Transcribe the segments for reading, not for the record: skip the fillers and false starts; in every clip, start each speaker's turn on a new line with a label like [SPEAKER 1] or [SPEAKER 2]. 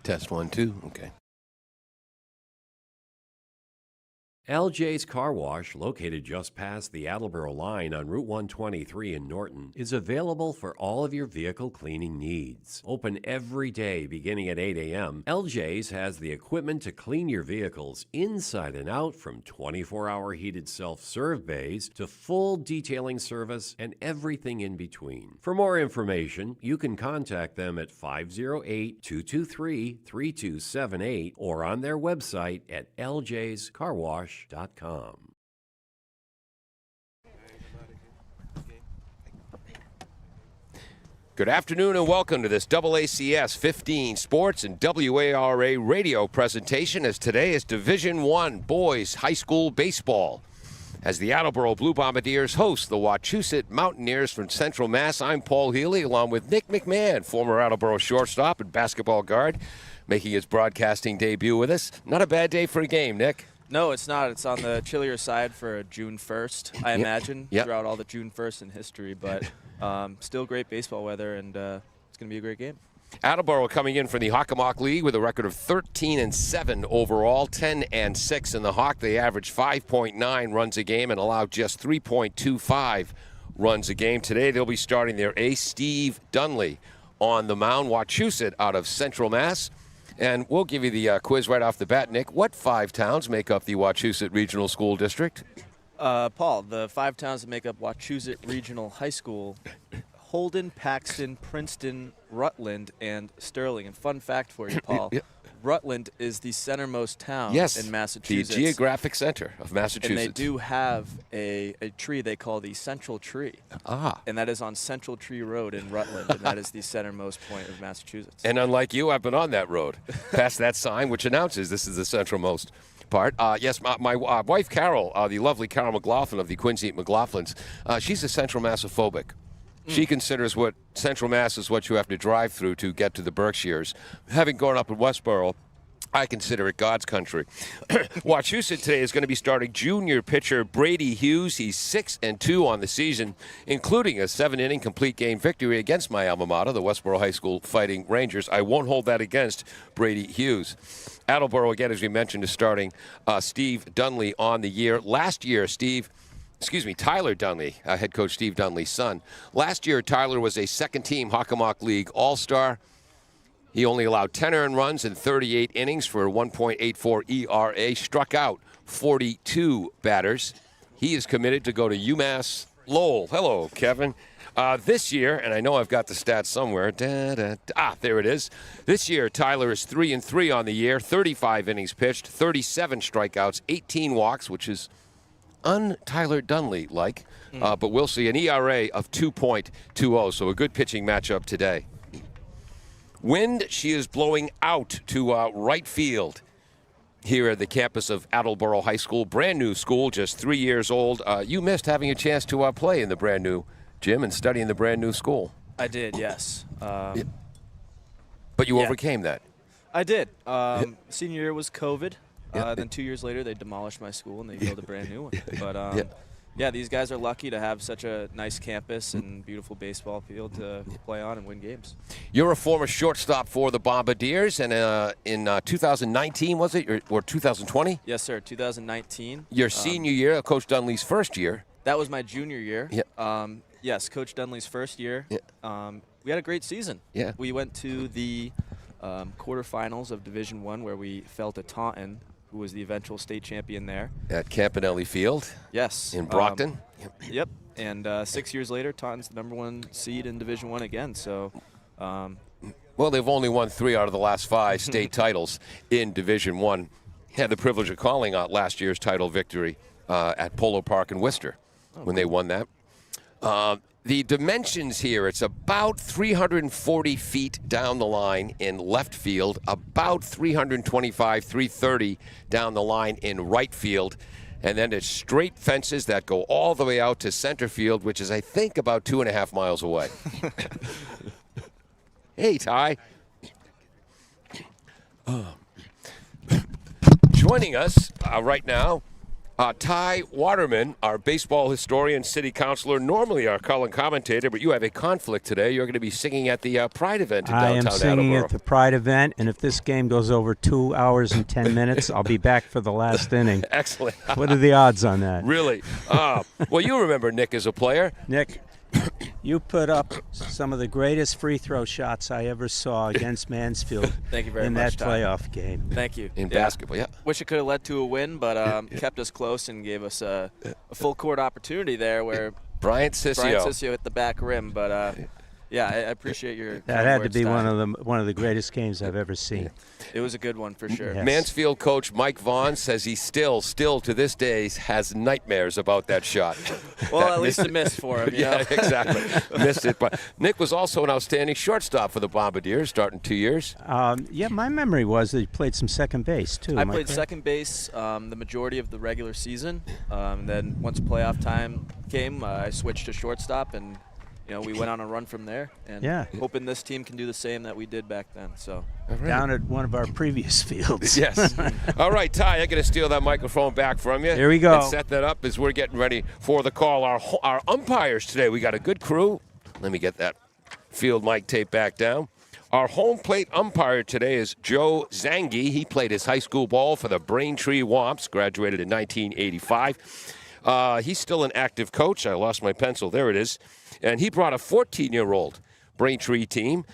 [SPEAKER 1] Test 1, 2. Okay.
[SPEAKER 2] LJ's Car Wash, located just past the Attleboro line on Route 123 in Norton, is available for all of your vehicle cleaning needs. Open every day beginning at 8 a.m., LJ's has the equipment to clean your vehicles inside and out, from 24-hour heated self-serve bays to full detailing service and everything in between. For more information, you can contact them at 508-223-3278 or on their website at ljscarwash.com.
[SPEAKER 1] Good afternoon and welcome to this AACS 15 Sports and WARA radio presentation, as today is Division I Boys High School Baseball. As the Attleboro Blue Bombardiers host the Wachusett Mountaineers from Central Mass, I'm Paul Healy, along with Nick McMahon, former Attleboro shortstop and basketball guard, making his broadcasting debut with us. Not a bad day for a game, Nick.
[SPEAKER 3] No, it's not. It's on the chillier side for June 1st, I imagine, throughout all the June 1st in history. But still great baseball weather, and it's going to be a great game.
[SPEAKER 1] Attleboro coming in from the Hockomock League with a record of 13-7 overall, 10-6 in the Hawk. They average 5.9 runs a game and allow just 3.25 runs a game. Today they'll be starting their ace, Steve Dunley, on the mound. Wachusett out of Central Mass. And we'll give you the quiz right off the bat, Nick. What 5 towns make up the Wachusett Regional School District?
[SPEAKER 3] Paul, the 5 towns that make up Wachusett Regional High School: Holden, Paxton, Princeton, Rutland, and Sterling. And fun fact for you, Paul, Rutland is the centermost town in Massachusetts.
[SPEAKER 1] The geographic center of Massachusetts.
[SPEAKER 3] And they do have a tree they call the Central Tree. And that is on Central Tree Road in Rutland, and that is the centermost point of Massachusetts.
[SPEAKER 1] And unlike you, I've been on that road, past that sign which announces this is the centralmost part. Yes, my wife Carol, the lovely Carol McLaughlin of the Quincy McLaughlins, she's a Central Massophobic. She considers what Central Mass is what you have to drive through to get to the Berkshires. Having grown up in Westboro, I consider it God's country. Wachusett today is going to be starting junior pitcher Brady Hughes. He's 6-2 on the season, including a 7-inning complete game victory against my alma mater, the Westboro High School Fighting Rangers. I won't hold that against Brady Hughes. Attleboro, again, as we mentioned, is starting Steve Dunley on the year. Last year, Tyler Dunley, head coach Steve Dunley's son. Last year, Tyler was a second-team Hockomock League All-Star. He only allowed 10 earned runs in 38 innings for a 1.84 ERA, struck out 42 batters. He is committed to go to UMass Lowell. Hello, Kevin. This year, and I know I've got the stats somewhere. There it is. This year, Tyler is 3-3 on the year, 35 innings pitched, 37 strikeouts, 18 walks, which is un-Tyler Dunley-like, but we'll see. An ERA of 2.20, so a good pitching matchup today. Wind, she is blowing out to right field here at the campus of Attleboro High School. Brand new school, just 3 years old. You missed having a chance to play in the brand new gym and study in the brand new school.
[SPEAKER 3] I did, yes.
[SPEAKER 1] But you overcame that.
[SPEAKER 3] I did. Senior year was COVID. Then 2 years later, they demolished my school and they built a brand new one. But these guys are lucky to have such a nice campus and beautiful baseball field to play on and win games.
[SPEAKER 1] You're a former shortstop for the Bombardiers, and in 2019, was it, or 2020?
[SPEAKER 3] Yes, sir, 2019.
[SPEAKER 1] Your senior year, Coach Dunley's first year.
[SPEAKER 3] That was my junior year. Yes, Coach Dunley's first year. We had a great season. We went to the quarterfinals of Division I, where we fell to Taunton, who was the eventual state champion there. At
[SPEAKER 1] Campanelli Field?
[SPEAKER 3] Yes.
[SPEAKER 1] In Brockton?
[SPEAKER 3] Yep. And 6 years later, Taunton's the #1 seed in Division I again. So,
[SPEAKER 1] well, they've only won 3 out of the last 5 state titles in Division I. Had the privilege of calling out last year's title victory at Polo Park in Worcester when they won that. The dimensions here, it's about 340 feet down the line in left field, about 325, 330 down the line in right field, and then it's straight fences that go all the way out to center field, which is, I think, about 2.5 miles away. Hey, Ty. Joining us right now, Ty Waterman, our baseball historian, city councilor, normally our color commentator, but you have a conflict today. You're going to be singing at the Pride event in downtown
[SPEAKER 4] I am singing
[SPEAKER 1] Attleboro.
[SPEAKER 4] at the Pride event, and if this game goes over 2 hours and 10 minutes, I'll be back for the last inning.
[SPEAKER 1] Excellent.
[SPEAKER 4] What are the odds on that?
[SPEAKER 1] Really? Well, you remember Nick as a player.
[SPEAKER 4] Nick, you put up some of the greatest free throw shots I ever saw against Mansfield
[SPEAKER 3] Thank you very
[SPEAKER 4] in
[SPEAKER 3] much,
[SPEAKER 4] that
[SPEAKER 3] Ty.
[SPEAKER 4] playoff game.
[SPEAKER 3] Thank you.
[SPEAKER 1] In basketball, yeah.
[SPEAKER 3] Wish it could have led to a win, but kept us close and gave us a full court opportunity there where
[SPEAKER 1] Brian Sissio.
[SPEAKER 3] Brian Sissio hit the back rim. But I appreciate your.
[SPEAKER 4] That had to be one of the greatest games I've ever seen.
[SPEAKER 3] It was a good one for sure.
[SPEAKER 4] Yes.
[SPEAKER 1] Mansfield coach Mike Vaughn says he still to this day has nightmares about that shot.
[SPEAKER 3] Well, at least a miss for him.
[SPEAKER 1] Yeah,
[SPEAKER 3] You know?
[SPEAKER 1] exactly. Missed it. But Nick was also an outstanding shortstop for the Bombardiers, starting 2 years.
[SPEAKER 4] Yeah, my memory was that he played some second base, too.
[SPEAKER 3] I
[SPEAKER 4] Am
[SPEAKER 3] played
[SPEAKER 4] correct?
[SPEAKER 3] second base the majority of the regular season. Then once playoff time came, I switched to shortstop, and we went on a run from there. And
[SPEAKER 4] Yeah.
[SPEAKER 3] hoping this team can do the same that we did back then. So.
[SPEAKER 4] Down at one of our previous fields.
[SPEAKER 1] Yes. All right, Ty, I'm going to steal that microphone back from you.
[SPEAKER 4] Here we go.
[SPEAKER 1] And set that up as we're getting ready for the call. Our umpires today, we got a good crew. Let me get that field mic tape back down. Our home plate umpire today is Joe Zangi. He played his high school ball for the Braintree Womps, graduated in 1985. He's still an active coach. I lost my pencil. There it is. And he brought a 14-year-old Braintree team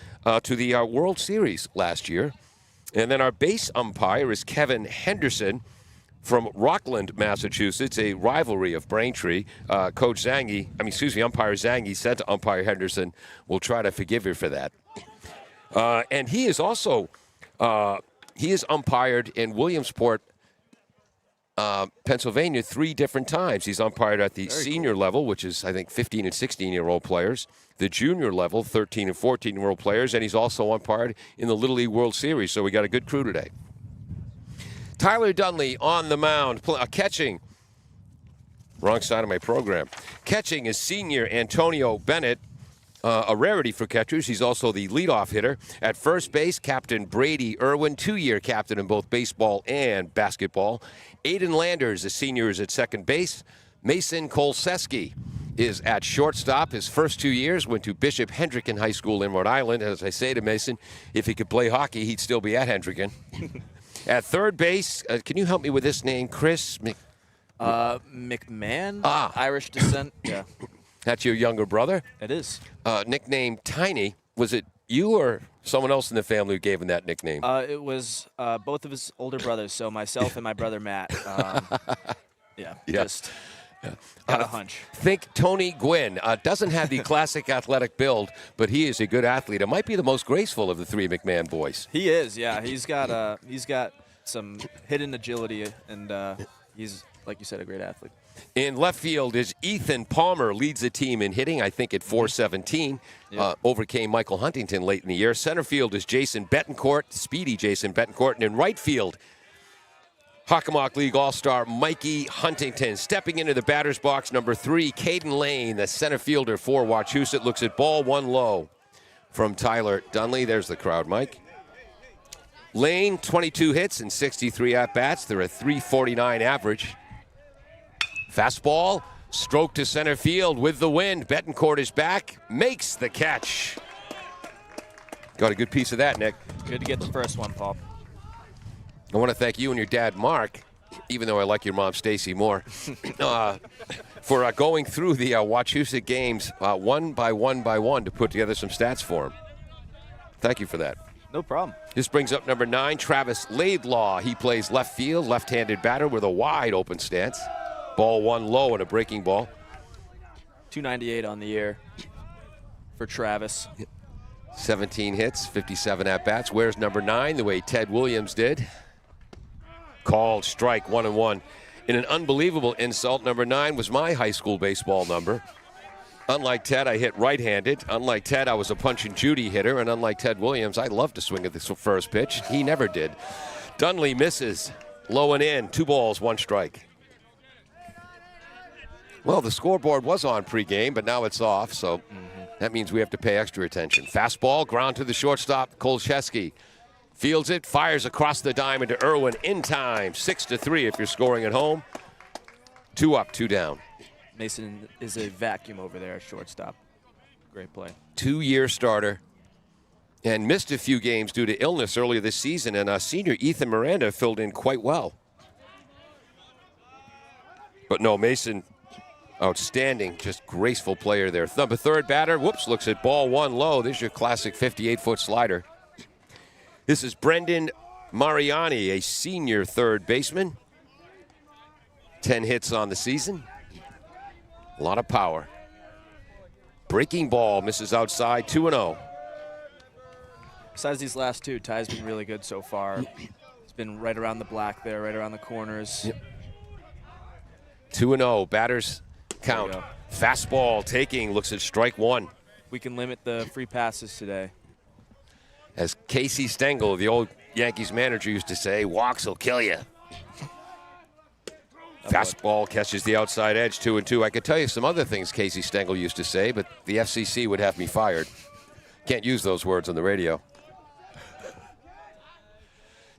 [SPEAKER 1] to the World Series last year. And then our base umpire is Kevin Henderson from Rockland, Massachusetts, a rivalry of Braintree. Umpire Zangi said to umpire Henderson, "We'll try to forgive you for that." And he is also, he is umpired in Williamsport, Pennsylvania 3 different times. He's umpired at the senior level, which is, I think, 15 and 16-year-old players, the junior level, 13 and 14-year-old players, and he's also umpired in the Little League World Series. So we got a good crew today. Tyler Dunley on the mound, catching. Wrong side of my program. Catching is senior Antonio Bennett, a rarity for catchers. He's also the leadoff hitter. At first base, Captain Brady Irwin, 2-year captain in both baseball and basketball. Aiden Landers, a senior, is at second base. Mason Kolseski is at shortstop. His first 2 years went to Bishop Hendricken High School in Rhode Island. As I say to Mason, if he could play hockey, he'd still be at Hendricken. At third base, can you help me with this name, Chris?
[SPEAKER 3] McMahon? Irish descent? Yeah.
[SPEAKER 1] That's your younger brother?
[SPEAKER 3] It is.
[SPEAKER 1] Nicknamed Tiny. Was it you or someone else in the family who gave him that nickname?
[SPEAKER 3] It was both of his older brothers, so myself and my brother Matt. Just had a hunch.
[SPEAKER 1] Think Tony Gwynn. Doesn't have the classic athletic build, but he is a good athlete. It might be the most graceful of the 3 McMahon boys.
[SPEAKER 3] He is, yeah. He's got some hidden agility, and he's, like you said, a great athlete.
[SPEAKER 1] In left field is Ethan Palmer, leads the team in hitting, I think at 417. Overcame Michael Huntington late in the year. Center field is Jason Betancourt, speedy Jason Betancourt. And in right field, Hockomock League All-Star Mikey Huntington. Stepping into the batter's box, number 3, Caden Lane, the center fielder for Wachusett. Looks at ball 1 low from Tyler Dunley. There's the crowd, Mike. Lane, 22 hits and 63 at-bats. They're a .349 average. Fastball, stroke to center field with the wind. Betancourt is back, makes the catch. Got a good piece of that, Nick.
[SPEAKER 3] Good to get the first one, Paul.
[SPEAKER 1] I want to thank you and your dad, Mark, even though I like your mom, Stacy, more, for going through the Wachusett games one by one to put together some stats for him. Thank you for that.
[SPEAKER 3] No problem.
[SPEAKER 1] This brings up number 9, Travis Laidlaw. He plays left field, left-handed batter with a wide open stance. Ball 1 low and a breaking ball.
[SPEAKER 3] 298 on the year for Travis.
[SPEAKER 1] 17 hits, 57 at-bats. Where's number 9? The way Ted Williams did. Called strike 1-1. In an unbelievable insult, number 9 was my high school baseball number. Unlike Ted, I hit right-handed. Unlike Ted, I was a punch-and-Judy hitter. And unlike Ted Williams, I loved to swing at the first pitch. He never did. Dunley misses. Low and in. 2 balls, 1 strike. Well, the scoreboard was on pregame, but now it's off, so that means we have to pay extra attention. Fastball, ground to the shortstop, Kolcheski. Fields it, fires across the diamond to Irwin in time. 6-3 if you're scoring at home. 2 up, 2 down.
[SPEAKER 3] Mason is a vacuum over there at shortstop. Great play.
[SPEAKER 1] 2-year starter. And missed a few games due to illness earlier this season. And senior Ethan Miranda filled in quite well. But no, Mason, outstanding, just graceful player there. Number 3rd batter, whoops, looks at ball 1 low. This is your classic 58-foot slider. This is Brendan Mariani, a senior 3rd baseman. 10 hits on the season. A lot of power. Breaking ball, misses outside, 2-0.
[SPEAKER 3] Besides these last 2, Ty's been really good so far. It's been right around the black there, right around the corners.
[SPEAKER 1] Yep. 2-0, batters count. Fastball taking, looks at strike 1.
[SPEAKER 3] We can limit the free passes today.
[SPEAKER 1] As Casey Stengel, the old Yankees manager, used to say, walks will kill you. Fastball catches the outside edge, 2-2. I could tell you some other things Casey Stengel used to say, but the FCC would have me fired. Can't use those words on the radio.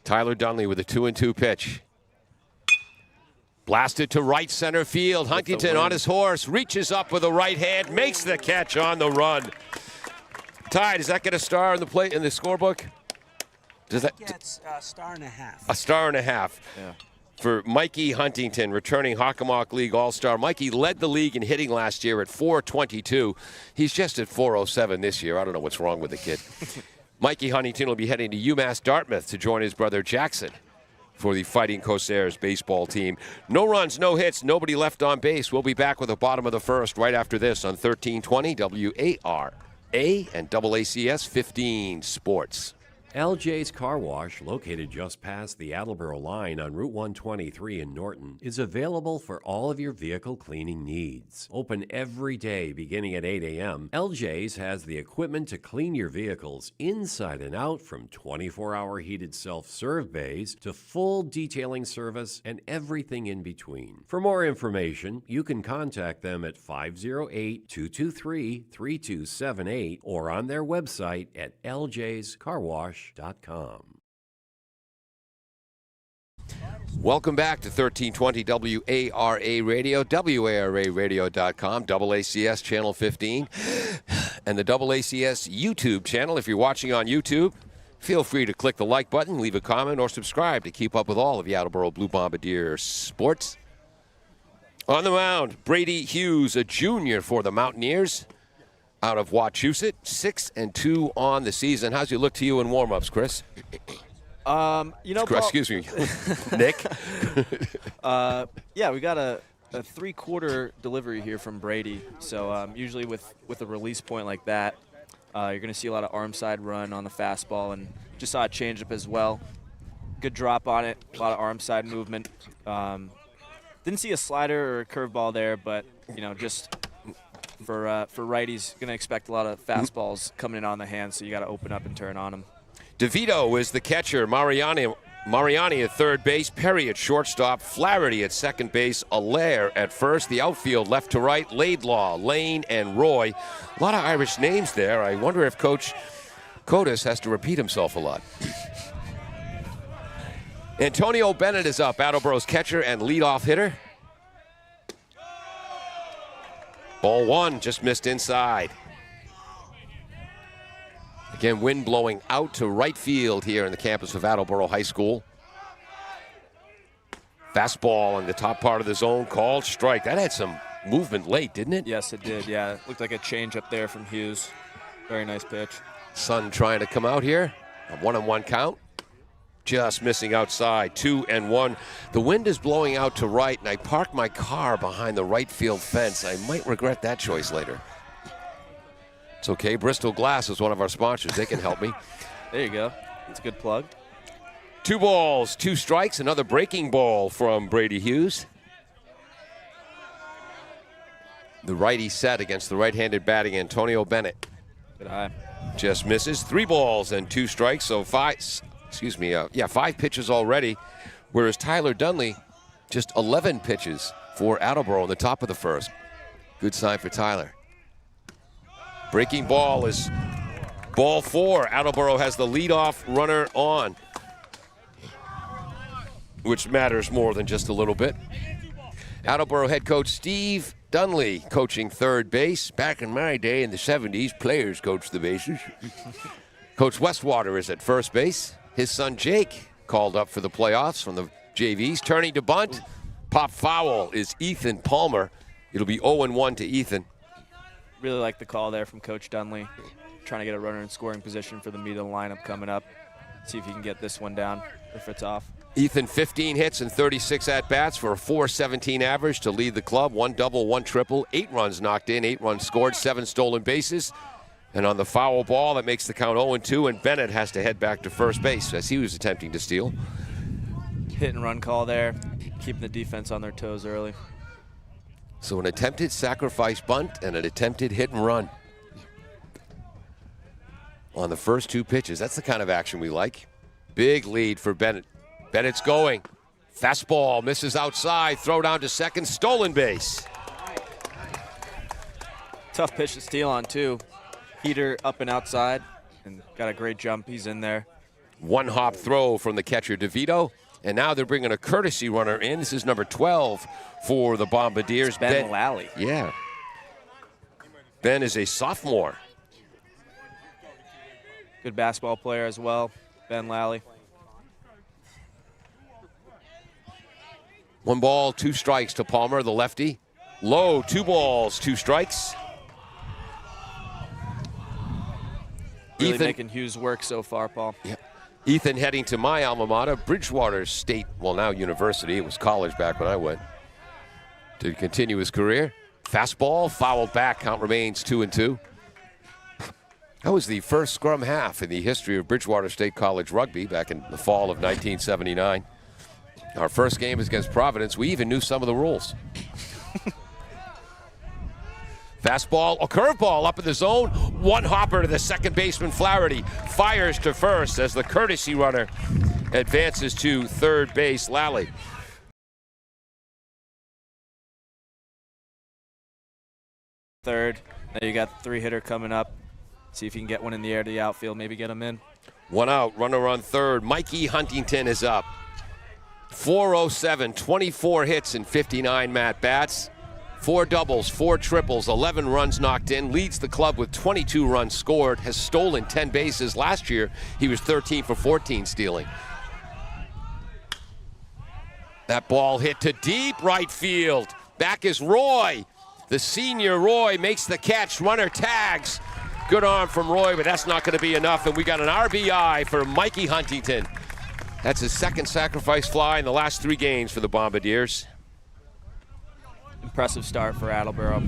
[SPEAKER 1] Tyler Dunley with a 2-2 pitch. Blasted to right center field. Huntington on his horse, reaches up with a right hand, makes the catch on the run. Ty, does that get a star in the plate in the scorebook? Does that
[SPEAKER 4] gets a star and a half.
[SPEAKER 1] A star and a half.
[SPEAKER 3] Yeah.
[SPEAKER 1] For Mikey Huntington, returning Hockomock League All-Star. Mikey led the league in hitting last year at .422. He's just at .407 this year. I don't know what's wrong with the kid. Mikey Huntington will be heading to UMass Dartmouth to join his brother Jackson for the Fighting Corsairs baseball team. No runs, no hits, nobody left on base. We'll be back with the bottom of the first right after this on 1320 WARA and AACS 15 Sports.
[SPEAKER 2] LJ's Car Wash, located just past the Attleboro line on Route 123 in Norton, is available for all of your vehicle cleaning needs. Open every day beginning at 8 a.m., LJ's has the equipment to clean your vehicles inside and out, from 24-hour heated self-serve bays to full detailing service and everything in between. For more information, you can contact them at 508-223-3278 or on their website at ljscarwash.com.
[SPEAKER 1] Welcome back to 1320 WARA Radio, WARAradio.com, AACS Channel 15, and the AACS YouTube channel. If you're watching on YouTube, feel free to click the like button, leave a comment, or subscribe to keep up with all of the Attleboro Blue Bombardier sports. On the mound, Brady Hughes, a junior for the Mountaineers, out of Wachusett, 6-2 on the season. How's it look to you in warm-ups, Chris?
[SPEAKER 3] Paul,
[SPEAKER 1] excuse me, Nick.
[SPEAKER 3] Yeah, we got a 3-quarter delivery here from Brady. So usually with a release point like that, you're going to see a lot of arm side run on the fastball, and just saw a changeup as well. Good drop on it, a lot of arm side movement. Didn't see a slider or a curveball there, but just for righties, going to expect a lot of fastballs coming in on the hand, so you got to open up and turn on them.
[SPEAKER 1] DeVito is the catcher. Mariani at third base. Perry at shortstop. Flaherty at second base. Allaire at first. The outfield left to right. Laidlaw, Lane, and Roy. A lot of Irish names there. I wonder if Coach Kotis has to repeat himself a lot. Antonio Bennett is up. Attleboro's catcher and leadoff hitter. Ball 1 just missed inside. Again, wind blowing out to right field here in the campus of Attleboro High School. Fastball in the top part of the zone, called strike. That had some movement late, didn't it?
[SPEAKER 3] Yes, it did. Yeah, it looked like a change up there from Hughes. Very nice pitch.
[SPEAKER 1] Sun trying to come out here. A 1-1 count. Just missing outside, 2-1. The wind is blowing out to right, and I parked my car behind the right field fence. I might regret that choice later. It's okay. Bristol Glass is one of our sponsors. They can help me.
[SPEAKER 3] There you go. That's a good plug.
[SPEAKER 1] 2 balls, 2 strikes. Another breaking ball from Brady Hughes. The righty set against the right-handed batting Antonio Bennett.
[SPEAKER 3] Good eye.
[SPEAKER 1] Just misses. 3 balls and 2 strikes. So 5 pitches already. Whereas Tyler Dunley, just 11 pitches for Attleboro in the top of the first. Good sign for Tyler. Breaking ball is ball 4. Attleboro has the leadoff runner on, which matters more than just a little bit. Attleboro head coach Steve Dunley coaching third base. Back in my day in the 70s, players coached the bases. Coach Westwater is at first base. His son Jake called up for the playoffs from the JVs. Turning to bunt. Pop foul is Ethan Palmer. It'll be 0-1 to Ethan.
[SPEAKER 3] Really like the call there from Coach Dunley. Trying to get a runner in scoring position for the meat of the lineup coming up. See if he can get this one down if it's off.
[SPEAKER 1] Ethan, 15 hits and 36 at-bats for a .417 average to lead the club. 1 double, 1 triple, 8 runs knocked in, 8 runs scored, 7 stolen bases. And on the foul ball, that makes the count 0-2, and Bennett has to head back to first base as he was attempting to steal.
[SPEAKER 3] Hit and run call there, keeping the defense on their toes early.
[SPEAKER 1] So an attempted sacrifice bunt and an attempted hit and run on the first 2 pitches. That's the kind of action we like. Big lead for Bennett. Bennett's going. Fastball misses outside. Throw down to second. Stolen base.
[SPEAKER 3] Tough pitch to steal on, too. Heater up and outside, and got a great jump. He's in there.
[SPEAKER 1] 1-hop throw from the catcher, DeVito. And now they're bringing a courtesy runner in. This is number 12 for the Bombardiers.
[SPEAKER 3] It's Ben Lally.
[SPEAKER 1] Yeah. Ben is a sophomore.
[SPEAKER 3] Good basketball player as well, Ben Lally.
[SPEAKER 1] 1 ball, 2 strikes to Palmer, the lefty. Low, 2 balls, 2 strikes.
[SPEAKER 3] Really
[SPEAKER 1] Ethan
[SPEAKER 3] making Hughes work so far, Paul.
[SPEAKER 1] Yeah. Ethan heading to my alma mater, Bridgewater State, well now university. It was college back when I went. To continue his career. Fastball, fouled back, count remains 2-2. That was the first scrum half in the history of Bridgewater State College rugby back in the fall of 1979. Our first game was against Providence. We even knew some of the rules. Fastball, a curveball up in the zone. 1-hopper to the second baseman, Flaherty. Fires to first as the courtesy runner advances to third base, Lally.
[SPEAKER 3] Third. Now you got the 3-hitter coming up. See if you can get one in the air to the outfield, maybe get him in.
[SPEAKER 1] 1 out, runner on third. Mikey Huntington is up. 407, 24 hits and 59 at-bats. 4 doubles, 4 triples, 11 runs knocked in. Leads the club with 22 runs scored. Has stolen 10 bases. Last year, he was 13 for 14 stealing. That ball hit to deep right field. Back is Roy. The senior Roy makes the catch. Runner tags. Good arm from Roy, but that's not going to be enough. And we got an RBI for Mikey Huntington. That's his second sacrifice fly in the last 3 games for the Bombardiers.
[SPEAKER 3] Impressive start for Attleboro.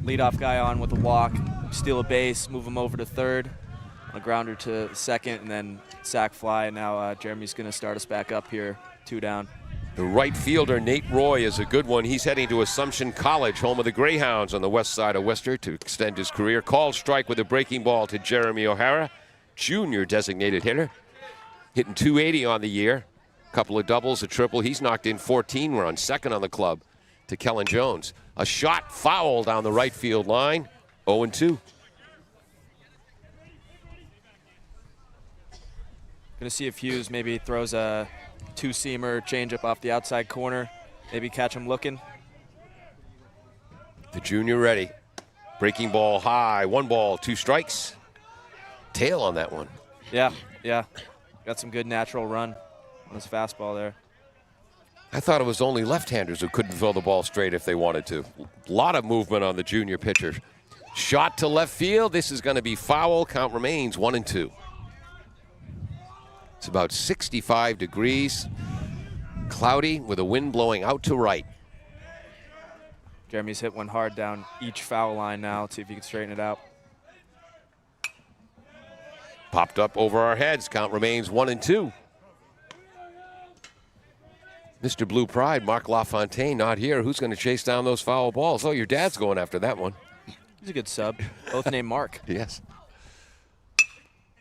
[SPEAKER 3] Leadoff guy on with a walk, steal a base, move him over to third, a grounder to second, and then sac fly. And now Jeremy's going to start us back up here, 2 down.
[SPEAKER 1] The right fielder, Nate Roy, is a good one. He's heading to Assumption College, home of the Greyhounds on the west side of Worcester, to extend his career. Called strike with a breaking ball to Jeremy O'Hara, junior designated hitter. Hitting .280 on the year. A couple of doubles, a triple. He's knocked in 14 runs, second on the club to Kellen Jones. A shot foul down the right field line, 0-2.
[SPEAKER 3] Going to see if Hughes maybe throws a 2-seamer changeup off the outside corner. Maybe catch him looking.
[SPEAKER 1] The junior ready. Breaking ball high, 1 ball, 2 strikes. Tail on that one.
[SPEAKER 3] Yeah. Got some good natural run on his fastball there.
[SPEAKER 1] I thought it was only left-handers who couldn't throw the ball straight if they wanted to. A lot of movement on the junior pitcher. Shot to left field. This is going to be foul. Count remains 1-2. It's about 65 degrees. Cloudy with a wind blowing out to right.
[SPEAKER 3] Jeremy's hit one hard down each foul line now. Let's see if he can straighten it out.
[SPEAKER 1] Popped up over our heads. Count remains 1-2. Mr. Blue Pride, Mark LaFontaine, not here. Who's going to chase down those foul balls? Oh, your dad's going after that one.
[SPEAKER 3] He's a good sub. Both named Mark.
[SPEAKER 1] Yes.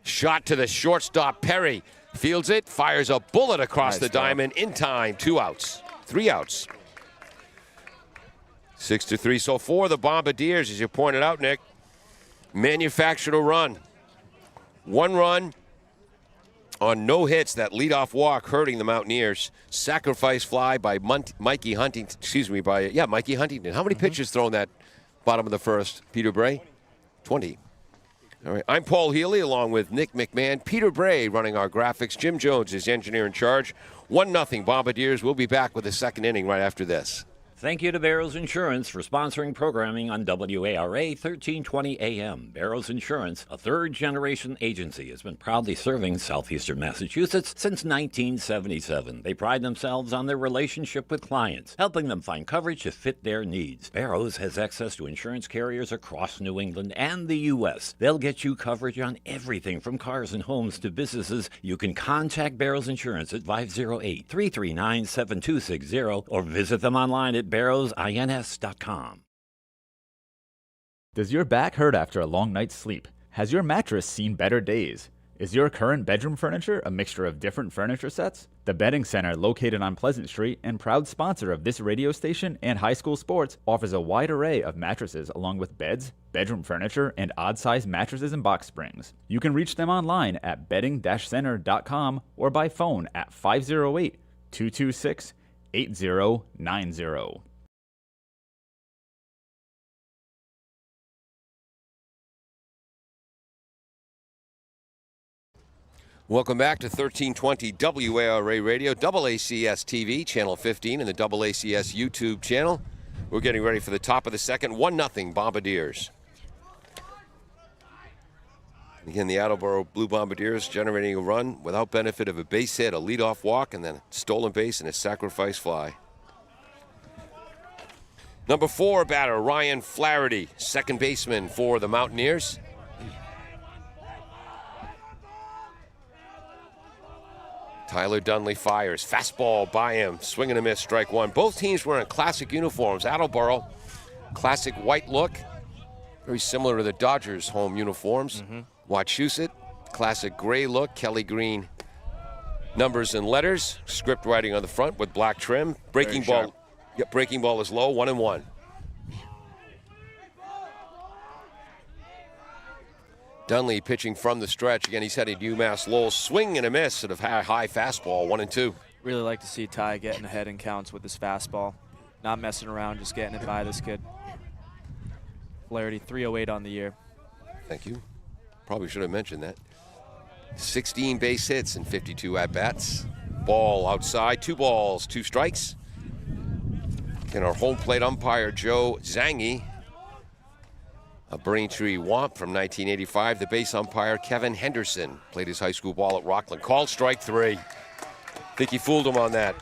[SPEAKER 1] Shot to the shortstop, Perry. Fields it, fires a bullet across
[SPEAKER 3] Nice
[SPEAKER 1] the
[SPEAKER 3] throw.
[SPEAKER 1] diamond in time. 2 outs. 3 outs. 6-3. So for the Bombardiers, as you pointed out, Nick, manufactured a run. 1 run on no hits, that leadoff walk hurting the Mountaineers. Sacrifice fly by Mikey Huntington. Mikey Huntington. How many pitches thrown that bottom of the first, Peter Bray? 20. All right. I'm Paul Healy along with Nick McMahon. Peter Bray running our graphics. Jim Jones is the engineer in charge. 1-0 Bombardiers. We'll be back with the second inning right after this.
[SPEAKER 5] Thank you to Barrows Insurance for sponsoring programming on WARA 1320 AM. Barrows Insurance, a third-generation agency, has been proudly serving southeastern Massachusetts since 1977. They pride themselves on their relationship with clients, helping them find coverage to fit their needs. Barrows has access to insurance carriers across New England and the U.S. They'll get you coverage on everything from cars and homes to businesses. You can contact Barrows Insurance at 508-339-7260 or visit them online at barrowsins.com.
[SPEAKER 6] Does your back hurt after a long night's sleep? Has your mattress seen better days? Is your current bedroom furniture a mixture of different furniture sets? The Bedding Center, located on Pleasant Street and proud sponsor of this radio station and high school sports, offers a wide array of mattresses along with beds, bedroom furniture, and odd-sized mattresses and box springs. You can reach them online at bedding-center.com or by phone at 508-226-8090.
[SPEAKER 1] Welcome back to 1320 WARA Radio, AACS TV, Channel 15, and the AACS YouTube channel. We're getting ready for the top of the second. 1-0 Bombardiers. Again, the Attleboro Blue Bombardiers generating a run without benefit of a base hit, a leadoff walk, and then a stolen base and a sacrifice fly. Number 4 batter, Ryan Flaherty, second baseman for the Mountaineers. Tyler Dunley fires. Fastball by him. Swing and a miss, strike one. Both teams wearing classic uniforms. Attleboro, classic white look. Very similar to the Dodgers' home uniforms. Wachusett, classic gray look. Kelly green numbers and letters. Script writing on the front with black trim. Breaking ball. Yep, breaking ball is low. 1-1. Dunley pitching from the stretch. Again, he's headed UMass Lowell. Swing and a miss at a high fastball, 1-2.
[SPEAKER 3] Really like to see Ty getting ahead in counts with his fastball. Not messing around, just getting it by this kid. Flaherty, 308 on the year.
[SPEAKER 1] Thank you. Probably should have mentioned that. 16 base hits and 52 at-bats. Ball outside, 2 balls, 2 strikes. And our home plate umpire, Joe Zangi. A Braintree Womp from 1985. The base umpire, Kevin Henderson, played his high school ball at Rockland. Called strike 3. Think he fooled him on that.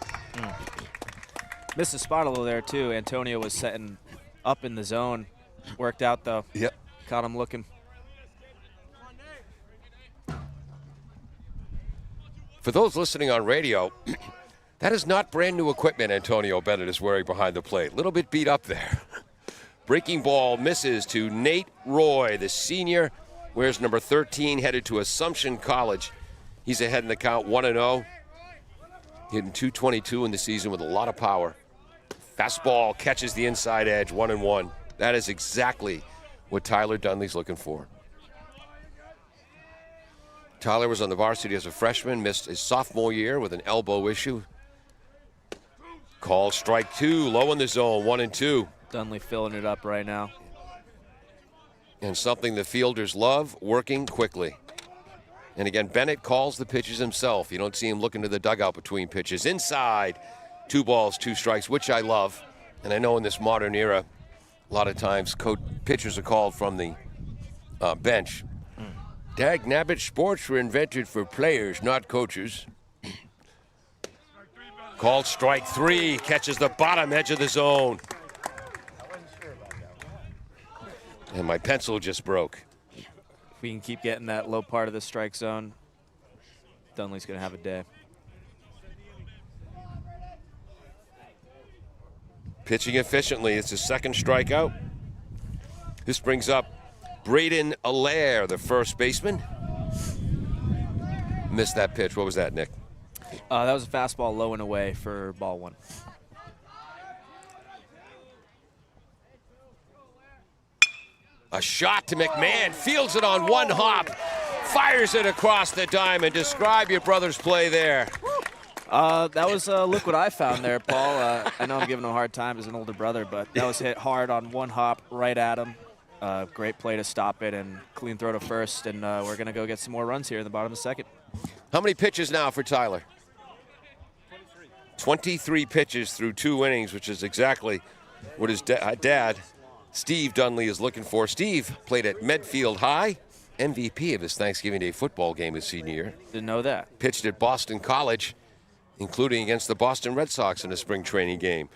[SPEAKER 3] Missed a spot a little there, too. Antonio was setting up in the zone. Worked out, though.
[SPEAKER 1] Yep.
[SPEAKER 3] Caught him looking.
[SPEAKER 1] For those listening on radio, that is not brand new equipment Antonio Bennett is wearing behind the plate. A little bit beat up there. Breaking ball misses to Nate Roy, the senior. Wears number 13, headed to Assumption College. He's ahead in the count, 1-0. Hitting .222 in the season with a lot of power. Fastball catches the inside edge, 1-1. That is exactly what Tyler Dunley's looking for. Tyler was on the varsity as a freshman, missed his sophomore year with an elbow issue. Call strike 2, low in the zone, 1-2.
[SPEAKER 3] Dunley filling it up right now.
[SPEAKER 1] And something the fielders love, working quickly. And again, Bennett calls the pitches himself. You don't see him looking to the dugout between pitches. Inside, 2 balls, 2 strikes, which I love. And I know in this modern era, a lot of times pitchers are called from the bench. Dag nabbit, sports were invented for players, not coaches. Called strike 3, catches the bottom edge of the zone. And my pencil just broke.
[SPEAKER 3] If we can keep getting that low part of the strike zone, Dunley's going to have a day.
[SPEAKER 1] Pitching efficiently. It's his second strikeout. This brings up Braden Allaire, the first baseman. Missed that pitch. What was that, Nick?
[SPEAKER 3] That was a fastball low and away for ball 1.
[SPEAKER 1] A shot to McMahon. Fields it on one hop. Fires it across the diamond. Describe your brother's play there.
[SPEAKER 3] That was look what I found there, Paul. I know I'm giving him a hard time as an older brother, but that was hit hard on one hop right at him. Great play to stop it and clean throw to first, and we're going to go get some more runs here in the bottom of the second.
[SPEAKER 1] How many pitches now for Tyler? 23 pitches through 2 innings, which is exactly what his dad, Steve Dunley, is looking for. Steve played at Medfield High, MVP of his Thanksgiving Day football game his senior year.
[SPEAKER 3] Didn't know that.
[SPEAKER 1] Pitched at Boston College, including against the Boston Red Sox in a spring training game.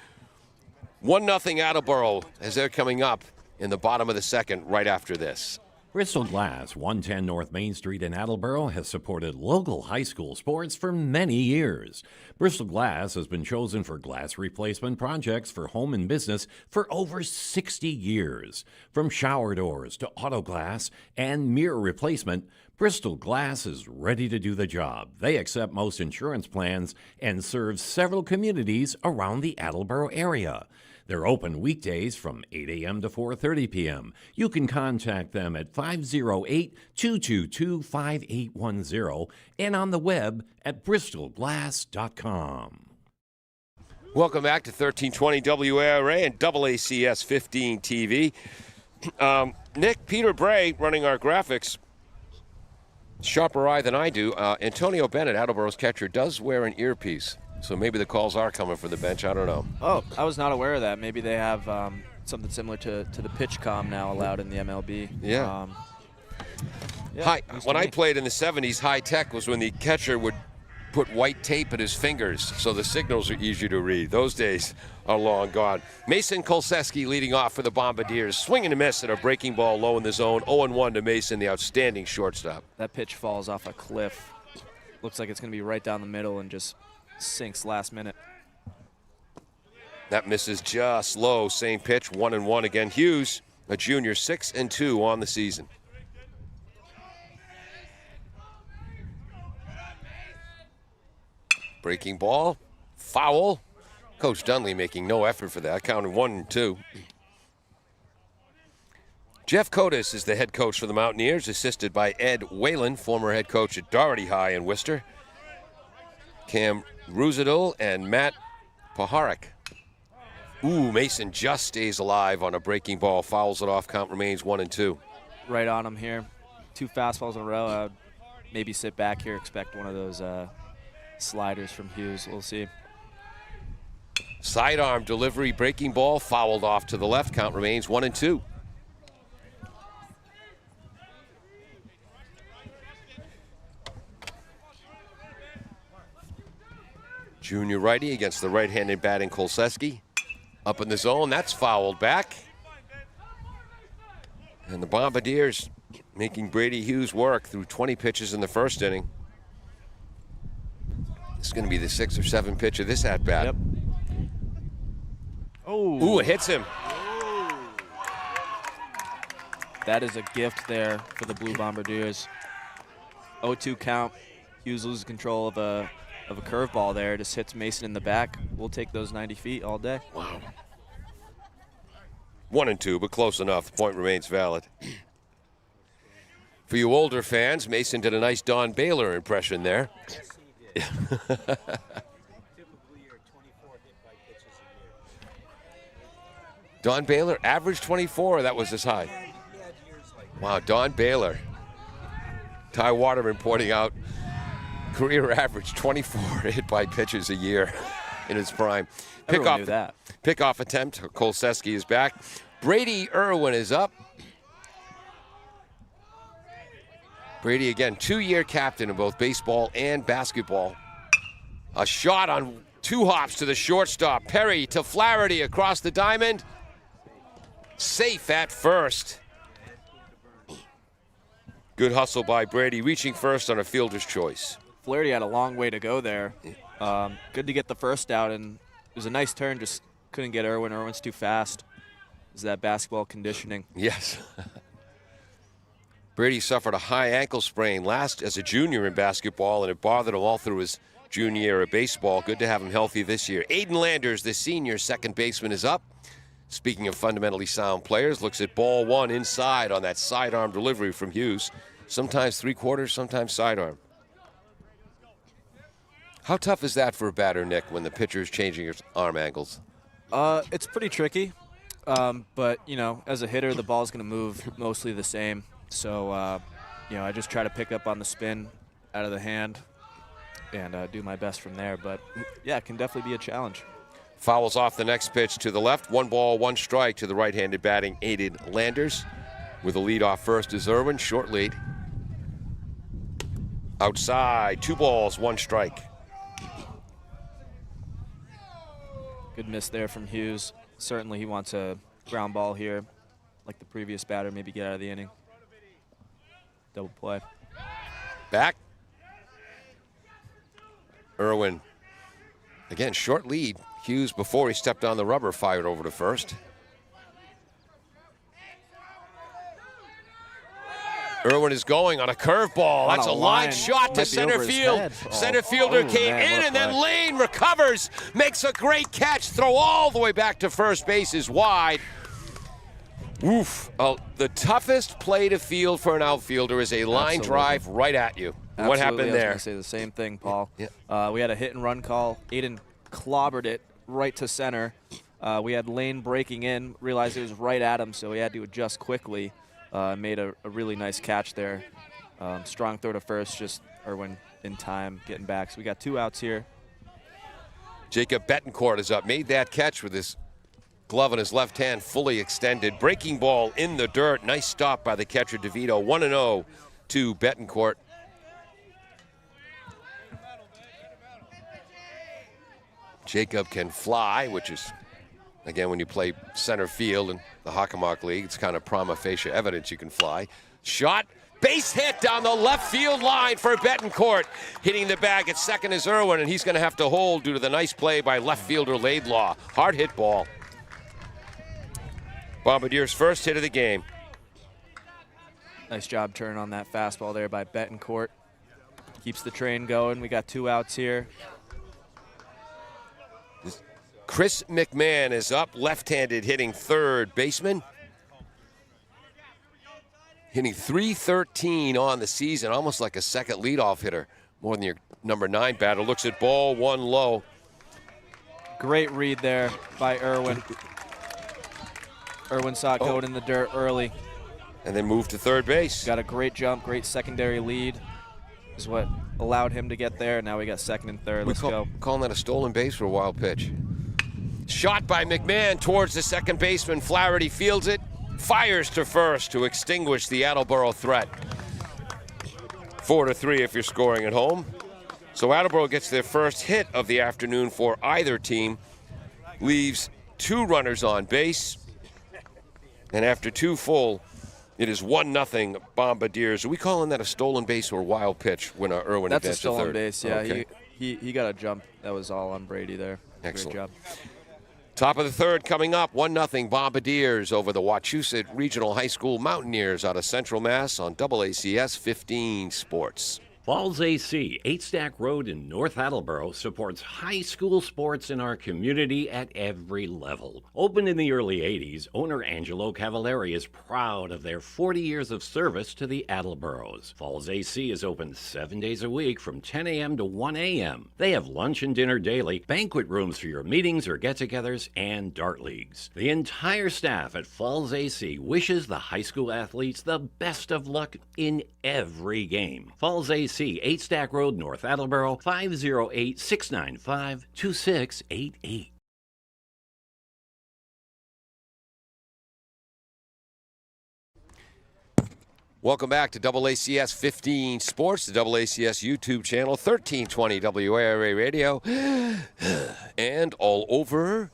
[SPEAKER 1] 1-0 Attleboro as they're coming up in the bottom of the second right after this.
[SPEAKER 5] Bristol Glass, 110 North Main Street in Attleboro, has supported local high school sports for many years. Bristol Glass has been chosen for glass replacement projects for home and business for over 60 years. From shower doors to auto glass and mirror replacement, Bristol Glass is ready to do the job. They accept most insurance plans and serve several communities around the Attleboro area. They're open weekdays from 8 a.m. to 4:30 p.m. You can contact them at 508-222-5810 and on the web at bristolglass.com.
[SPEAKER 1] Welcome back to 1320 WARA and AACS 15 TV. Nick, Peter Bray running our graphics. Sharper eye than I do. Antonio Bennett, Attleboro's catcher, does wear an earpiece. So maybe the calls are coming from the bench. I don't know.
[SPEAKER 3] Oh, I was not aware of that. Maybe they have something similar to the pitch comm now allowed in the MLB.
[SPEAKER 1] Yeah.
[SPEAKER 3] Yeah,
[SPEAKER 1] When I played in the 70s, high tech was when the catcher would put white tape in his fingers so the signals are easier to read. Those days are long gone. Mason Kolseski leading off for the Bombardiers. Swing and a miss at a breaking ball low in the zone. 0-1 to Mason, the outstanding shortstop.
[SPEAKER 3] That pitch falls off a cliff. Looks like it's going to be right down the middle and just sinks last minute.
[SPEAKER 1] That misses just low. Same pitch, 1-1 again. Hughes, a junior, 6-2 on the season. Breaking ball, foul. Coach Dunley making no effort for that. Counted 1-2. Jeff Cotis is the head coach for the Mountaineers, assisted by Ed Whalen, former head coach at Doherty High in Worcester. Cam Rusadil and Matt Paharik. Ooh, Mason just stays alive on a breaking ball, fouls it off, count remains 1-2.
[SPEAKER 3] Right on him here. 2 fastballs in a row. I would maybe sit back here, expect one of those sliders from Hughes. We'll see.
[SPEAKER 1] Sidearm delivery, breaking ball, fouled off to the left, count remains 1-2. Junior righty against the right-handed batting Kolseski. Up in the zone, that's fouled back. And the Bombardiers making Brady Hughes work through 20 pitches in the first inning. This is going to be the 6th or 7th pitch of this at-bat.
[SPEAKER 3] Yep. Oh.
[SPEAKER 1] Ooh, it hits him.
[SPEAKER 3] That is a gift there for the Blue Bombardiers. 0-2 count. Hughes loses control of a curveball there. Just hits Mason in the back. We'll take those 90 feet all day.
[SPEAKER 1] Wow. 1-2, but close enough. The point remains valid. For you older fans, Mason did a nice Don Baylor impression there.
[SPEAKER 4] Yes, he did. Typically, you're 24 hit by pitches a year.
[SPEAKER 1] Don Baylor, average 24. That was his high.
[SPEAKER 4] He had years like that.
[SPEAKER 1] Wow, Don Baylor. Ty Waterman pointing out career average 24 hit by pitches a year in his prime.
[SPEAKER 3] Everyone knew that.
[SPEAKER 1] Pickoff attempt. Kolseski is back. Brady Irwin is up. Brady again, 2-year captain in both baseball and basketball. A shot on 2 hops to the shortstop. Perry to Flaherty across the diamond. Safe at first. Good hustle by Brady, reaching first on a fielder's choice.
[SPEAKER 3] Flaherty had a long way to go there. Good to get the first out, and it was a nice turn, just couldn't get Irwin. Irwin's too fast. Is that basketball conditioning?
[SPEAKER 1] Yes. Brady suffered a high ankle sprain last as a junior in basketball, and it bothered him all through his junior year of baseball. Good to have him healthy this year. Aiden Landers, the senior second baseman, is up. Speaking of fundamentally sound players, looks at ball 1 inside on that sidearm delivery from Hughes. sometimes 3/4, sometimes sidearm. How tough is that for a batter, Nick, when the pitcher is changing his arm angles?
[SPEAKER 3] It's pretty tricky, but, as a hitter, the ball's going to move mostly the same. So, I just try to pick up on the spin out of the hand and do my best from there. But, yeah, it can definitely be a challenge.
[SPEAKER 1] Fouls off the next pitch to the left. 1 ball, 1 strike to the right-handed batting Aiden Landers. With a lead off first is Irwin, short lead. Outside, 2 balls, 1 strike.
[SPEAKER 3] Good miss there from Hughes. Certainly he wants a ground ball here, like the previous batter, maybe get out of the inning. Double play.
[SPEAKER 1] Back. Irwin, again, short lead. Hughes, before he stepped on the rubber, fired over to first. Irwin is going on a curveball. That's a line shot to center field. Center fielder came in, and then Lane recovers, makes a great catch, throw all the way back to first base is wide. Oof. The toughest play to field for an outfielder is a line drive right at you.
[SPEAKER 3] Absolutely.
[SPEAKER 1] What happened there?
[SPEAKER 3] I was going to say the same thing, Paul.
[SPEAKER 1] Yeah.
[SPEAKER 3] We had a hit and run call. Aiden clobbered it right to center. We had Lane breaking in, realized it was right at him, so he had to adjust quickly. Made a really nice catch there. Strong throw to first, just Irwin in time, getting back. So we got 2 outs here.
[SPEAKER 1] Jacob Betancourt is up, made that catch with his glove in his left hand, fully extended. Breaking ball in the dirt. Nice stop by the catcher, DeVito. 1-0 to Betancourt. Jacob can fly, which is, again, when you play center field in the Hockomock League, it's kind of prima facie evidence you can fly. Shot, base hit down the left field line for Betancourt. Hitting the bag at second is Irwin, and he's going to have to hold due to the nice play by left fielder Laidlaw. Hard hit ball. Bombardier's first hit of the game.
[SPEAKER 3] Nice job turning on that fastball there by Betancourt. Keeps the train going. We got 2 outs here.
[SPEAKER 1] Chris McMahon is up, left-handed, hitting third baseman. Hitting .313 on the season, almost like a second leadoff hitter, more than your number 9 batter. Looks at ball, 1 low.
[SPEAKER 3] Great read there by Irwin. Irwin saw it going in the dirt early.
[SPEAKER 1] And then moved to third base.
[SPEAKER 3] Got a great jump, great secondary lead. Is what allowed him to get there. Now we got second and third. Let's go.
[SPEAKER 1] Calling that a stolen base for a wild pitch. Shot by McMahon towards the second baseman. Flaherty fields it, fires to first to extinguish the Attleboro threat. 4-3 if you're scoring at home. So Attleboro gets their first hit of the afternoon for either team. Leaves 2 runners on base. And after 2 full, it is 1-0 Bombardiers. Are we calling that a stolen base or wild pitch when Irwin advanced to third?
[SPEAKER 3] That's a stolen base, yeah.
[SPEAKER 1] Okay.
[SPEAKER 3] He got a jump. That was all on Brady there.
[SPEAKER 1] Excellent.
[SPEAKER 3] Great job.
[SPEAKER 1] Top of the third coming up, 1-0 Bombardiers over the Wachusett Regional High School Mountaineers out of Central Mass on AACS 15 Sports.
[SPEAKER 5] Falls AC, 8 Stack Road in North Attleboro, supports high school sports in our community at every level. Opened in the early 80s, owner Angelo Cavallari is proud of their 40 years of service to the Attleboros. Falls AC is open 7 days a week from 10 a.m. to 1 a.m. They have lunch and dinner daily, banquet rooms for your meetings or get-togethers, and dart leagues. The entire staff at Falls AC wishes the high school athletes the best of luck in every game. Falls AC, 8 Stack Road, North Attleboro, 508-695-2688.
[SPEAKER 1] Welcome back to AACS 15 Sports, the AACS YouTube channel, 1320 WARA Radio, and all over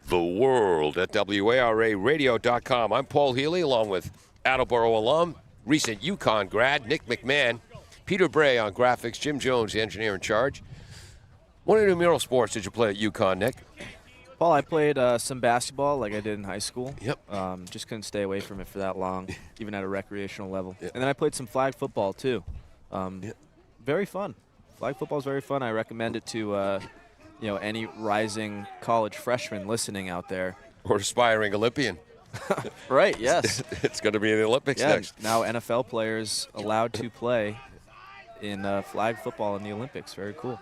[SPEAKER 1] the world at WARAradio.com. I'm Paul Healy, along with Attleboro alum, recent UConn grad, Nick McMahon, Peter Bray on graphics, Jim Jones, the engineer in charge. What intramural sports did you play at UConn, Nick?
[SPEAKER 3] Paul, I played some basketball like I did in high school.
[SPEAKER 1] Yep.
[SPEAKER 3] Just couldn't stay away from it for that long, even at a recreational level.
[SPEAKER 1] Yep.
[SPEAKER 3] And then I played some flag football, too. Very fun. Flag football is very fun. I recommend it to any rising college freshman listening out there.
[SPEAKER 1] Or aspiring Olympian.
[SPEAKER 3] Right, yes.
[SPEAKER 1] It's going to be in the Olympics
[SPEAKER 3] Yeah,
[SPEAKER 1] next.
[SPEAKER 3] now NFL players allowed to play in flag football in the Olympics. Very cool.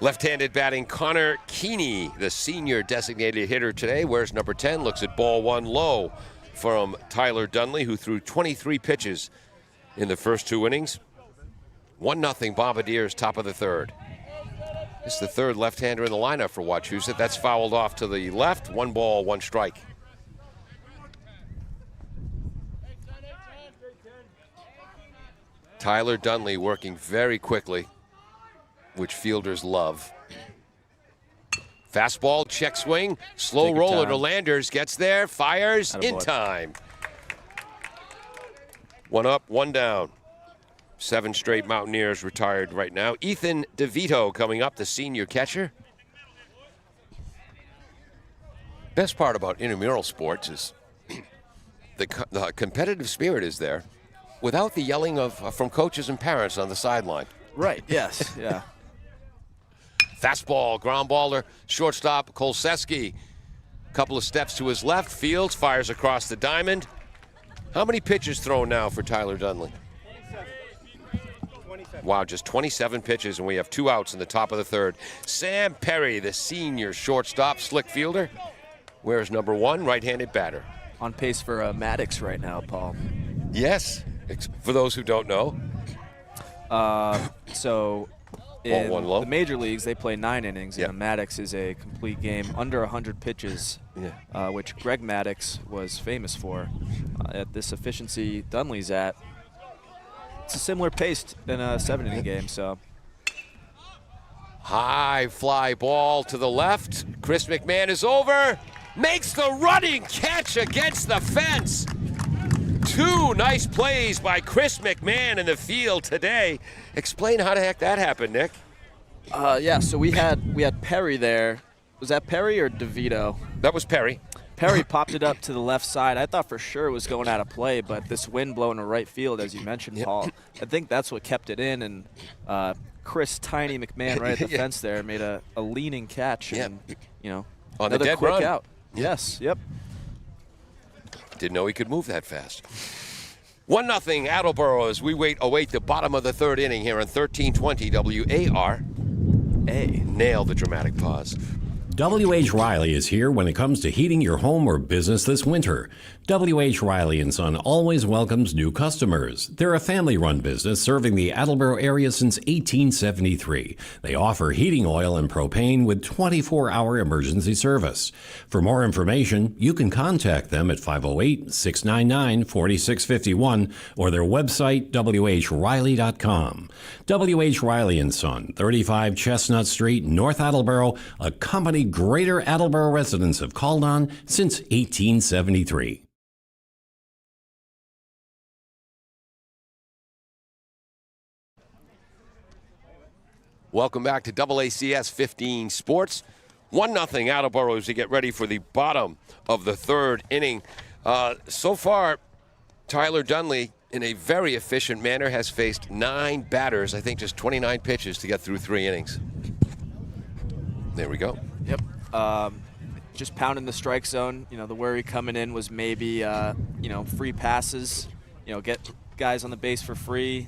[SPEAKER 1] Left-handed batting, Connor Keeney, the senior designated hitter today, wears number 10, looks at ball one low from Tyler Dunley, who threw 23 pitches in the first 2 innings. 1-0 Bombardiers, top of the third. This is the third left-hander in the lineup for Wachusett. That's fouled off to the left. 1 ball, 1 strike. Tyler Dunley working very quickly, which fielders love. Fastball, check swing, slow
[SPEAKER 3] Take your
[SPEAKER 1] roller
[SPEAKER 3] time.
[SPEAKER 1] to Landers, gets there, fires in
[SPEAKER 3] Attaboy.
[SPEAKER 1] time. 1 up, 1 down. 7 straight Mountaineers retired right now. Ethan DeVito coming up, the senior catcher. Best part about intramural sports is the competitive spirit is there without the yelling from coaches and parents on the sideline.
[SPEAKER 3] Right, yes, yeah.
[SPEAKER 1] Fastball, ground baller, shortstop, Kolseski. Couple of steps to his left, Fields fires across the diamond. How many pitches thrown now for Tyler Dunley? 27. Wow, just 27 pitches, and we have 2 outs in the top of the third. Sam Perry, the senior shortstop, slick fielder, wears number 1, right-handed batter.
[SPEAKER 3] On pace for Maddox right now, Paul.
[SPEAKER 1] Yes, for those who don't know.
[SPEAKER 3] So
[SPEAKER 1] Ball
[SPEAKER 3] in
[SPEAKER 1] one low.
[SPEAKER 3] the major leagues, they play 9 innings,
[SPEAKER 1] Yep.
[SPEAKER 3] and a Maddox is a complete game under 100 pitches, which Greg Maddox was famous for. At this efficiency Dunley's at, it's a similar pace than a 7-inning game. So
[SPEAKER 1] High fly ball to the left. Chris McMahon is over. Makes the running catch against the fence. 2 nice plays by Chris McMahon in the field today. Explain how the heck that happened, Nick.
[SPEAKER 3] yeah, so we had Perry there. Was that Perry or DeVito?
[SPEAKER 1] That was Perry.
[SPEAKER 3] Perry popped it up to the left side. I thought for sure it was going out of play, but this wind blowing to right field, as you mentioned, Paul, I think that's what kept it in. And Chris Tiny McMahon right at the fence there made a leaning catch. And,
[SPEAKER 1] On the
[SPEAKER 3] another
[SPEAKER 1] dead
[SPEAKER 3] quick
[SPEAKER 1] run.
[SPEAKER 3] out. Yes, yep.
[SPEAKER 1] Didn't know he could move that fast. 1-0 Attleboro as we await the bottom of the third inning here on 1320 WAR. Nail the dramatic pause.
[SPEAKER 5] W.H. Riley is here when it comes to heating your home or business this winter. W.H. Riley & Son always welcomes new customers. They're a family-run business serving the Attleboro area since 1873. They offer heating oil and propane with 24-hour emergency service. For more information, you can contact them at 508-699-4651 or their website, whriley.com. W.H. Riley & Son, 35 Chestnut Street, North Attleboro, a company Greater Attleboro residents have called on since 1873.
[SPEAKER 1] Welcome back to AACS 15 Sports. 1-0 Attleboro as we get ready for the bottom of the third inning. So far, Tyler Dunley, in a very efficient manner, has faced 9 batters. I think just 29 pitches to get through 3 innings. There we go.
[SPEAKER 3] Yep. Just pounding the strike zone. The worry coming in was maybe, free passes. Get guys on the base for free.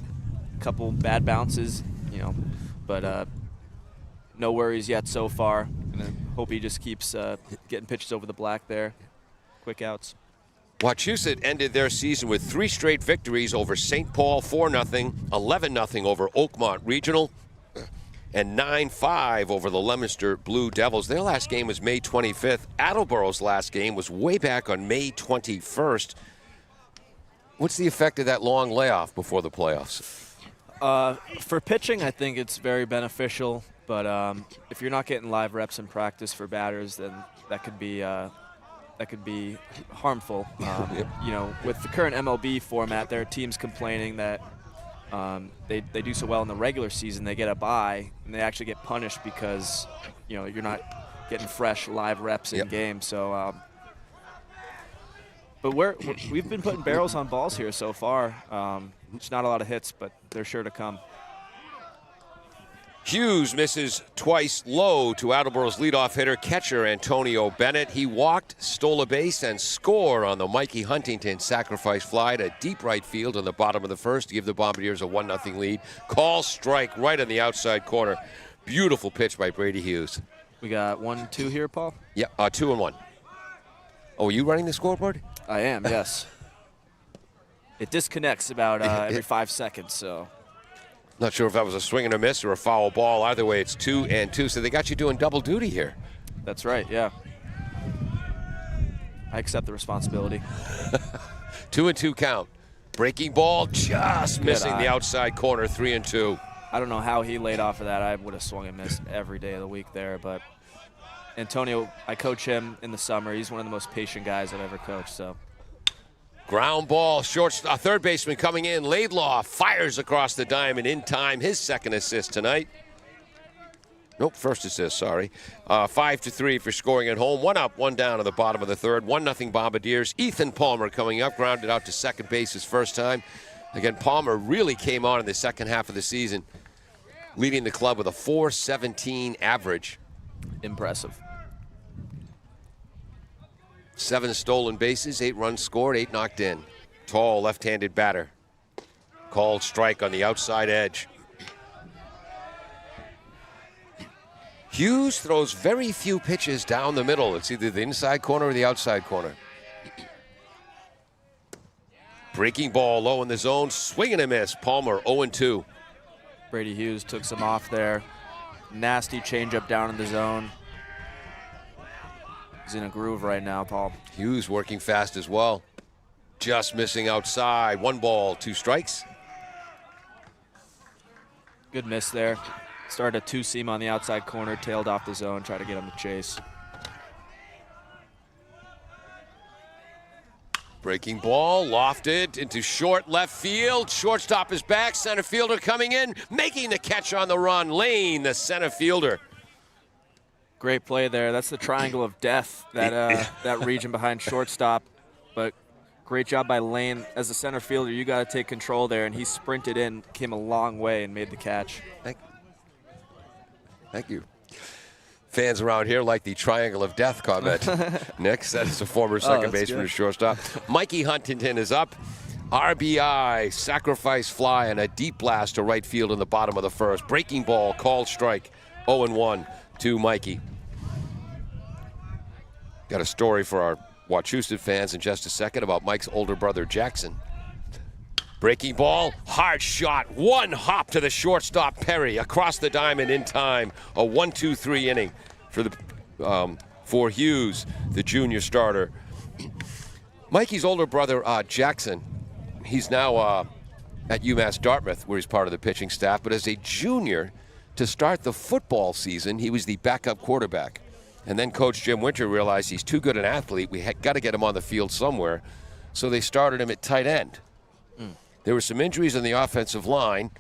[SPEAKER 3] A couple bad bounces. But no worries yet so far. And I hope he just keeps getting pitches over the black there. Quick outs.
[SPEAKER 1] Wachusett ended their season with 3 straight victories over St. Paul, 4-0, 11-0 over Oakmont Regional, and 9-5 over the Leominster Blue Devils. Their last game was May 25th. Attleboro's last game was way back on May 21st. What's the effect of that long layoff before the playoffs?
[SPEAKER 3] For pitching, I think it's very beneficial. But if you're not getting live reps in practice for batters, then that could be harmful. With the current MLB format, there are teams complaining that they do so well in the regular season, they get a bye, and they actually get punished because you're not getting fresh live reps in game. So, but we've been putting barrels on balls here so far. It's not a lot of hits, but they're sure to come.
[SPEAKER 1] Hughes misses twice low to Attleboro's leadoff hitter, catcher Antonio Bennett. He walked, stole a base, and scored on the Mikey Huntington sacrifice fly to deep right field in the bottom of the first to give the Bombardiers a 1-0 lead. Call strike right on the outside corner. Beautiful pitch by Brady Hughes.
[SPEAKER 3] We got 1-2 here, Paul?
[SPEAKER 1] Yeah, 2-1. Oh, are you running the scoreboard?
[SPEAKER 3] I am, yes. It disconnects about every 5 seconds, so.
[SPEAKER 1] Not sure if that was a swing and a miss or a foul ball. Either way, it's 2-2. So they got you doing double duty here.
[SPEAKER 3] That's right, yeah. I accept the responsibility.
[SPEAKER 1] 2-2 count. Breaking ball just missing the outside corner, 3-2.
[SPEAKER 3] I don't know how he laid off of that. I would have swung and missed every day of the week there, but Antonio, I coach him in the summer. He's one of the most patient guys I've ever coached, so.
[SPEAKER 1] Ground ball, third baseman coming in. Laidlaw fires across the diamond in time. His second assist tonight. Nope, first assist, sorry. 5-3 for scoring at home. 1 up, 1 down in the bottom of the third. 1-0 Bombardiers. Ethan Palmer coming up, grounded out to second base his first time. Again, Palmer really came on in the second half of the season, leading the club with a .417 average.
[SPEAKER 3] Impressive.
[SPEAKER 1] 7 stolen bases, 8 runs scored, 8 knocked in. Tall left-handed batter. Called strike on the outside edge. Hughes throws very few pitches down the middle. It's either the inside corner or the outside corner. Breaking ball low in the zone, swing and a miss. Palmer 0-2.
[SPEAKER 3] Brady Hughes took some off there. Nasty changeup down in the zone. He's in a groove right now, Paul.
[SPEAKER 1] Hughes working fast as well. Just missing outside. 1 ball, 2 strikes.
[SPEAKER 3] Good miss there. Started a 2-seam on the outside corner, tailed off the zone, tried to get him to chase.
[SPEAKER 1] Breaking ball, lofted into short left field. Shortstop is back. Center fielder coming in, making the catch on the run. Lane, the center fielder.
[SPEAKER 3] Great play there. That's the triangle of death, that region behind shortstop. But great job by Lane. As a center fielder, you got to take control there, and he sprinted in, came a long way, and made the catch.
[SPEAKER 1] Thank you. Fans around here like the triangle of death comment. Nick, that is a former second baseman and shortstop. Mikey Huntington is up. RBI, sacrifice fly, and a deep blast to right field in the bottom of the first. Breaking ball, called strike, 0-1 to Mikey. Got a story for our Wachusett fans in just a second about Mike's older brother, Jackson. Breaking ball, hard shot, 1 hop to the shortstop, Perry, across the diamond in time. A 1-2-3 inning for Hughes, the junior starter. Mikey's older brother, Jackson, he's now at UMass Dartmouth, where he's part of the pitching staff. But as a junior, to start the football season, he was the backup quarterback. And then Coach Jim Winter realized he's too good an athlete. We got to get him on the field somewhere. So they started him at tight end. There were some injuries on the offensive line.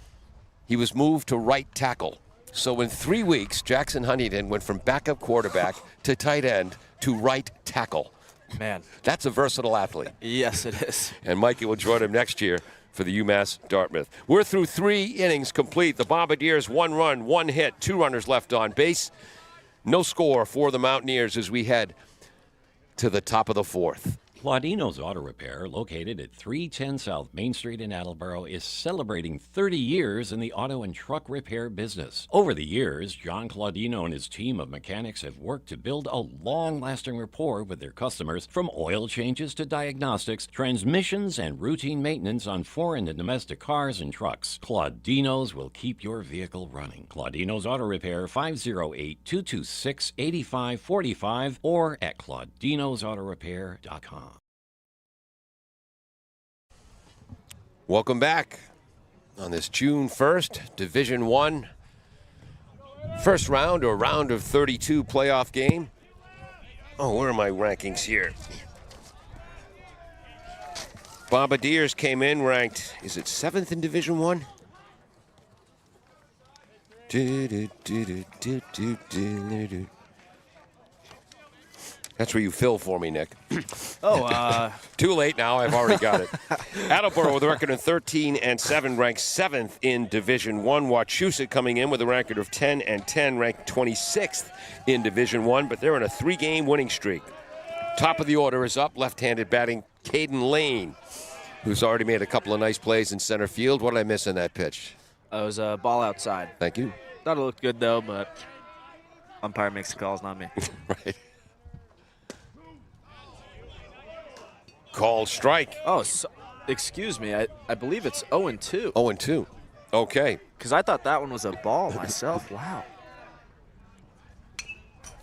[SPEAKER 1] He was moved to right tackle. So in 3 weeks, Jackson Huntington went from backup quarterback to tight end to right tackle.
[SPEAKER 3] Man.
[SPEAKER 1] That's a versatile athlete.
[SPEAKER 3] Yes, it is.
[SPEAKER 1] And Mikey will join him next year for the UMass Dartmouth. We're through 3 innings complete. The Bombardiers 1 run, 1 hit, 2 runners left on base. No score for the Mountaineers as we head to the top of the 4th.
[SPEAKER 5] Claudino's Auto Repair, located at 310 South Main Street in Attleboro, is celebrating 30 years in the auto and truck repair business. Over the years, John Claudino and his team of mechanics have worked to build a long-lasting rapport with their customers, from oil changes to diagnostics, transmissions, and routine maintenance on foreign and domestic cars and trucks. Claudino's will keep your vehicle running. Claudino's Auto Repair, 508-226-8545, or at claudinosautorepair.com.
[SPEAKER 1] Welcome back on this June 1st, Division I, first round or round of 32 playoff game. Oh, where are my rankings here? Bombardiers came in ranked, is it 7th in Division I? That's where you fill for me, Nick.
[SPEAKER 3] Oh,
[SPEAKER 1] Too late now. I've already got it. Attleboro with a record of 13-7, ranked 7th in Division One. Wachusett coming in with a record of 10-10, ranked 26th in Division One. But they're in a 3-game winning streak. Top of the order is up. Left-handed batting, Caden Lane, who's already made a couple of nice plays in center field. What did I miss in that pitch?
[SPEAKER 3] it was a ball outside.
[SPEAKER 1] Thank you.
[SPEAKER 3] Thought it looked good though, but umpire makes the calls, not me.
[SPEAKER 1] Right. Call strike.
[SPEAKER 3] Oh, excuse me. I believe it's 0-2.
[SPEAKER 1] 0-2. Okay.
[SPEAKER 3] Because I thought that one was a ball myself. Wow.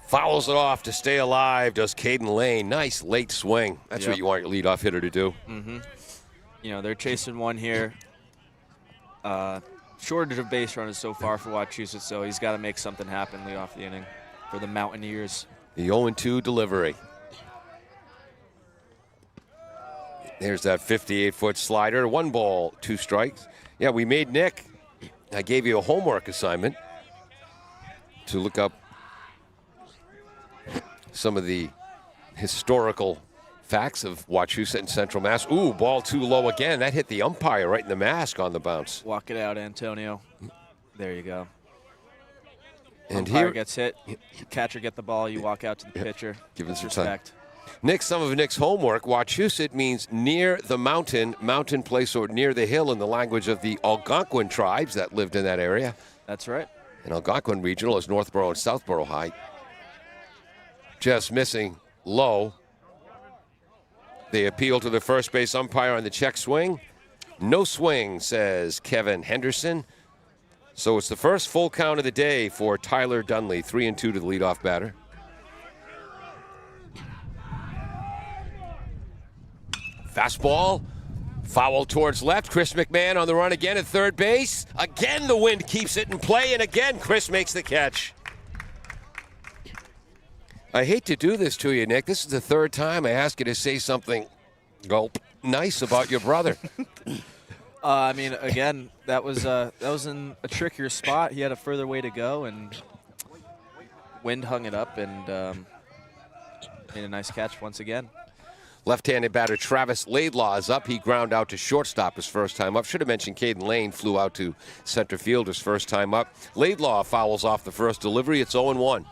[SPEAKER 1] Fouls it off to stay alive, does Caden Lane. Nice late swing. That's
[SPEAKER 3] Yep.
[SPEAKER 1] what you want your leadoff hitter to do.
[SPEAKER 3] You know, they're chasing one here. Shortage of base runners so far for Wachusett, so he's got to make something happen lead off the inning for the Mountaineers.
[SPEAKER 1] The 0-2 delivery. There's that 58-foot slider. 1 ball, 2 strikes. Yeah, we made Nick. I gave you a homework assignment to look up some of the historical facts of Wachusett and Central Mass. Ooh, ball too low again. That hit the umpire right in the mask on the bounce.
[SPEAKER 3] Walk it out, Antonio. There you go.
[SPEAKER 1] And
[SPEAKER 3] Umpire
[SPEAKER 1] here
[SPEAKER 3] gets hit. Catcher get the ball. You walk out to the pitcher.
[SPEAKER 1] Give him some
[SPEAKER 3] Respect.
[SPEAKER 1] Nick, some of Nick's homework. Wachusett means near the mountain place, or near the hill in the language of the Algonquin tribes that lived in that area.
[SPEAKER 3] That's right.
[SPEAKER 1] And Algonquin Regional is Northborough and Southborough High. Just missing low. They appeal to the first base umpire on the check swing. No swing, says Kevin Henderson. So it's the first full count of the day for Tyler Dunley, 3-2 to the leadoff batter. Fastball, foul towards left. Chris McMahon on the run again at third base. Again, the wind keeps it in play, and again, Chris makes the catch. I hate to do this to you, Nick. This is the third time I ask you to say something nice about your brother.
[SPEAKER 3] I mean, again, that was in a trickier spot. He had a further way to go, and wind hung it up, and made a nice catch once again.
[SPEAKER 1] Left-handed batter Travis Laidlaw is up. He ground out to shortstop his first time up. Should have mentioned Caden Lane flew out to center field his first time up. Laidlaw fouls off the first delivery. It's 0-1.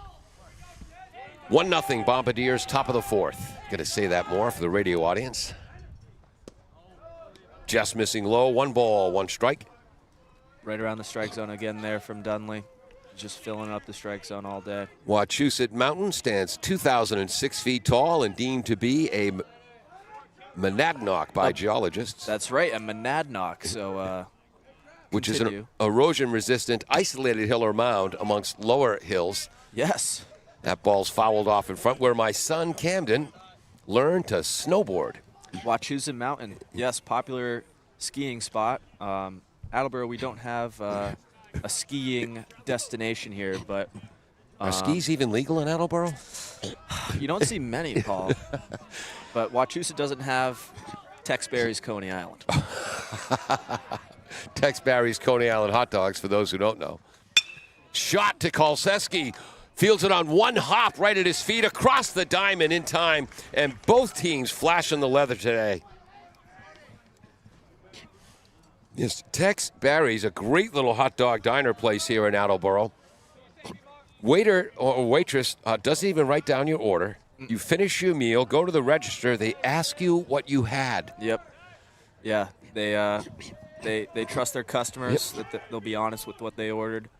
[SPEAKER 1] 1-0 Bombardiers, top of the fourth. Going to say that more for the radio audience. Just missing low. 1 ball, 1 strike.
[SPEAKER 3] Right around the strike zone again there from Dunley. Just filling up the strike zone all day.
[SPEAKER 1] Wachusett Mountain stands 2,006 feet tall and deemed to be a monadnock by geologists.
[SPEAKER 3] That's right, a monadnock. So,
[SPEAKER 1] which is an
[SPEAKER 3] continue.
[SPEAKER 1] erosion-resistant, isolated hill or mound amongst lower hills.
[SPEAKER 3] Yes.
[SPEAKER 1] That ball's fouled off in front, where my son Camden learned to snowboard.
[SPEAKER 3] Wachusett Mountain, yes, popular skiing spot. Attleboro, we don't have a skiing destination here, but
[SPEAKER 1] Are skis even legal in Attleboro?
[SPEAKER 3] you don't see many, Paul. But Wachusett doesn't have Tex Berry's Coney Island.
[SPEAKER 1] Tex Barry's Coney Island hot dogs, for those who don't know. Shot to Kolseski. Fields it on 1 hop right at his feet across the diamond in time. And both teams flashing the leather today. Yes, Tex Barry's a great little hot dog diner place here in Attleboro. Waiter or waitress doesn't even write down your order. You finish your meal, go to the register, they ask you what you had.
[SPEAKER 3] Yep. Yeah, they trust their customers that they'll be honest with what they ordered.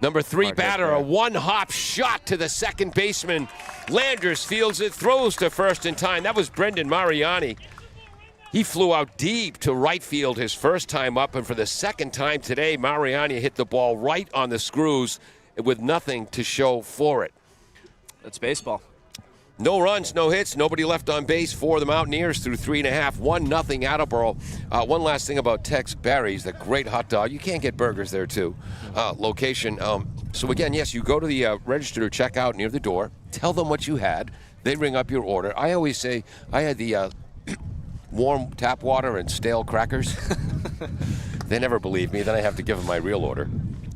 [SPEAKER 1] Number 3
[SPEAKER 3] Mark
[SPEAKER 1] batter,
[SPEAKER 3] right
[SPEAKER 1] a 1-hop shot to the second baseman. Landers fields it, throws to first in time. That was Brendan Mariani. He flew out deep to right field his first time up, and for the second time today, Mariani hit the ball right on the screws with nothing to show for it.
[SPEAKER 3] That's baseball.
[SPEAKER 1] No runs, no hits, nobody left on base for the Mountaineers through 3.5. 1-0 Attleboro. One last thing about Tex Barry's, the great hot dog. You can't get burgers there, too. Location. So, again, yes, you go to the register to check out near the door. Tell them what you had. They ring up your order. I always say I had the warm tap water and stale crackers. They never believe me. Then I have to give them my real order.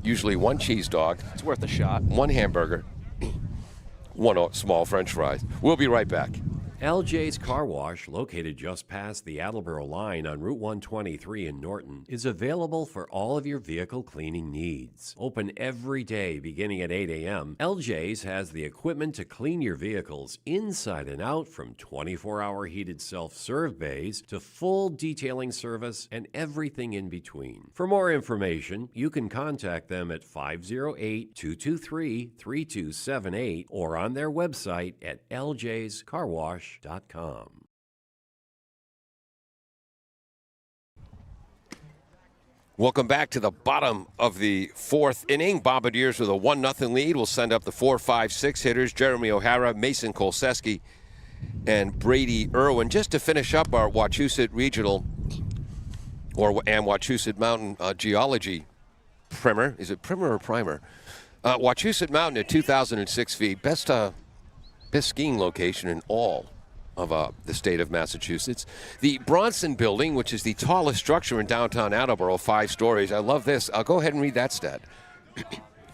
[SPEAKER 1] Usually 1 cheese dog.
[SPEAKER 3] It's worth a shot.
[SPEAKER 1] 1 hamburger. one small French fries. We'll be right back.
[SPEAKER 2] LJ's Car Wash, located just past the Attleboro line on Route 123 in Norton, is available for all of your vehicle cleaning needs. Open every day beginning at 8 a.m., LJ's has the equipment to clean your vehicles inside and out, from 24-hour heated self-serve bays to full detailing service and everything in between. For more information, you can contact them at 508-223-3278 or on their website at ljscarwash.com.
[SPEAKER 1] Welcome back to the bottom of the fourth inning. Bombardiers with a 1-0 lead will send up the 4, 5, 6 hitters, Jeremy O'Hara, Mason Kolseski, and Brady Irwin. Just to finish up our Wachusett Regional and Wachusett Mountain geology primer. Is it primer or primer? Wachusett Mountain at 2,006 feet. Best skiing location in all of the state of Massachusetts. The Bronson Building, which is the tallest structure in downtown Attleboro, 5 stories. I love this. I'll go ahead and read that stat.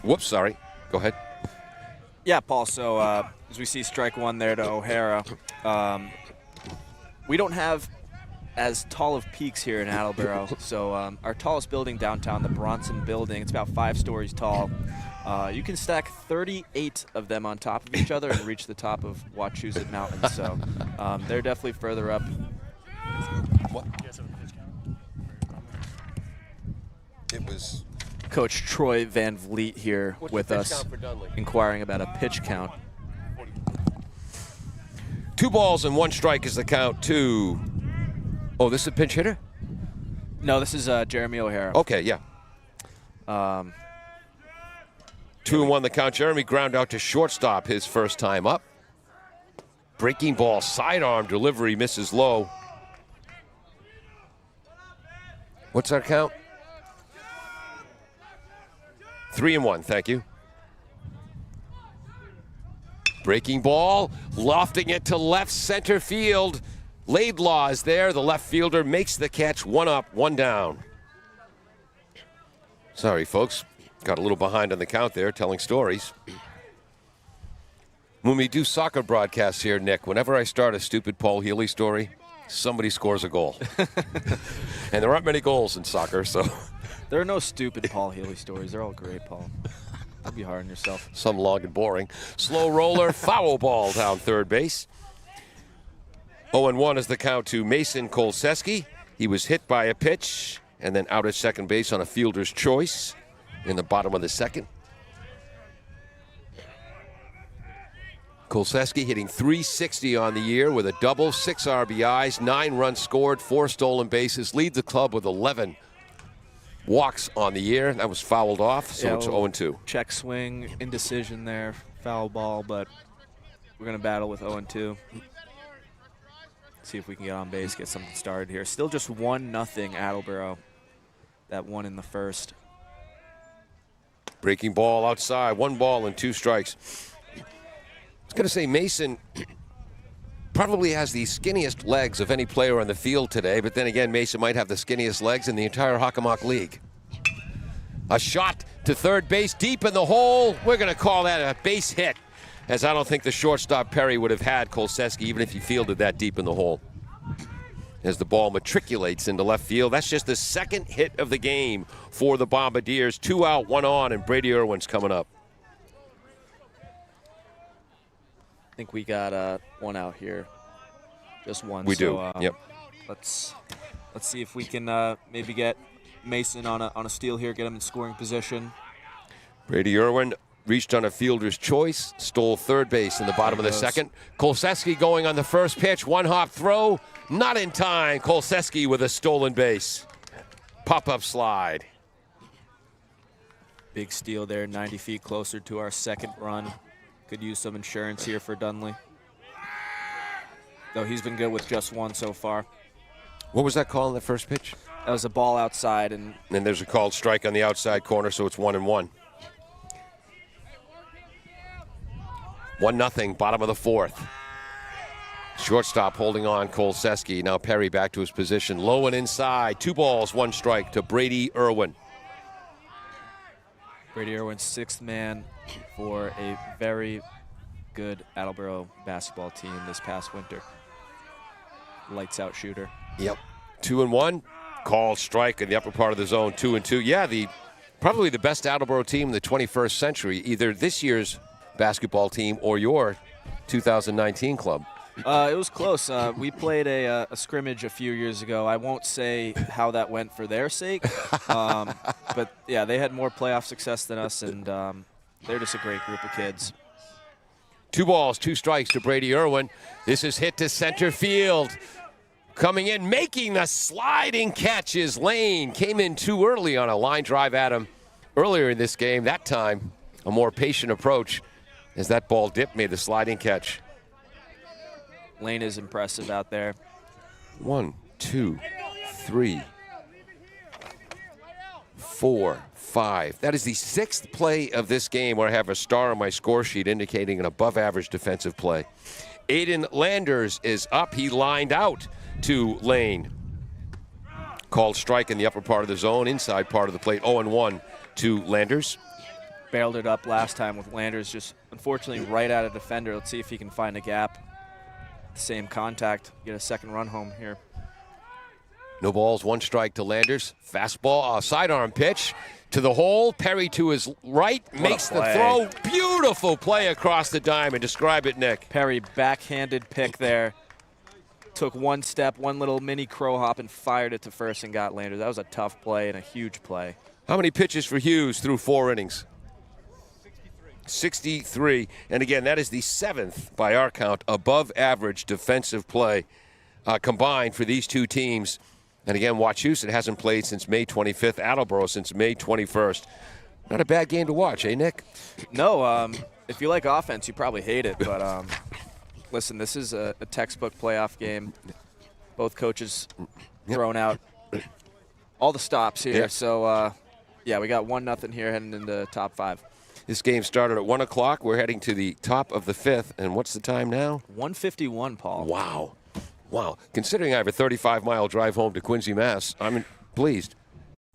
[SPEAKER 1] Whoops, sorry. Go ahead.
[SPEAKER 3] Yeah, Paul, so as we see strike one there to O'Hara, we don't have as tall of peaks here in Attleboro. So our tallest building downtown, the Bronson Building, it's about 5 stories tall. You can stack 38 of them on top of each other and reach the top of Wachusett Mountain. So they're definitely further up.
[SPEAKER 1] What? It was
[SPEAKER 3] Coach Troy Van Vliet here with us, inquiring about a pitch count.
[SPEAKER 1] 2 balls and 1 strike is the count to... Oh, this is a pinch hitter?
[SPEAKER 3] No, this is Jeremy O'Hara.
[SPEAKER 1] Okay, yeah. 2-1 the count. Jeremy ground out to shortstop his first time up. Breaking ball, sidearm delivery, misses low. What's our count? 3-1, thank you. Breaking ball, lofting it to left center field. Laidlaw is there. The left fielder makes the catch. 1 up, 1 down. Sorry, folks. Got a little behind on the count there, telling stories. When we do soccer broadcasts here, Nick, whenever I start a stupid Paul Healy story, somebody scores a goal. And there aren't many goals in soccer, so.
[SPEAKER 3] There are no stupid Paul Healy stories. They're all great, Paul. Don't be hard on yourself.
[SPEAKER 1] Some long and boring. Slow roller, foul ball down third base. 0-1 is the count to Mason Kolseski. He was hit by a pitch and then out at second base on a fielder's choice in the bottom of the second. Kolseski hitting .360 on the year with a double, 6 RBIs, 9 runs scored, 4 stolen bases, leads the club with 11 walks on the year. That was fouled off, so
[SPEAKER 3] yeah,
[SPEAKER 1] it's 0-2.
[SPEAKER 3] Check swing, indecision there, foul ball, but we're going to battle with 0-2. See if we can get on base, get something started here. Still just 1-0 Attleboro. That one in the first.
[SPEAKER 1] Breaking ball outside, 1 ball and 2 strikes. I was going to say Mason probably has the skinniest legs of any player on the field today, but then again, Mason might have the skinniest legs in the entire Hockomock League. A shot to third base, deep in the hole. We're going to call that a base hit, as I don't think the shortstop Perry would have had Kolseski even if he fielded that deep in the hole. As the ball matriculates into left field. That's just the second hit of the game for the Bombardiers. 2 out, 1 on, and Brady Irwin's coming up.
[SPEAKER 3] I think we got 1 out here. Just 1.
[SPEAKER 1] We
[SPEAKER 3] so,
[SPEAKER 1] do, yep.
[SPEAKER 3] Let's see if we can maybe get Mason on a steal here, get him in scoring position.
[SPEAKER 1] Brady Irwin reached on a fielder's choice, stole third base in the bottom of the second. Kolseski going on the first pitch, 1-hop throw, not in time. Kolseski with a stolen base. Pop-up slide.
[SPEAKER 3] Big steal there, 90 feet closer to our second run. Could use some insurance here for Dunley. Though he's been good with just 1 so far.
[SPEAKER 1] What was that call in the first pitch?
[SPEAKER 3] That was a ball outside. And
[SPEAKER 1] there's a called strike on the outside corner, so it's 1-1. 1-0, bottom of the fourth. Shortstop holding on, Kolseski. Now Perry back to his position. Low and inside. 2 balls, 1 strike to Brady Irwin.
[SPEAKER 3] Brady Irwin, 6th man for a very good Attleboro basketball team this past winter. Lights out shooter.
[SPEAKER 1] Yep. 2-1. Called strike in the upper part of the zone. 2-2. Yeah, probably the best Attleboro team in the 21st century, either this year's basketball team or your 2019 club.
[SPEAKER 3] It was close. We played a scrimmage a few years ago. I won't say how that went for their sake, but yeah, they had more playoff success than us, and they're just a great group of kids.
[SPEAKER 1] 2 balls, 2 strikes to Brady Irwin. This is hit to center field. Coming in, making the sliding catch is Lane. Came in too early on a line drive at him earlier in this game. That time, a more patient approach as that ball dipped, made the sliding catch.
[SPEAKER 3] Lane is impressive out there.
[SPEAKER 1] 1, 2, 3, 4, 5. That is the 6th play of this game where I have a star on my score sheet indicating an above-average defensive play. Aiden Landers is up. He lined out to Lane. Called strike in the upper part of the zone, inside part of the plate. 0-1 to Landers.
[SPEAKER 3] Barreled it up last time with Landers, just unfortunately right at a defender. Let's see if he can find a gap. Same contact, get a second run home here.
[SPEAKER 1] No balls, 1 strike to Landers. Fastball, sidearm pitch to the hole. Perry to his right, makes the throw. Beautiful play across the diamond. Describe it, Nick.
[SPEAKER 3] Perry, backhanded pick there. Took 1 step, 1 little mini crow hop, and fired it to first and got Landers. That was a tough play and a huge play.
[SPEAKER 1] How many pitches for Hughes through 4 innings? 63. And again, that is the 7th, by our count, above average defensive play combined for these 2 teams. And again, Wachusett hasn't played since May 25th, Attleboro since May 21st. Not a bad game to watch, eh, Nick?
[SPEAKER 3] No, if you like offense, you probably hate it. But listen, this is a textbook playoff game. Both coaches throwing out all the stops here.
[SPEAKER 1] Yep.
[SPEAKER 3] So, yeah, we got 1-0 here heading into top 5.
[SPEAKER 1] This game started at 1 o'clock. We're heading to the top of the 5th. And what's the time now?
[SPEAKER 3] 1:51, Paul.
[SPEAKER 1] Wow. Wow. Considering I have a 35-mile drive home to Quincy, Mass., I'm pleased.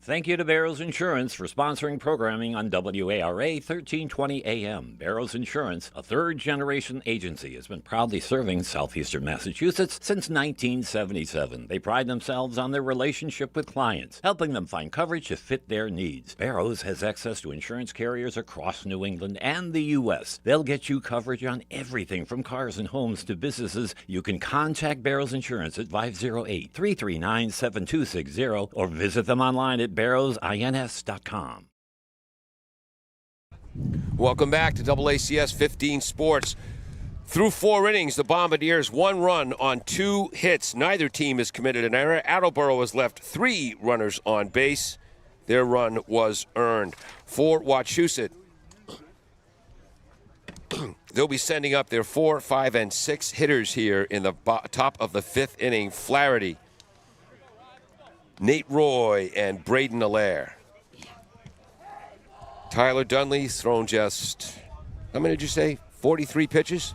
[SPEAKER 5] Thank you to Barrows Insurance for sponsoring programming on WARA 1320 AM. Barrows Insurance, a third-generation agency, has been proudly serving southeastern Massachusetts since 1977. They pride themselves on their relationship with clients, helping them find coverage to fit their needs. Barrows has access to insurance carriers across New England and the U.S. They'll get you coverage on everything from cars and homes to businesses. You can contact Barrows Insurance at 508-339-7260 or visit them online at barrowsins.com.
[SPEAKER 1] Welcome back to AACS 15 Sports. Through 4 innings, the Bombardiers 1 run on 2 hits. Neither team has committed an error. Attleboro has left 3 runners on base. Their run was earned. For Wachusett, they'll be sending up their 4, 5, and 6 hitters here in the top of the 5th inning. Flaherty, Nate Roy, and Braden Allaire. Tyler Dunley's thrown just, how many did you say? 43 pitches?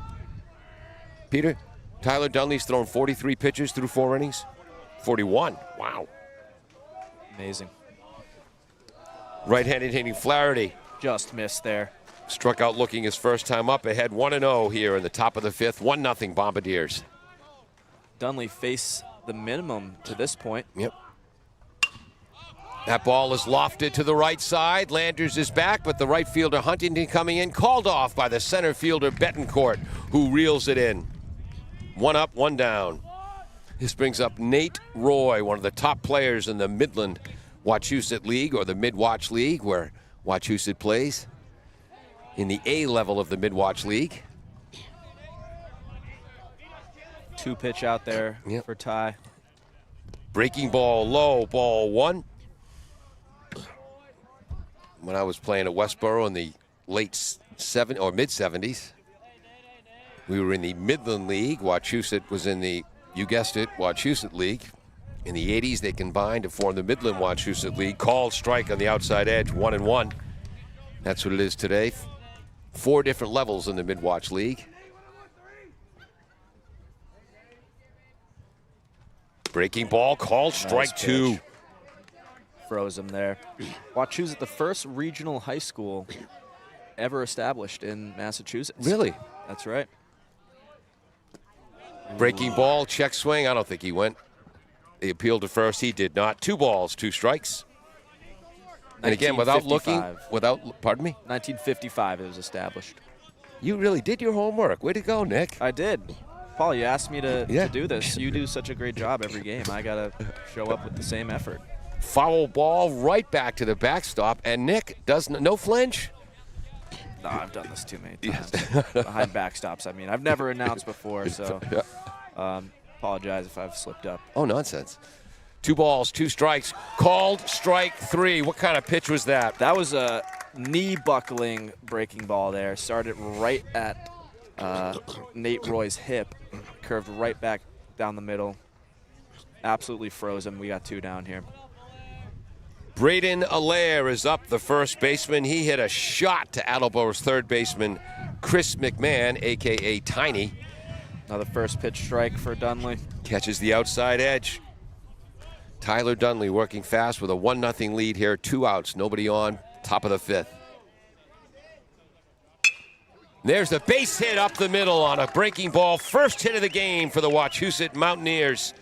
[SPEAKER 1] Peter? Tyler Dunley's thrown 43 pitches through 4 innings? 41. Wow.
[SPEAKER 3] Amazing.
[SPEAKER 1] Right-handed hitting Flaherty.
[SPEAKER 3] Just missed there.
[SPEAKER 1] Struck out looking his first time up ahead 1-0 here in the top of the 5th. 1-0 Bombardiers.
[SPEAKER 3] Dunley faced the minimum to this point.
[SPEAKER 1] Yep. That ball is lofted to the right side. Landers is back, but the right fielder Huntington coming in, called off by the center fielder Betancourt, who reels it in. 1 up, 1 down. This brings up Nate Roy, one of the top players in the Midland Wachusett League, or the Mid-Wach League, where Wachusett plays in the A level of the Mid-Wach League.
[SPEAKER 3] 2 pitch out there for Ty.
[SPEAKER 1] Breaking ball low, ball 1. When I was playing at Westboro in the mid 70s, we were in the Midland League. Wachusett was in the, you guessed it, Wachusett League. In the 80s, they combined to form the Midland Wachusett League. Called strike on the outside edge, 1-1. That's what it is today. 4 different levels in the Mid-Wach League. Breaking ball, called strike
[SPEAKER 3] Nice
[SPEAKER 1] 2.
[SPEAKER 3] pitch. Froze him there. Wachusett, the first regional high school ever established in Massachusetts.
[SPEAKER 1] Really?
[SPEAKER 3] That's right.
[SPEAKER 1] Breaking ball, check swing. I don't think he went. He appealed to first. He did not. 2 balls, 2 strikes. And again, without looking,
[SPEAKER 3] 1955.
[SPEAKER 1] pardon me?
[SPEAKER 3] 1955 it was established.
[SPEAKER 1] You really did your homework. Way to go, Nick.
[SPEAKER 3] I did. Paul, you asked me to
[SPEAKER 1] Yeah.
[SPEAKER 3] do this. You do such a great job every game. I got to show up with the same effort.
[SPEAKER 1] Foul ball right back to the backstop, and Nick does no flinch.
[SPEAKER 3] No, I've done this too many times. Behind backstops. I mean, I've never announced before, so apologize if I've slipped up.
[SPEAKER 1] Oh, nonsense. 2 balls, 2 strikes. Called strike 3. What kind of pitch was that?
[SPEAKER 3] That was a knee-buckling breaking ball there. Started right at Nate Roy's hip. Curved right back down the middle. Absolutely froze him. We got 2 down here.
[SPEAKER 1] Braden Allaire is up, the first baseman. He hit a shot to Attleboro's third baseman, Chris McMahon, a.k.a. Tiny.
[SPEAKER 3] Another first pitch strike for Dunley.
[SPEAKER 1] Catches the outside edge. Tyler Dunley working fast with a 1-0 lead here. 2 outs, nobody on, top of the 5th. There's the base hit up the middle on a breaking ball. First hit of the game for the Wachusett Mountaineers.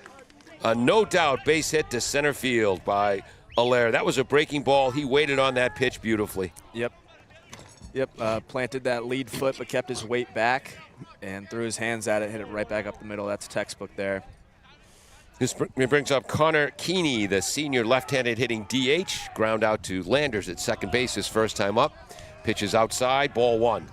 [SPEAKER 1] A no doubt base hit to center field by Allaire. That was a breaking ball. He waited on that pitch beautifully.
[SPEAKER 3] Yep. Planted that lead foot but kept his weight back and threw his hands at it, hit it right back up the middle. That's textbook there.
[SPEAKER 1] This brings up Connor Keeney, the senior left-handed hitting DH. Ground out to Landers at second base his first time up. Pitches outside, ball 1.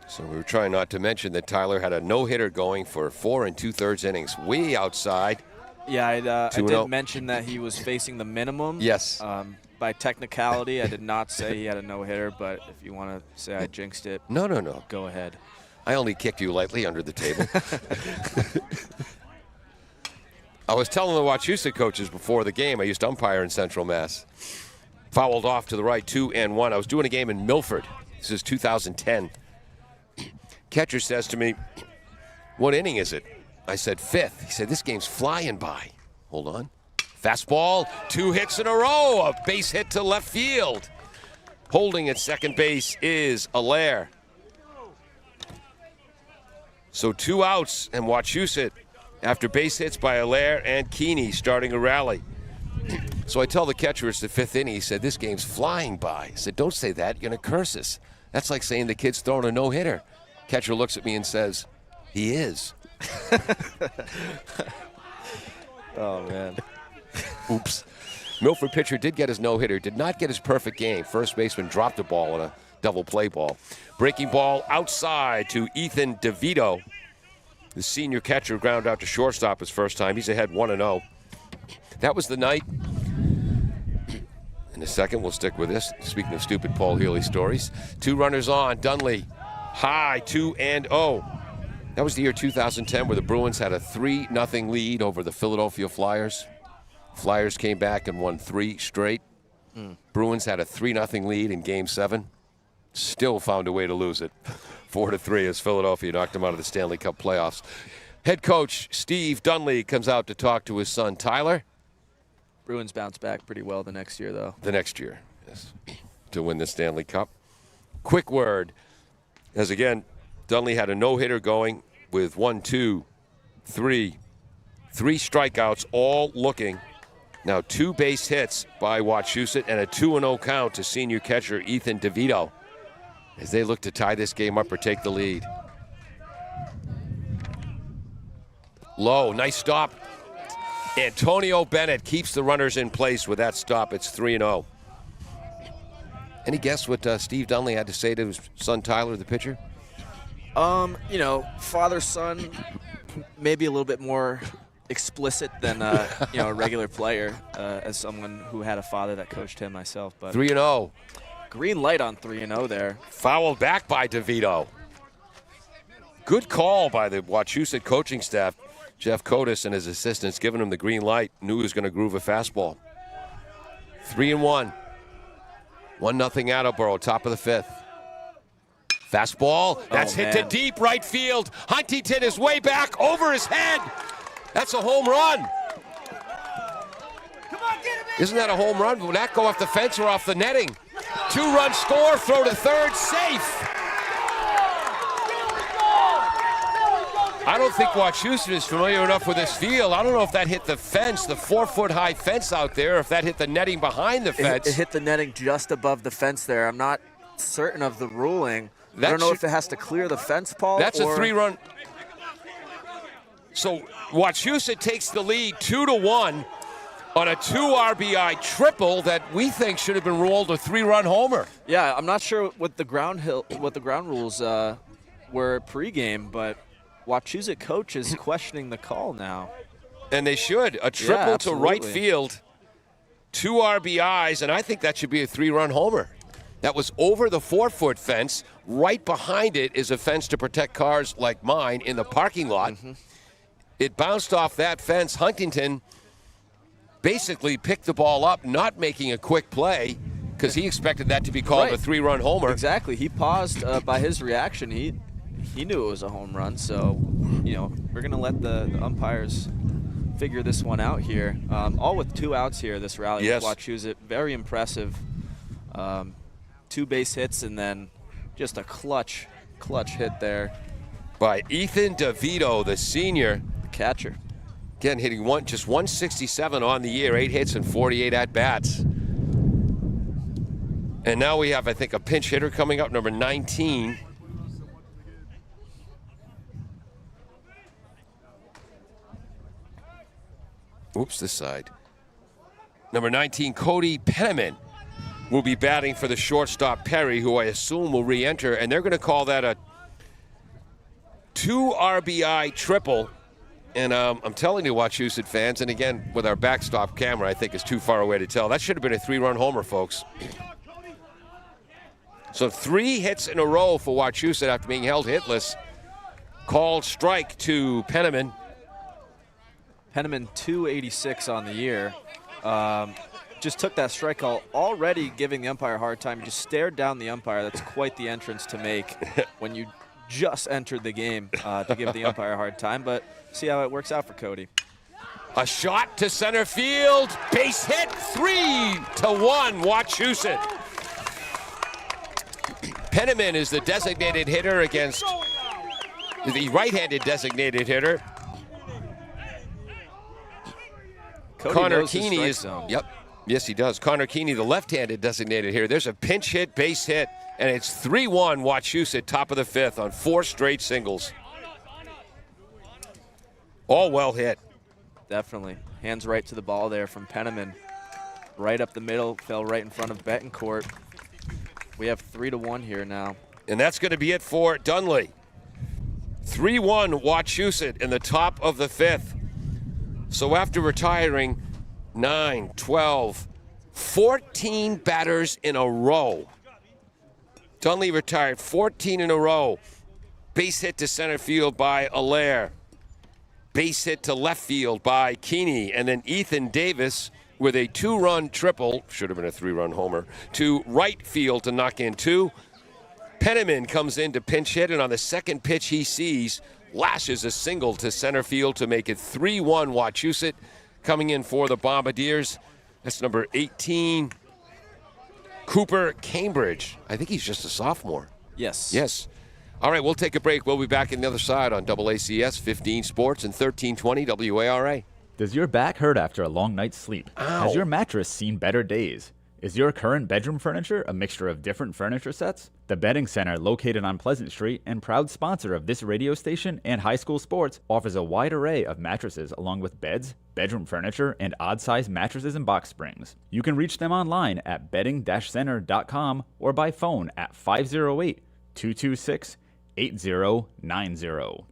[SPEAKER 1] So we were trying not to mention that Tyler had a no-hitter going for 4 2/3 innings, way outside.
[SPEAKER 3] Yeah, I
[SPEAKER 1] 2-0.
[SPEAKER 3] did mention that he was facing the minimum.
[SPEAKER 1] Yes.
[SPEAKER 3] By technicality, I did not say he had a no-hitter, but if you want to say I jinxed it,
[SPEAKER 1] No.
[SPEAKER 3] go ahead.
[SPEAKER 1] I only kicked you lightly under the table. I was telling the Wachusett coaches before the game, I used to umpire in Central Mass. Fouled off to the right, 2-1. I was doing a game in Milford. This is 2010. Catcher says to me, "What inning is it?" I said, 5th. He said, "This game's flying by." Hold on. Fastball, 2 hits in a row, a base hit to left field. Holding at second base is Allaire. So 2 outs, and Wachusett, after base hits by Allaire and Keeney, starting a rally. So I tell the catcher it's the 5th inning. He said, "This game's flying by." I said, "Don't say that. You're going to curse us. That's like saying the kid's throwing a no-hitter." Catcher looks at me and says, "He is."
[SPEAKER 3] Oh, man.
[SPEAKER 1] Oops. Milford pitcher did get his no-hitter, did not get his perfect game. First baseman dropped the ball on a double play ball. Breaking ball outside to Ethan DeVito. The senior catcher ground out to shortstop his first time. He's ahead 1-0. That was the night. In a second, we'll stick with this. Speaking of stupid Paul Healy stories. 2 runners on. Dunley high, 2-0. That was the year 2010 where the Bruins had a 3-0 lead over the Philadelphia Flyers. Flyers came back and won 3 straight. Bruins had a 3-0 lead in Game 7. Still found a way to lose it. 4-3 as Philadelphia knocked them out of the Stanley Cup playoffs. Head coach Steve Dunley comes out to talk to his son Tyler.
[SPEAKER 3] Bruins bounced back pretty well the next year, though.
[SPEAKER 1] The next year, yes, to win the Stanley Cup. Quick word, as again, Dunley had a no-hitter going with 3 strikeouts, all looking. Now 2 base hits by Wachusett and a 2-0 count to senior catcher Ethan DeVito as they look to tie this game up or take the lead. Low, nice stop. Antonio Bennett keeps the runners in place with that stop. It's 3-0. Any guess what Steve Dunley had to say to his son Tyler, the pitcher?
[SPEAKER 3] Father-son, maybe a little bit more explicit than a regular player, as someone who had a father that coached him myself. But
[SPEAKER 1] 3-0.
[SPEAKER 3] green light on 3-0 there.
[SPEAKER 1] Fouled back by DeVito. Good call by the Wachusett coaching staff. Jeff Kotis and his assistants giving him the green light. Knew he was going to groove a fastball. 3-1. 1-0 Attleboro, top of the 5th. Fastball. That's hit to deep right field. Huntington is way back over his head. That's a home run. Isn't that a home run? Will that go off the fence or off the netting? 2-run score, throw to third, safe. I don't think Wachusett is familiar enough with this field. I don't know if that hit the fence, the 4-foot-high fence out there, or if that hit the netting behind the fence.
[SPEAKER 3] It hit the netting just above the fence there. I'm not certain of the ruling. I don't know if it has to clear the fence, Paul.
[SPEAKER 1] That's a 3-run. So Wachusett takes the lead 2-1 on a 2 RBI triple that we think should have been ruled a 3-run homer.
[SPEAKER 3] Yeah, I'm not sure what the ground rules were pregame, but Wachusett coach is questioning the call now.
[SPEAKER 1] And they should. A triple to right field, 2 RBIs, and I think that should be a 3-run homer. That was over the 4-foot fence. Right behind it is a fence to protect cars like mine in the parking lot. It bounced off that fence. Huntington basically picked the ball up, not making a quick play, because he expected that to be called a 3-run homer.
[SPEAKER 3] Exactly. He paused by his reaction. He knew it was a home run, so we're going to let the umpires figure this one out here. All with 2 outs here, this rally with Wachusett. Very impressive. 2 base hits and then just a clutch hit there
[SPEAKER 1] by Ethan DeVito, the senior.
[SPEAKER 3] The catcher.
[SPEAKER 1] Again, hitting just 167 on the year, 8 hits and 48 at-bats. And now we have, I think, a pinch hitter coming up, number 19. Oops, this side. Number 19, Cody Penniman, will be batting for the shortstop Perry, who I assume will re-enter, and they're going to call that a 2 RBI triple. And I'm telling you, Wachusett fans, and again, with our backstop camera, I think it's too far away to tell. That should have been a 3-run homer, folks. So 3 hits in a row for Wachusett after being held hitless. Called strike to Penniman.
[SPEAKER 3] Penniman 286 on the year. Just took that strike call, already giving the umpire a hard time. He just stared down the umpire. That's quite the entrance to make when you just entered the game to give the umpire a hard time. But see how it works out for Cody.
[SPEAKER 1] A shot to center field. Base hit. 3-1 Wachusett. Penniman is the designated hitter against the right-handed designated hitter.
[SPEAKER 3] Cody
[SPEAKER 1] Connor
[SPEAKER 3] knows his
[SPEAKER 1] Keeney
[SPEAKER 3] strike
[SPEAKER 1] is.
[SPEAKER 3] zone.
[SPEAKER 1] Yep. Yes, he does. Connor Keeney, the left-handed designated here. There's a pinch hit, base hit, and it's 3-1 Wachusett, top of the 5th on 4 straight singles. All well hit.
[SPEAKER 3] Definitely. Hands right to the ball there from Penniman. Right up the middle, fell right in front of Betancourt. We have 3-1 here now.
[SPEAKER 1] And that's going to be it for Dunley. 3-1 Wachusett in the top of the 5th. So after retiring 9, 12, 14 batters in a row, Dunley retired 14 in a row. Base hit to center field by Allaire. Base hit to left field by Keeney. And then Ethan Davis with a 2-run triple, should have been a 3-run homer, to right field to knock in 2. Penniman comes in to pinch hit, and on the second pitch he sees, lashes a single to center field to make it 3-1 Wachusett. Coming in for the Bombardiers, that's number 18, Cooper Cambridge. I think he's just a sophomore.
[SPEAKER 3] Yes.
[SPEAKER 1] Yes. All right, we'll take a break. We'll be back on the other side on AACS 15 Sports and 1320 WARA.
[SPEAKER 6] Does your back hurt after a long night's sleep?
[SPEAKER 1] Ow.
[SPEAKER 6] Has your mattress seen better days? Is your current bedroom furniture a mixture of different furniture sets? The Bedding Center, located on Pleasant Street and proud sponsor of this radio station and high school sports, offers a wide array of mattresses along with beds, bedroom furniture, and odd-sized mattresses and box springs. You can reach them online at bedding-center.com or by phone at 508-226-8090.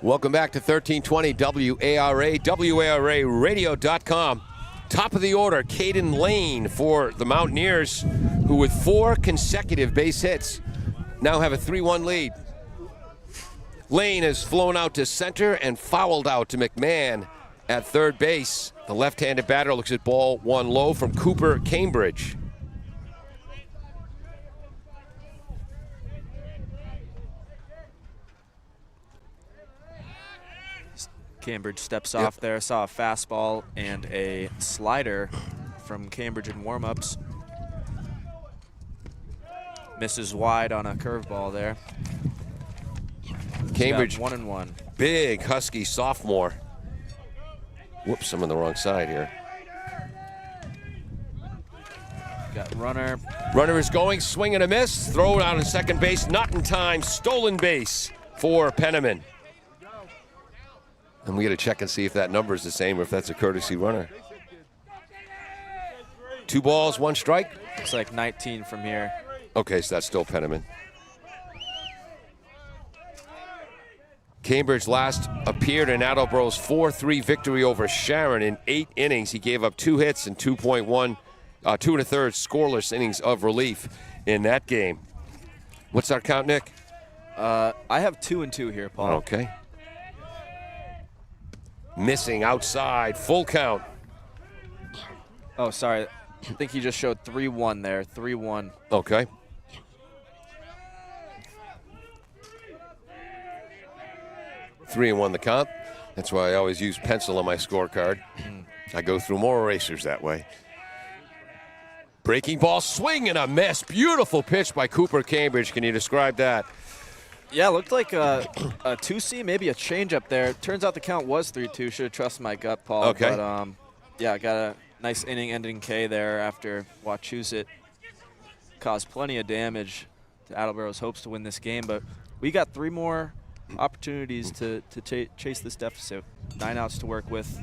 [SPEAKER 1] Welcome back to 1320 WARA, WARAradio.com. Top of the order, Caden Lane for the Mountaineers, who with 4 consecutive base hits now have a 3-1 lead. Lane has flown out to center and fouled out to McMahon at third base. The left-handed batter looks at ball one low from Cooper Cambridge.
[SPEAKER 3] Cambridge steps off there. Saw a fastball and a slider from Cambridge in warm-ups. Misses wide on a curveball there.
[SPEAKER 1] Cambridge,
[SPEAKER 3] 1-1.
[SPEAKER 1] big Husky sophomore. Whoops, I'm on the wrong side here.
[SPEAKER 3] Got runner.
[SPEAKER 1] Runner is going, swing and a miss. Throw out on second base, not in time. Stolen base for Penniman. And we got to check and see if that number is the same or if that's a courtesy runner. 2 balls, 1 strike.
[SPEAKER 3] Looks like 19 from here.
[SPEAKER 1] Okay, so that's still Penniman. Cambridge last appeared in Attleboro's 4-3 victory over Sharon in 8 innings. He gave up 2 hits and 2 1/3 scoreless innings of relief in that game. What's our count, Nick?
[SPEAKER 3] I have 2-2 here, Paul.
[SPEAKER 1] Okay. Missing outside, full count.
[SPEAKER 3] Oh, sorry. I think he just showed 3-1 there. 3-1.
[SPEAKER 1] Okay. Three and 1 the count. That's why I always use pencil on my scorecard. I go through more erasers that way. Breaking ball, swing and a miss. Beautiful pitch by Cooper Cambridge. Can you describe that?
[SPEAKER 3] Yeah, looked like a 2-seam, maybe a changeup there. Turns out the count was 3-2. Should have trusted my gut, Paul.
[SPEAKER 1] Okay.
[SPEAKER 3] But, yeah, got a nice inning-ending K there after Wachusett caused plenty of damage to Attleboro's hopes to win this game. But we got 3 more opportunities to chase this deficit. 9 outs to work with.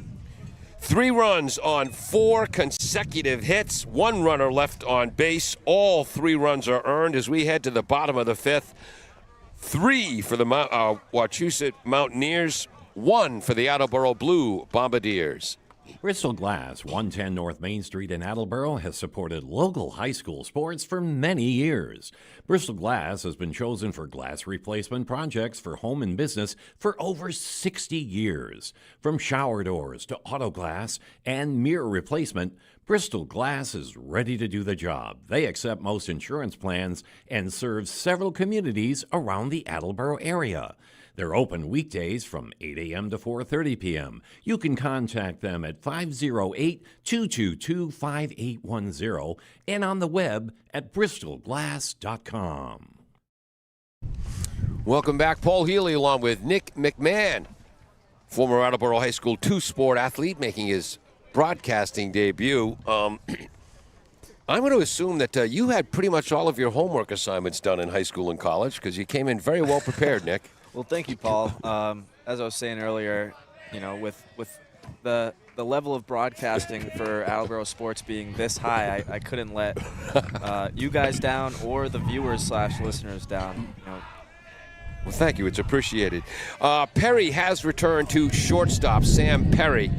[SPEAKER 1] 3 runs on 4 consecutive hits. 1 runner left on base. All 3 runs are earned as we head to the bottom of the 5th. 3 for the Wachusett Mountaineers. 1 for the Attleboro Blue Bombardiers.
[SPEAKER 5] Bristol Glass, 110 North Main Street in Attleboro, has supported local high school sports for many years. Bristol Glass has been chosen for glass replacement projects for home and business for over 60 years. From shower doors to auto glass and mirror replacement, Bristol Glass is ready to do the job. They accept most insurance plans and serve several communities around the Attleboro area. They're open weekdays from 8 a.m. to 4:30 p.m. You can contact them at 508-222-5810 and on the web at bristolglass.com.
[SPEAKER 1] Welcome back. Paul Healy along with Nick McMahon, former Attleboro High School 2-sport athlete making his broadcasting debut. I'm going to assume that you had pretty much all of your homework assignments done in high school and college because you came in very well prepared, Nick.
[SPEAKER 3] Well, thank you, Paul. As I was saying earlier, you know, with the level of broadcasting for Attleboro sports being this high, I couldn't let you guys down or the viewers/listeners down. You know.
[SPEAKER 1] Well, thank you. It's appreciated. Perry has returned to shortstop. Sam Perry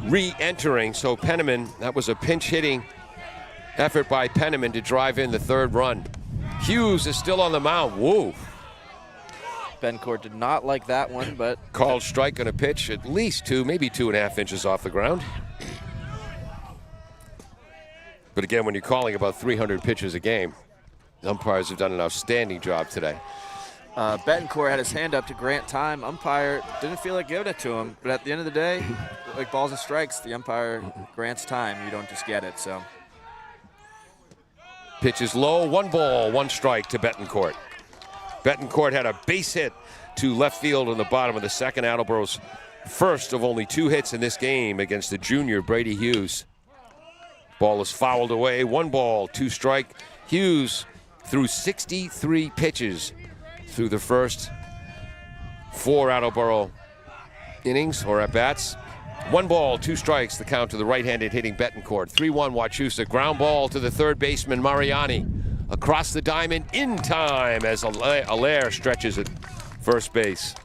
[SPEAKER 1] re-entering. So Penniman, that was a pinch-hitting effort by Penniman to drive in the 3rd run. Hughes is still on the mound. Whoa.
[SPEAKER 3] Bencourt did not like that one, but
[SPEAKER 1] Called strike on a pitch at least 2, maybe 2.5 inches off the ground. But again, when you're calling about 300 pitches a game, umpires have done an outstanding job today.
[SPEAKER 3] Betancourt had his hand up to grant time. Umpire didn't feel like giving it to him, but at the end of the day, like balls and strikes, the umpire grants time. You don't just get it. So
[SPEAKER 1] Pitch is low, 1 ball, 1 strike to Betancourt. Betancourt had a base hit to left field in the bottom of the 2nd. Attleboro's first of only 2 hits in this game against the junior Brady Hughes. Ball is fouled away. 1 ball, 2 strike. Hughes threw 63 pitches through the first 4 Attleboro innings or at-bats. 1 ball, 2 strikes, the count to the right-handed hitting Betancourt. 3-1 Wachusett. Ground ball to the 3rd baseman Mariani. Across the diamond in time as Allaire stretches at first base.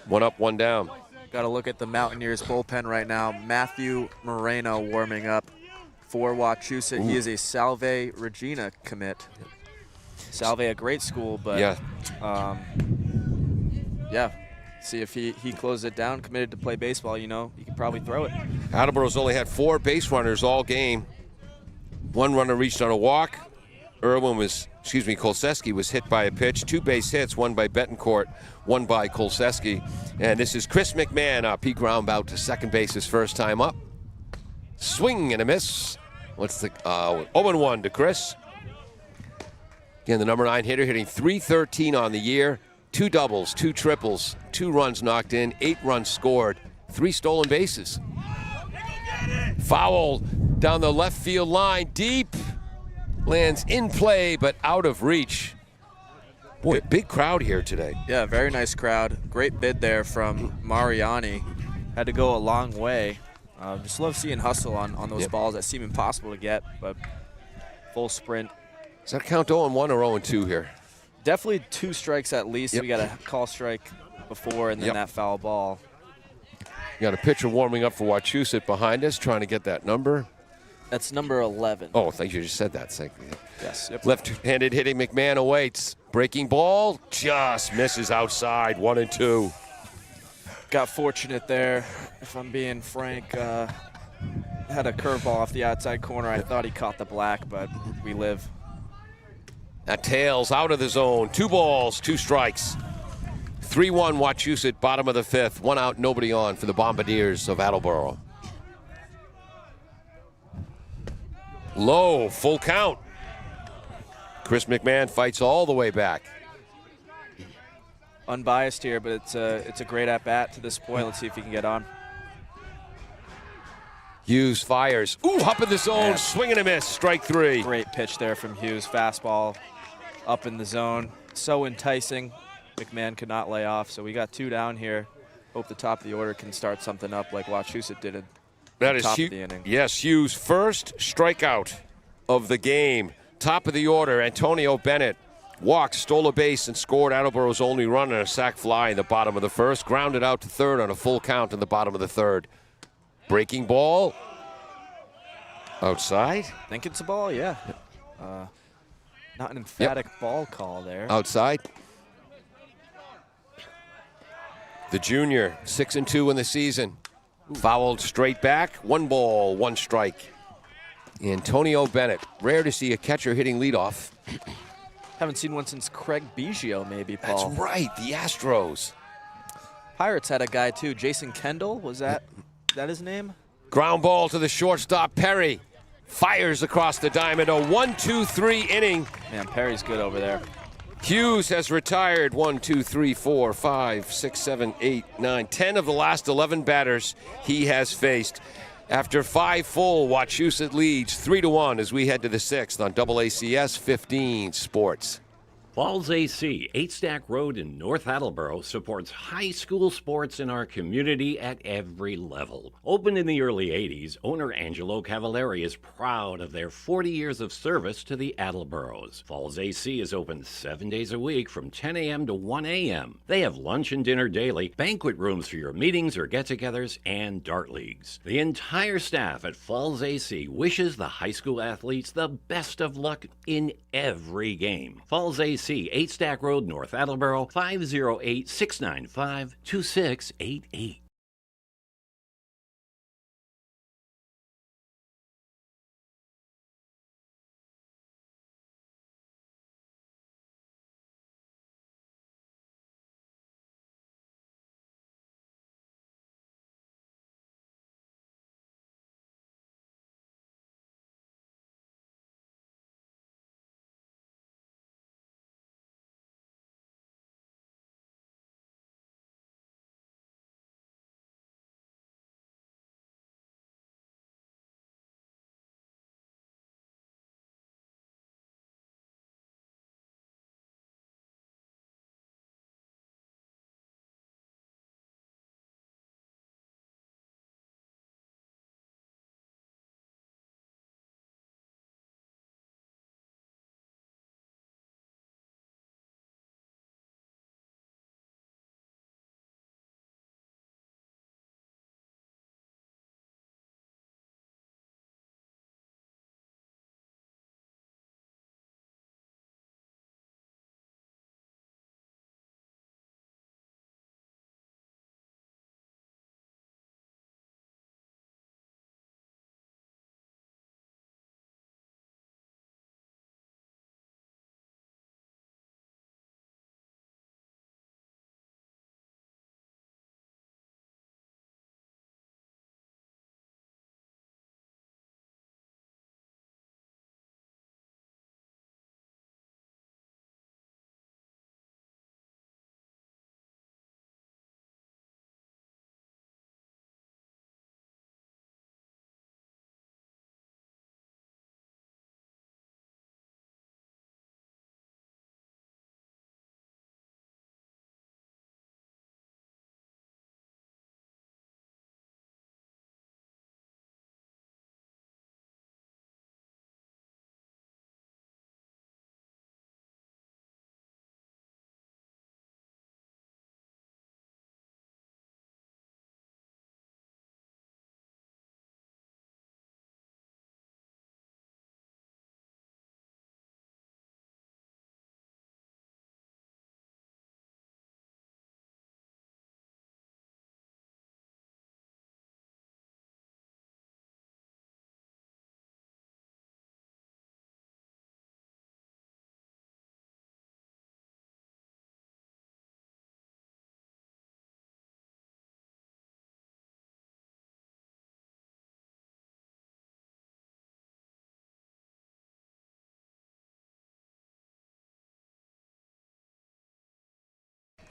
[SPEAKER 1] 1 up, 1 down.
[SPEAKER 3] got to look at the Mountaineers bullpen right now. Matthew Moreno warming up for Wachusett. He is a Salve Regina commit. Salve, a great school, but
[SPEAKER 1] yeah,
[SPEAKER 3] See if he closes it down, committed to play baseball, you can probably throw it.
[SPEAKER 1] Attleboro's only had 4 base runners all game. 1 runner reached on a walk. Kolseski was hit by a pitch. 2 base hits, 1 by Betancourt, 1 by Kolseski. And this is Chris McMahon up. He ground out to second base his first time up. Swing and a miss. What's the 0-1 to Chris? Again, the number 9 hitter hitting .313 on the year. 2 doubles, 2 triples, 2 runs knocked in, 8 runs scored, 3 stolen bases. Foul down the left field line, deep. Lands in play, but out of reach. Boy, big crowd here today.
[SPEAKER 3] Yeah, very nice crowd. Great bid there from Mariani. Had to go a long way. Just love seeing hustle on those balls that seem impossible to get, but full sprint.
[SPEAKER 1] Does that count 0-1 or 0-2 here?
[SPEAKER 3] Definitely 2 strikes at least. We got a call strike before and then that foul ball.
[SPEAKER 1] You got a pitcher warming up for Wachusett behind us, trying to get that number.
[SPEAKER 3] That's number 11.
[SPEAKER 1] Oh, I think you just said that.
[SPEAKER 3] Yes. Yep.
[SPEAKER 1] Left-handed hitting McMahon awaits. Breaking ball just misses outside. 1-2.
[SPEAKER 3] Got fortunate there, if I'm being frank. Had a curveball off the outside corner. I thought he caught the black, but we live.
[SPEAKER 1] That tails out of the zone. 2 balls, 2 strikes. 3-1 Wachusett, bottom of the 5th. 1 out, nobody on for the Bombardiers of Attleboro. Low, full count. Chris McMahon fights all the way back.
[SPEAKER 3] Unbiased here, but it's a great at-bat to this point. Let's see if he can get on.
[SPEAKER 1] Hughes fires. Ooh, up in the zone, swing and a miss, strike 3.
[SPEAKER 3] Great pitch there from Hughes. Fastball up in the zone. So enticing. McMahon could not lay off, so we got 2 down here. Hope the top of the order can start something up like Wachusett did at
[SPEAKER 1] that is
[SPEAKER 3] top of the inning.
[SPEAKER 1] Yes, Hughes' first strikeout of the game. Top of the order, Antonio Bennett walked, stole a base, and scored Attleboro's only run on a sac fly in the bottom of the 1st. Grounded out to 3rd on a full count in the bottom of the 3rd. Breaking ball. Outside?
[SPEAKER 3] Think it's a ball, yeah. Not an emphatic ball call there.
[SPEAKER 1] Outside. The junior, 6-2 in the season. Fouled straight back. 1 ball, 1 strike. Antonio Bennett. Rare to see a catcher hitting leadoff.
[SPEAKER 3] Haven't seen one since Craig Biggio, maybe, Paul.
[SPEAKER 1] That's right, the Astros.
[SPEAKER 3] Pirates had a guy, too. Jason Kendall, was that his name?
[SPEAKER 1] Ground ball to the shortstop, Perry. Fires across the diamond. A 1-2-3 inning.
[SPEAKER 3] Man, Perry's good over there.
[SPEAKER 1] Hughes has retired 1, 2, 3, 4, 5, 6, 7, 8, 9, 10 of the last 11 batters he has faced. After 5 full, Wachusett leads 3-1 as we head to the 6th on AACS 15 Sports.
[SPEAKER 5] Falls AC, 8 Stack Road in North Attleboro, supports high school sports in our community at every level. Opened in the early 80s, owner Angelo Cavallari is proud of their 40 years of service to the Attleboros. Falls AC is open 7 days a week from 10 a.m. to 1 a.m. They have lunch and dinner daily, banquet rooms for your meetings or get-togethers, and dart leagues. The entire staff at Falls AC wishes the high school athletes the best of luck in every game. Falls AC, 8 Stack Road, North Attleboro, 508-695-2688.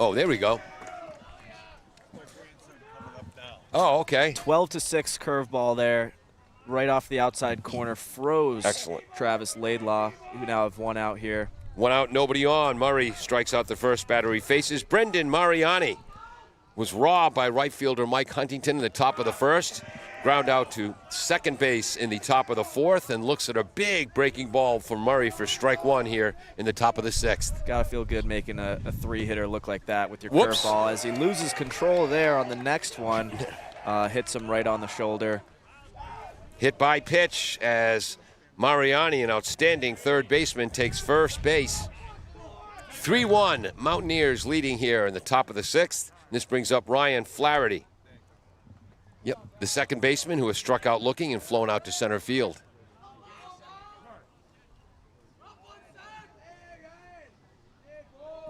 [SPEAKER 1] Oh, there we go. Oh, okay.
[SPEAKER 3] 12-6 curveball there, right off the outside corner. Froze.
[SPEAKER 1] Excellent.
[SPEAKER 3] Travis Laidlaw, who now have one out here.
[SPEAKER 1] One out, nobody on. Murray strikes out the first batter he faces. Brendan Mariani was robbed by right fielder Mike Huntington in the top of the first. Ground out to second base in the top of the fourth, and looks at a big breaking ball for Murray for strike one here in the top of the sixth.
[SPEAKER 3] Gotta feel good making a three-hitter look like that with your
[SPEAKER 1] Whoops.
[SPEAKER 3] curveball. As he loses control there on the next one, hits him right on the shoulder.
[SPEAKER 1] Hit by pitch as Mariani, an outstanding third baseman, takes first base. 3-1, Mountaineers leading here in the top of the sixth. This brings up Ryan Flaherty. Yep, the second baseman who has struck out looking and flown out to center field.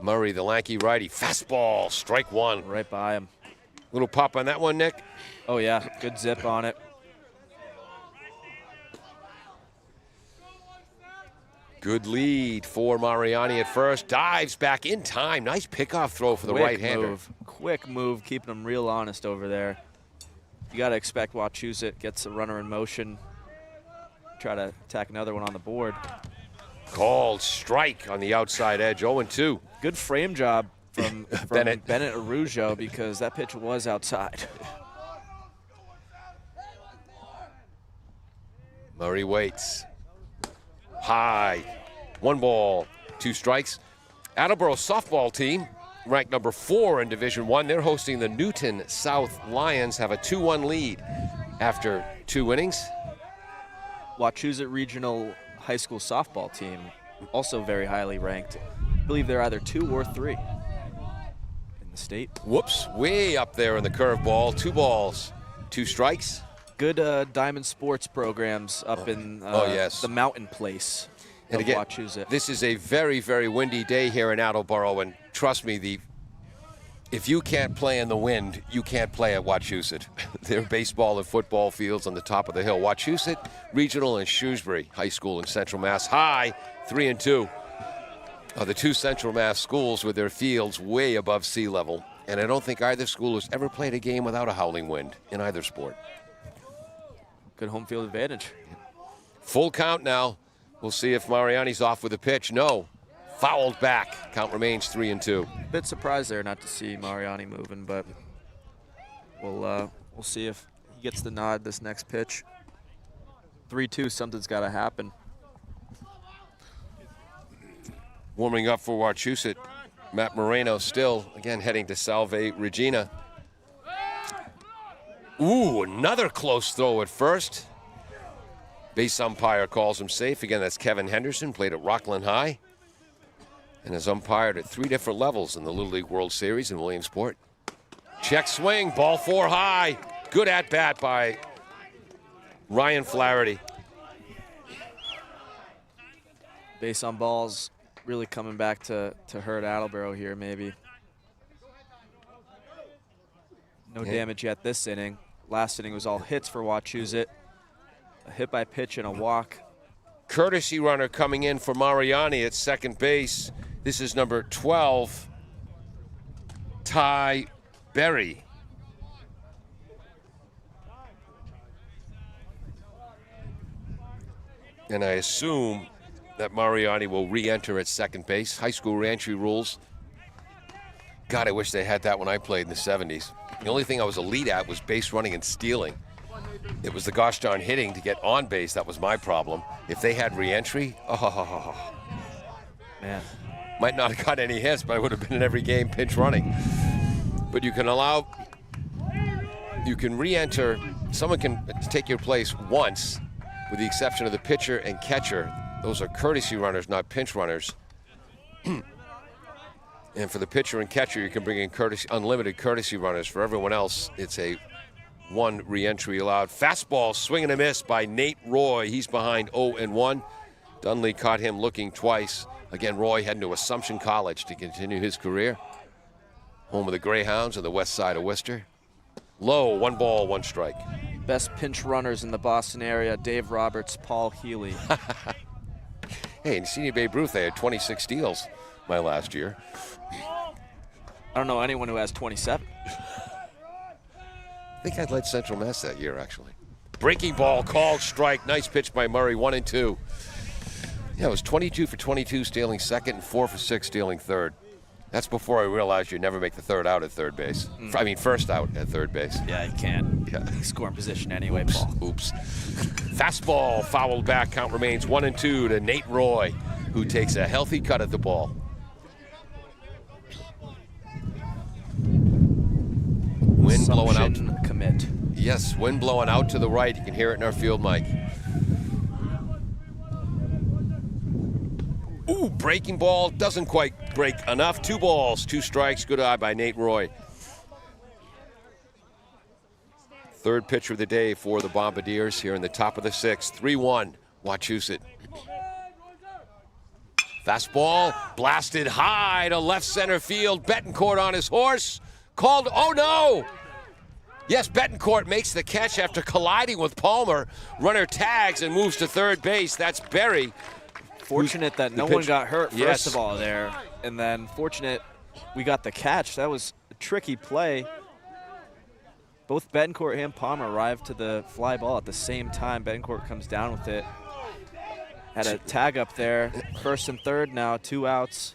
[SPEAKER 1] Murray, the lanky righty, fastball, strike one.
[SPEAKER 3] Right by him.
[SPEAKER 1] Little pop on that one, Nick.
[SPEAKER 3] Oh, yeah, good zip on it.
[SPEAKER 1] Good lead for Mariani at first. Dives back in time. Nice pickoff throw for the right-hander.
[SPEAKER 3] Quick move, keeping him real honest over there. You got to expect Wachusett gets a runner in motion. Try to attack another one on the board.
[SPEAKER 1] Called strike on the outside edge, 0-2.
[SPEAKER 3] Good frame job from
[SPEAKER 1] Bennett.
[SPEAKER 3] Bennett Arujo, because that pitch was outside.
[SPEAKER 1] Murray waits. High. 1 ball, 2 strikes. Attleboro softball team, ranked number 4 in Division I. They're hosting the Newton South Lions, have a 2-1 lead after 2 innings.
[SPEAKER 3] Wachusett Regional High School softball team, also very highly ranked. I believe they're either 2 or 3 in the state.
[SPEAKER 1] Whoops, way up there in the curveball. 2 balls, 2 strikes.
[SPEAKER 3] Good Diamond Sports programs up in
[SPEAKER 1] yes.
[SPEAKER 3] the mountain place
[SPEAKER 1] And
[SPEAKER 3] of
[SPEAKER 1] again,
[SPEAKER 3] Wachusett.
[SPEAKER 1] this is a very, very windy day here in Attleboro, and trust me, if you can't play in the wind, you can't play at Wachusett. There are baseball and football fields on the top of the hill. Wachusett Regional and Shrewsbury High School in Central Mass. High, 3-2. The 2 Central Mass schools with their fields way above sea level, and I don't think either school has ever played a game without a howling wind in either sport.
[SPEAKER 3] Good home field advantage.
[SPEAKER 1] Full count now. We'll see if Mariani's off with a pitch. No. Fouled back. Count remains 3-2.
[SPEAKER 3] Bit surprised there not to see Mariani moving, but we'll see if he gets the nod this next pitch. 3-2, something's got to happen.
[SPEAKER 1] Warming up for Wachusett. Matt Moreno still, again, heading to Salve Regina. Ooh, another close throw at first. Base umpire calls him safe. Again, that's Kevin Henderson, played at Rockland High, and has umpired at 3 different levels in the Little League World Series in Williamsport. Check swing, ball 4 high. Good at-bat by Ryan Flaherty.
[SPEAKER 3] Base on balls really coming back to hurt Attleboro here, maybe. No damage yet this inning. Last inning was all hits for Wachusett. A hit by pitch and a walk.
[SPEAKER 1] Courtesy runner coming in for Mariani at second base. This is number 12, Ty Berry. And I assume that Mariani will re-enter at second base. High school reentry rules. God, I wish they had that when I played in the 70s. The only thing I was elite at was base running and stealing. It was the gosh darn hitting to get on base that was my problem. If they had re-entry,
[SPEAKER 3] Man.
[SPEAKER 1] might not have got any hits, but I would have been in every game pinch running. But you can re-enter, someone can take your place once, with the exception of the pitcher and catcher. Those are courtesy runners, not pinch runners. And for the pitcher and catcher, you can bring in unlimited courtesy runners. For everyone else, it's a 1 re-entry allowed. Fastball, swing and a miss by Nate Roy. He's behind 0-1. Dunley caught him looking twice. Again, Roy heading to Assumption College to continue his career. Home of the Greyhounds on the west side of Worcester. Low, 1 ball, 1 strike.
[SPEAKER 3] Best pinch runners in the Boston area, Dave Roberts, Paul Healy.
[SPEAKER 1] Hey, in Senior Babe Ruth, they had 26 steals my last year.
[SPEAKER 3] I don't know anyone who has 27.
[SPEAKER 1] I think I'd led Central Mass that year, actually. Breaking ball called strike. Nice pitch by Murray, 1-2. Yeah, it was 22 for 22 stealing second and 4 for 6 stealing third. That's before I realized you never make the third out at third base. I mean, first out at third base.
[SPEAKER 3] Yeah, you can't.
[SPEAKER 1] Yeah.
[SPEAKER 3] Score in position anyway, Paul.
[SPEAKER 1] Oops. Fastball fouled back. Count remains 1-2 to Nate Roy, who takes a healthy cut at the ball. Wind blowing out.
[SPEAKER 3] Commit.
[SPEAKER 1] Yes, wind blowing out to the right. You can hear it in our field mic. Ooh, breaking ball doesn't quite break enough. 2 balls, 2 strikes. Good eye by Nate Roy. Third pitcher of the day for the Bombardiers here in the top of the 6th. 3-1, Wachusett. Fastball blasted high to left center field. Betancourt on his horse. Called, oh no! Yes, Betancourt makes the catch after colliding with Palmer. Runner tags and moves to third base. That's Berry.
[SPEAKER 3] Fortunate that no one got hurt first of all there. And then fortunate we got the catch. That was a tricky play. Both Betancourt and Palmer arrived to the fly ball at the same time. Betancourt comes down with it. Had a tag up there. First and third now, 2 outs.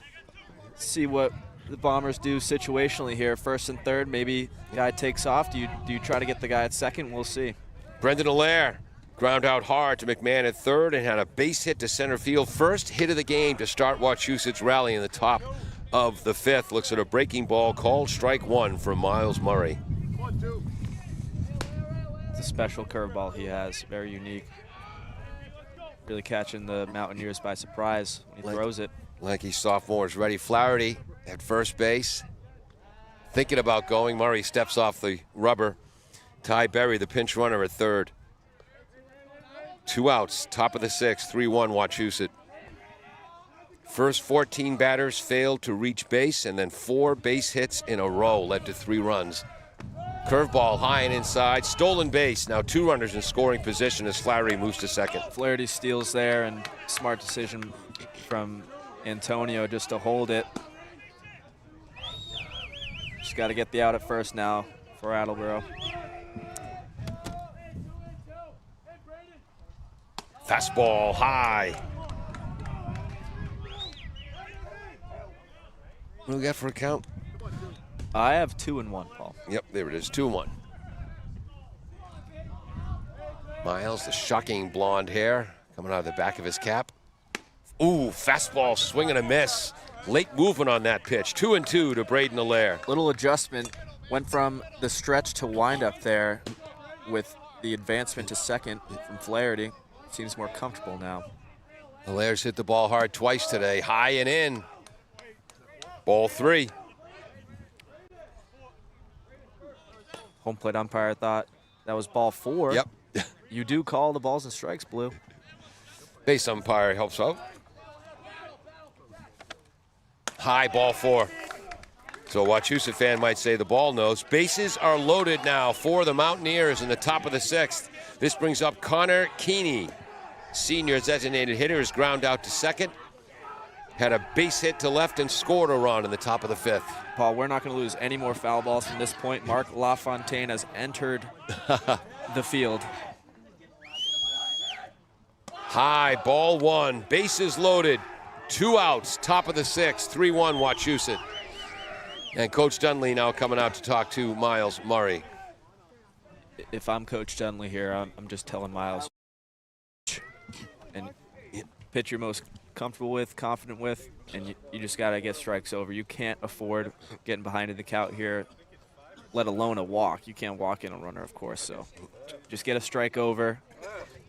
[SPEAKER 3] See what the Bombers do situationally here. First and third, maybe guy takes off. Do you try to get the guy at second? We'll see.
[SPEAKER 1] Brendan Allaire ground out hard to McMahon at third and had a base hit to center field. First hit of the game to start Wachusett's rally in the top of the 5th. Looks at a breaking ball called strike 1 from Miles Murray.
[SPEAKER 3] It's a special curveball he has, very unique. Really catching the Mountaineers by surprise when he throws it.
[SPEAKER 1] Lanky sophomore is ready. Flaherty at first base. Thinking about going. Murray steps off the rubber. Ty Berry, the pinch runner, at third. 2 outs, top of the 6th, 3-1 Wachusett. First 14 batters failed to reach base, and then 4 base hits in a row led to 3 runs. Curveball high and inside, stolen base. Now 2 runners in scoring position as Flaherty moves to second.
[SPEAKER 3] Flaherty steals there, and smart decision from Antonio just to hold it. Just got to get the out at first now for Attleboro.
[SPEAKER 1] Fastball high. What do we got for a count?
[SPEAKER 3] I have 2-1, Paul.
[SPEAKER 1] Yep, there it is, 2-1. Miles, the shocking blonde hair coming out of the back of his cap. Ooh, fastball, swing and a miss. Late movement on that pitch. 2-2 to Braden Allaire.
[SPEAKER 3] Little adjustment. Went from the stretch to wind up there with the advancement to second from Flaherty. Seems more comfortable now.
[SPEAKER 1] Allaire's hit the ball hard twice today. High and in. Ball 3.
[SPEAKER 3] Home plate umpire thought that was ball 4.
[SPEAKER 1] Yep.
[SPEAKER 3] You do call the balls and strikes, Blue.
[SPEAKER 1] Base umpire helps out. High, ball 4. So a Wachusett fan might say the ball knows. Bases are loaded now for the Mountaineers in the top of the 6th. This brings up Connor Keeney. Senior designated hitter is ground out to second. Had a base hit to left and scored a run in the top of the 5th.
[SPEAKER 3] Paul, we're not going to lose any more foul balls from this point. Mark LaFontaine has entered the field.
[SPEAKER 1] High, ball 1. Bases loaded. 2 outs, top of the 6th. 3-1 Wachusett. And Coach Dunley now coming out to talk to Miles Murray.
[SPEAKER 3] If I'm Coach Dunley here, I'm just telling Miles and pitch you're most comfortable with, confident with, and you just got to get strikes over. You can't afford getting behind in the count here, let alone a walk. You can't walk in a runner, of course, so just get a strike over.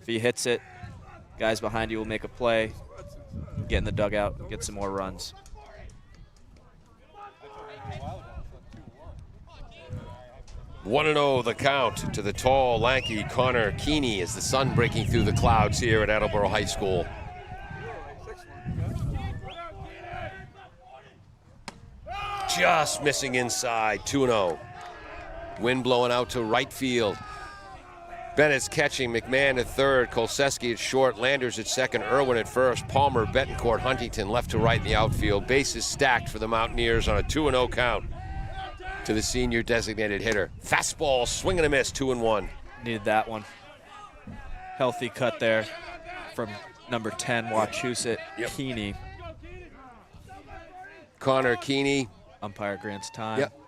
[SPEAKER 3] If he hits it, guys behind you will make a play, get in the dugout, get some more runs.
[SPEAKER 1] One 1-0 the count to the tall, lanky Connor Keeney as the sun breaking through the clouds here at Attleboro High School. Just missing inside, 2-0. Wind blowing out to right field. Bennett's catching, McMahon at third, Kolseski at short, Landers at second, Irwin at first, Palmer, Betancourt, Huntington left to right in the outfield. Bases stacked for the Mountaineers on a 2-0 count. to the senior designated hitter. Fastball, swing and a miss, 2-1.
[SPEAKER 3] Needed that one. Healthy cut there from number 10, Wachusett, Keeney.
[SPEAKER 1] Connor Keeney.
[SPEAKER 3] Umpire grants time.
[SPEAKER 1] Yep.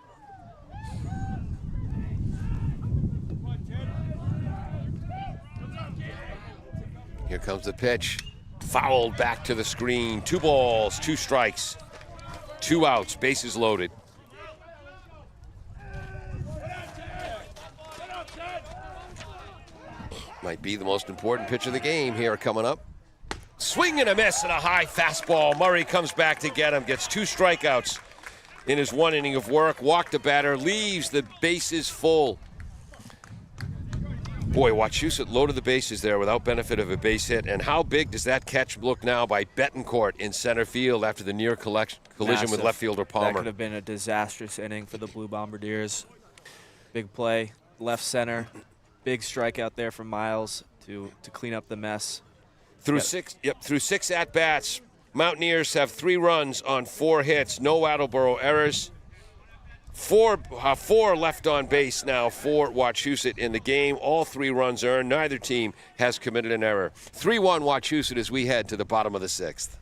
[SPEAKER 1] Here comes the pitch. Fouled back to the screen. 2 balls, 2 strikes, 2 outs, bases loaded. Might be the most important pitch of the game here coming up. Swing and a miss and a high fastball. Murray comes back to get him, gets 2 strikeouts in his 1 inning of work. Walked the batter, leaves the bases full. Boy, Wachusett loaded the bases there without benefit of a base hit. And how big does that catch look now by Betancourt in center field after the near collision
[SPEAKER 3] Massive.
[SPEAKER 1] with left fielder Palmer?
[SPEAKER 3] That could have been a disastrous inning for the Blue Bombardiers. Big play, left center. Big strikeout there from Miles to clean up the mess.
[SPEAKER 1] Through 6 at-bats, Mountaineers have 3 runs on 4 hits, no Attleboro errors. 4 left on base now for Wachusett in the game. All 3 runs earned. Neither team has committed an error. 3-1 Wachusett as we head to the bottom of the 6th.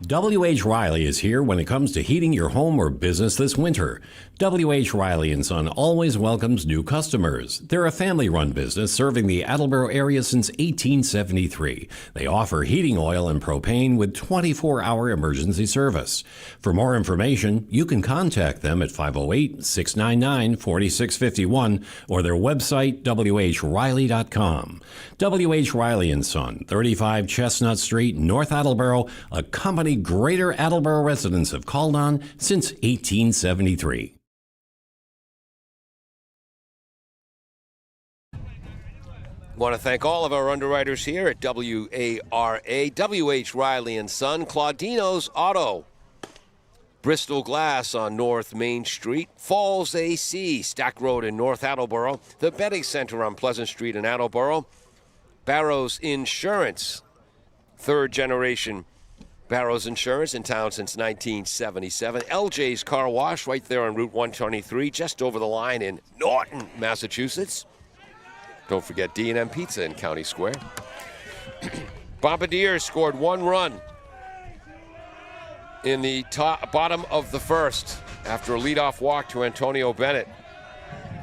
[SPEAKER 5] W.H. Riley is here when it comes to heating your home or business this winter. W.H. Riley & Son always welcomes new customers. They're a family-run business serving the Attleboro area since 1873. They offer heating oil and propane with 24-hour emergency service. For more information, you can contact them at 508-699-4651 or their website, whriley.com. W.H. Riley & Son, 35 Chestnut Street, North Attleboro, a company Greater Attleboro residents have called on since 1873.
[SPEAKER 1] Want to thank all of our underwriters here at WARA, W.H. Riley & Son, Claudino's Auto, Bristol Glass on North Main Street, Falls AC, Stack Road in North Attleboro, the Betting Center on Pleasant Street in Attleboro, Barrows Insurance, 3rd generation Barrows Insurance in town since 1977. LJ's Car Wash right there on Route 123, just over the line in Norton, Massachusetts. Don't forget D&M Pizza in County Square. Bombardiers scored 1 run in the bottom of the 1st after a leadoff walk to Antonio Bennett.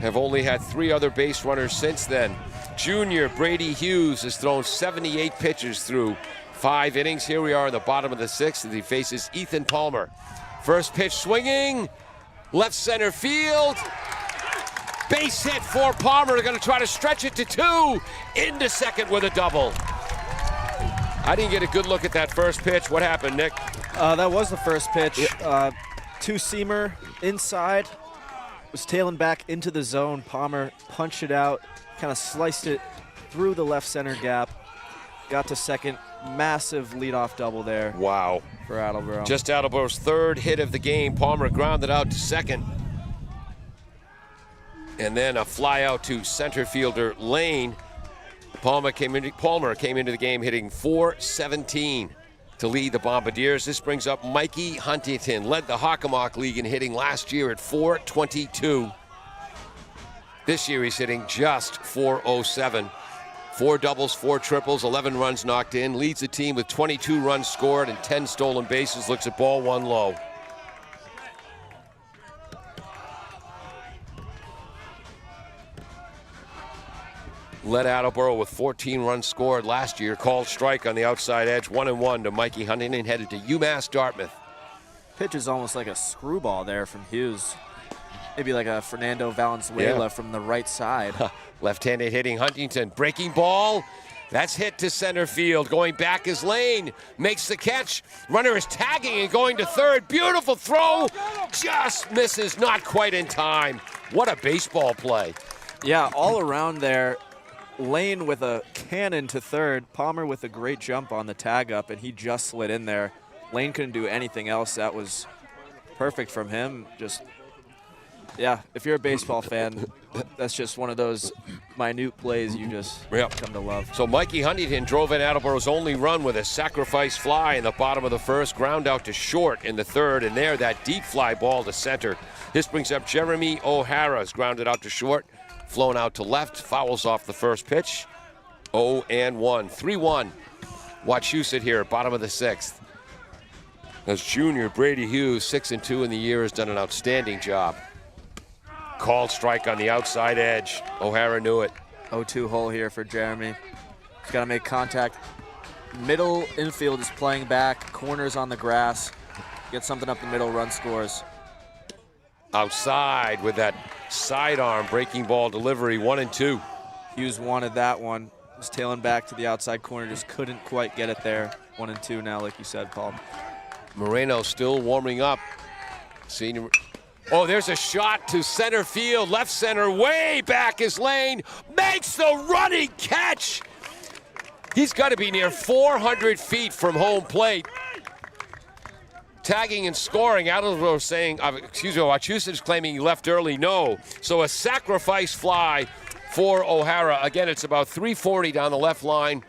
[SPEAKER 1] Have only had 3 other base runners since then. Junior Brady Hughes has thrown 78 pitches through 5 innings. Here we are in the bottom of the 6th as he faces Ethan Palmer. First pitch swinging, left center field. Base hit for Palmer. They're going to try to stretch it to 2. Into second with a double. I didn't get a good look at that first pitch. What happened, Nick?
[SPEAKER 3] That was the first pitch. 2-seamer inside. Was tailing back into the zone. Palmer punched it out, kind of sliced it through the left center gap. Got to second. Massive leadoff double there.
[SPEAKER 1] Wow.
[SPEAKER 3] For Attleboro.
[SPEAKER 1] Just Attleboro's 3rd hit of the game. Palmer grounded out to second. And then a fly out to center fielder Lane. Palmer came into the game hitting .417 to lead the Bombardiers. This brings up Mikey Huntington, led the Hockomock League in hitting last year at .422. This year he's hitting just .407. 4 doubles, 4 triples, 11 runs knocked in. Leads the team with 22 runs scored and 10 stolen bases. Looks at ball 1 low. Led Attleboro with 14 runs scored last year. Called strike on the outside edge. 1-1 to Mikey Huntington, headed to UMass Dartmouth.
[SPEAKER 3] Pitch is almost like a screwball there from Hughes. Maybe like a Fernando Valenzuela from the right side.
[SPEAKER 1] Left-handed hitting Huntington. Breaking ball. That's hit to center field. Going back is Lane. Makes the catch. Runner is tagging and going to third. Beautiful throw. Just misses. Not quite in time. What a baseball play.
[SPEAKER 3] Yeah, all around there. Lane with a cannon to third. Palmer with a great jump on the tag up, and he just slid in there. Lane couldn't do anything else. That was perfect from him. Just Yeah, if you're a baseball fan, that's just one of those minute plays you just come to love.
[SPEAKER 1] So Mikey Huntington drove in Attleboro's only run with a sacrifice fly in the bottom of the first, ground out to short in the third, and there that deep fly ball to center. This brings up Jeremy O'Hara's grounded out to short, flown out to left, fouls off the first pitch. 0-1, 3-1. Wachusett here, bottom of the sixth. As junior Brady Hughes, 6-2 in the year, has done an outstanding job. Called strike on the outside edge. O'Hara knew it.
[SPEAKER 3] 0-2 hole here for Jeremy. He's got to make contact. Middle infield is playing back. Corners on the grass. Get something up the middle, run scores.
[SPEAKER 1] Outside with that sidearm breaking ball delivery, 1-2.
[SPEAKER 3] Hughes wanted that one. Was tailing back to the outside corner, just couldn't quite get it there. 1-2 now, like you said, Paul.
[SPEAKER 1] Moreno still warming up. Senior. Oh, there's a shot to center field. Left center, way back is Lane. Makes the running catch. He's got to be near 400 feet from home plate. Tagging and scoring. Attleboro saying, Wachusett is claiming he left early. No. So a sacrifice fly for O'Hara. Again, it's about 340 down the left line,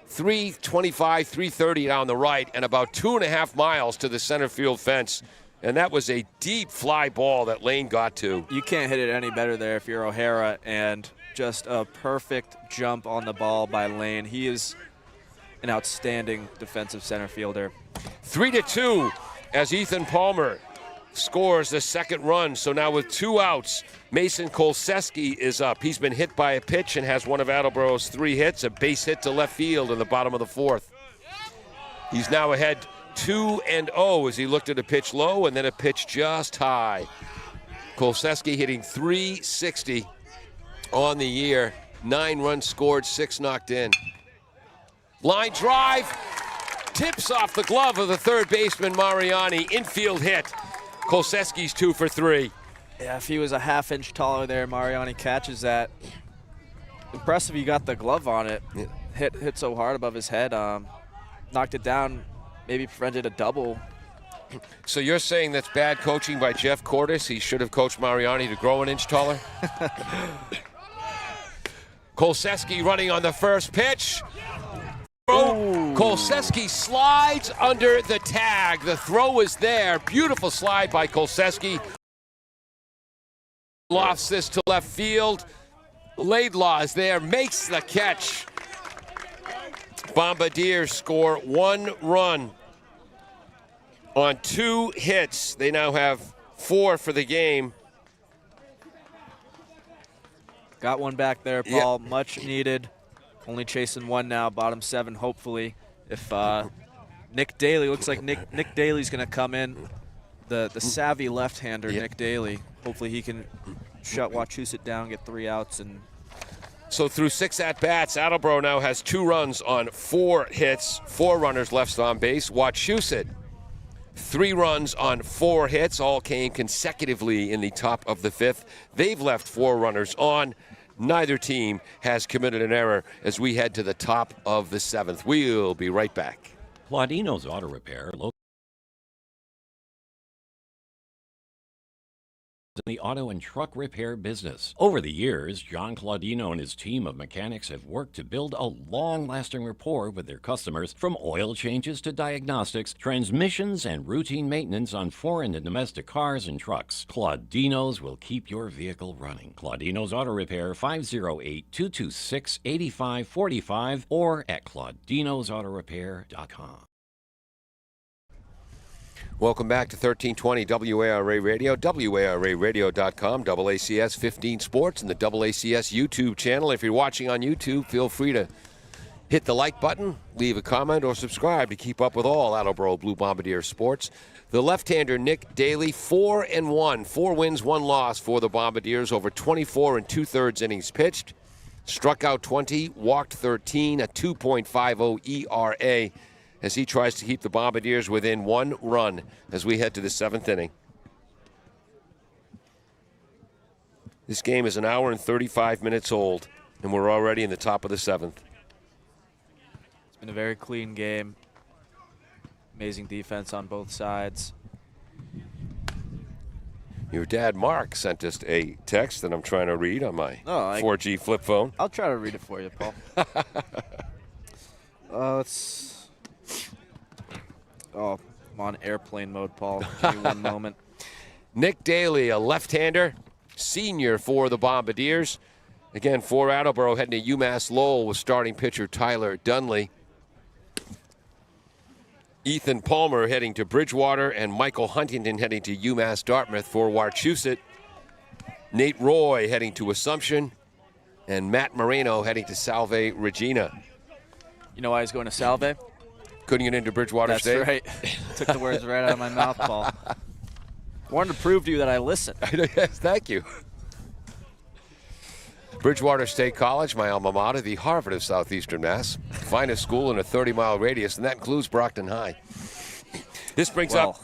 [SPEAKER 1] 325, 330 down the right, and about 2.5 miles to the center field fence. And that was a deep fly ball that Lane got to.
[SPEAKER 3] You can't hit it any better there if you're O'Hara, and just a perfect jump on the ball by Lane. He is an outstanding defensive center fielder.
[SPEAKER 1] 3-2 as Ethan Palmer scores the second run. So now with 2 outs, Mason Kolseski is up. He's been hit by a pitch and has one of Attleboro's 3 hits, a base hit to left field in the bottom of the fourth. He's now ahead 2-0 as he looked at a pitch low and then a pitch just high. Kolseski hitting .360 on the year. 9 runs scored, 6 knocked in. Line drive, tips off the glove of the third baseman Mariani. Infield hit. Kolseski's 2 for 3.
[SPEAKER 3] Yeah, if he was a half-inch taller there, Mariani catches that. Impressive he got the glove on it.
[SPEAKER 1] Yeah.
[SPEAKER 3] Hit so hard above his head. Knocked it down, maybe prevented a double.
[SPEAKER 1] So you're saying that's bad coaching by Jeff Cordes? He should have coached Mariani to grow an inch taller? Kolseski running on the first pitch. Kolseski slides under the tag. The throw is there. Beautiful slide by Kolseski. Lofts this to left field. Laidlaw is there, makes the catch. Bombardiers score 1 run on 2 hits. They now have 4 for the game.
[SPEAKER 3] Got one back there, Paul.
[SPEAKER 1] Yep.
[SPEAKER 3] Much needed. Only chasing 1 now, bottom 7, hopefully. If Nick Daly, looks like Nick Daly's going to come in, the savvy left-hander,
[SPEAKER 1] Yep.
[SPEAKER 3] Nick Daly. Hopefully he can shut Wachusett down, get 3 outs. And
[SPEAKER 1] So through 6 at-bats, Attleboro now has 2 runs on 4 hits, 4 runners left on base. Wachusett, 3 runs on 4 hits, all came consecutively in the top of the 5th. They've left 4 runners on. Neither team has committed an error as we head to the top of the 7th. We'll be right back.
[SPEAKER 5] Claudino's Auto Repair, located in the auto and truck repair business. Over the years, John Claudino and his team of mechanics have worked to build a long-lasting rapport with their customers, from oil changes to diagnostics, transmissions, and routine maintenance on foreign and domestic cars and trucks. Claudino's will keep your vehicle running. Claudino's Auto Repair, 508-226-8545 or at claudinosautorepair.com.
[SPEAKER 1] Welcome back to 1320 WARA Radio, WARAradio.com, AACS 15 Sports, and the AACS YouTube channel. If you're watching on YouTube, feel free to hit the like button, leave a comment, or subscribe to keep up with all Attleboro Blue Bombardier sports. The left-hander Nick Daly, 4-1, 4 wins, 1 loss for the Bombardiers over 24 2/3 innings pitched. Struck out 20, walked 13, a 2.50 ERA. As he tries to keep the Bombardiers within 1 run as we head to the 7th inning. This game is 1 hour and 35 minutes old, and we're already in the top of the 7th.
[SPEAKER 3] it's been a very clean game. Amazing defense on both sides.
[SPEAKER 1] Your dad, Mark, sent us a text that I'm trying to read on my 4G flip phone.
[SPEAKER 3] I'll try to read it for you, Paul. I'm on airplane mode, Paul. Give me one moment.
[SPEAKER 1] Nick Daly, a left-hander, senior for the Bombardiers. Again, for Attleboro, heading to UMass Lowell with starting pitcher Tyler Dunley. Ethan Palmer heading to Bridgewater, and Michael Huntington heading to UMass Dartmouth for Wachusett. Nate Roy heading to Assumption, and Matt Moreno heading to Salve Regina.
[SPEAKER 3] You know why he's going to Salve?
[SPEAKER 1] Couldn't get into Bridgewater State?
[SPEAKER 3] That's right. Took the words right out of my mouth, Paul. Wanted to prove to you that I listen.
[SPEAKER 1] Yes, thank you. Bridgewater State College, my alma mater, the Harvard of Southeastern Mass. Finest school in a 30-mile radius, and that includes Brockton High. This brings up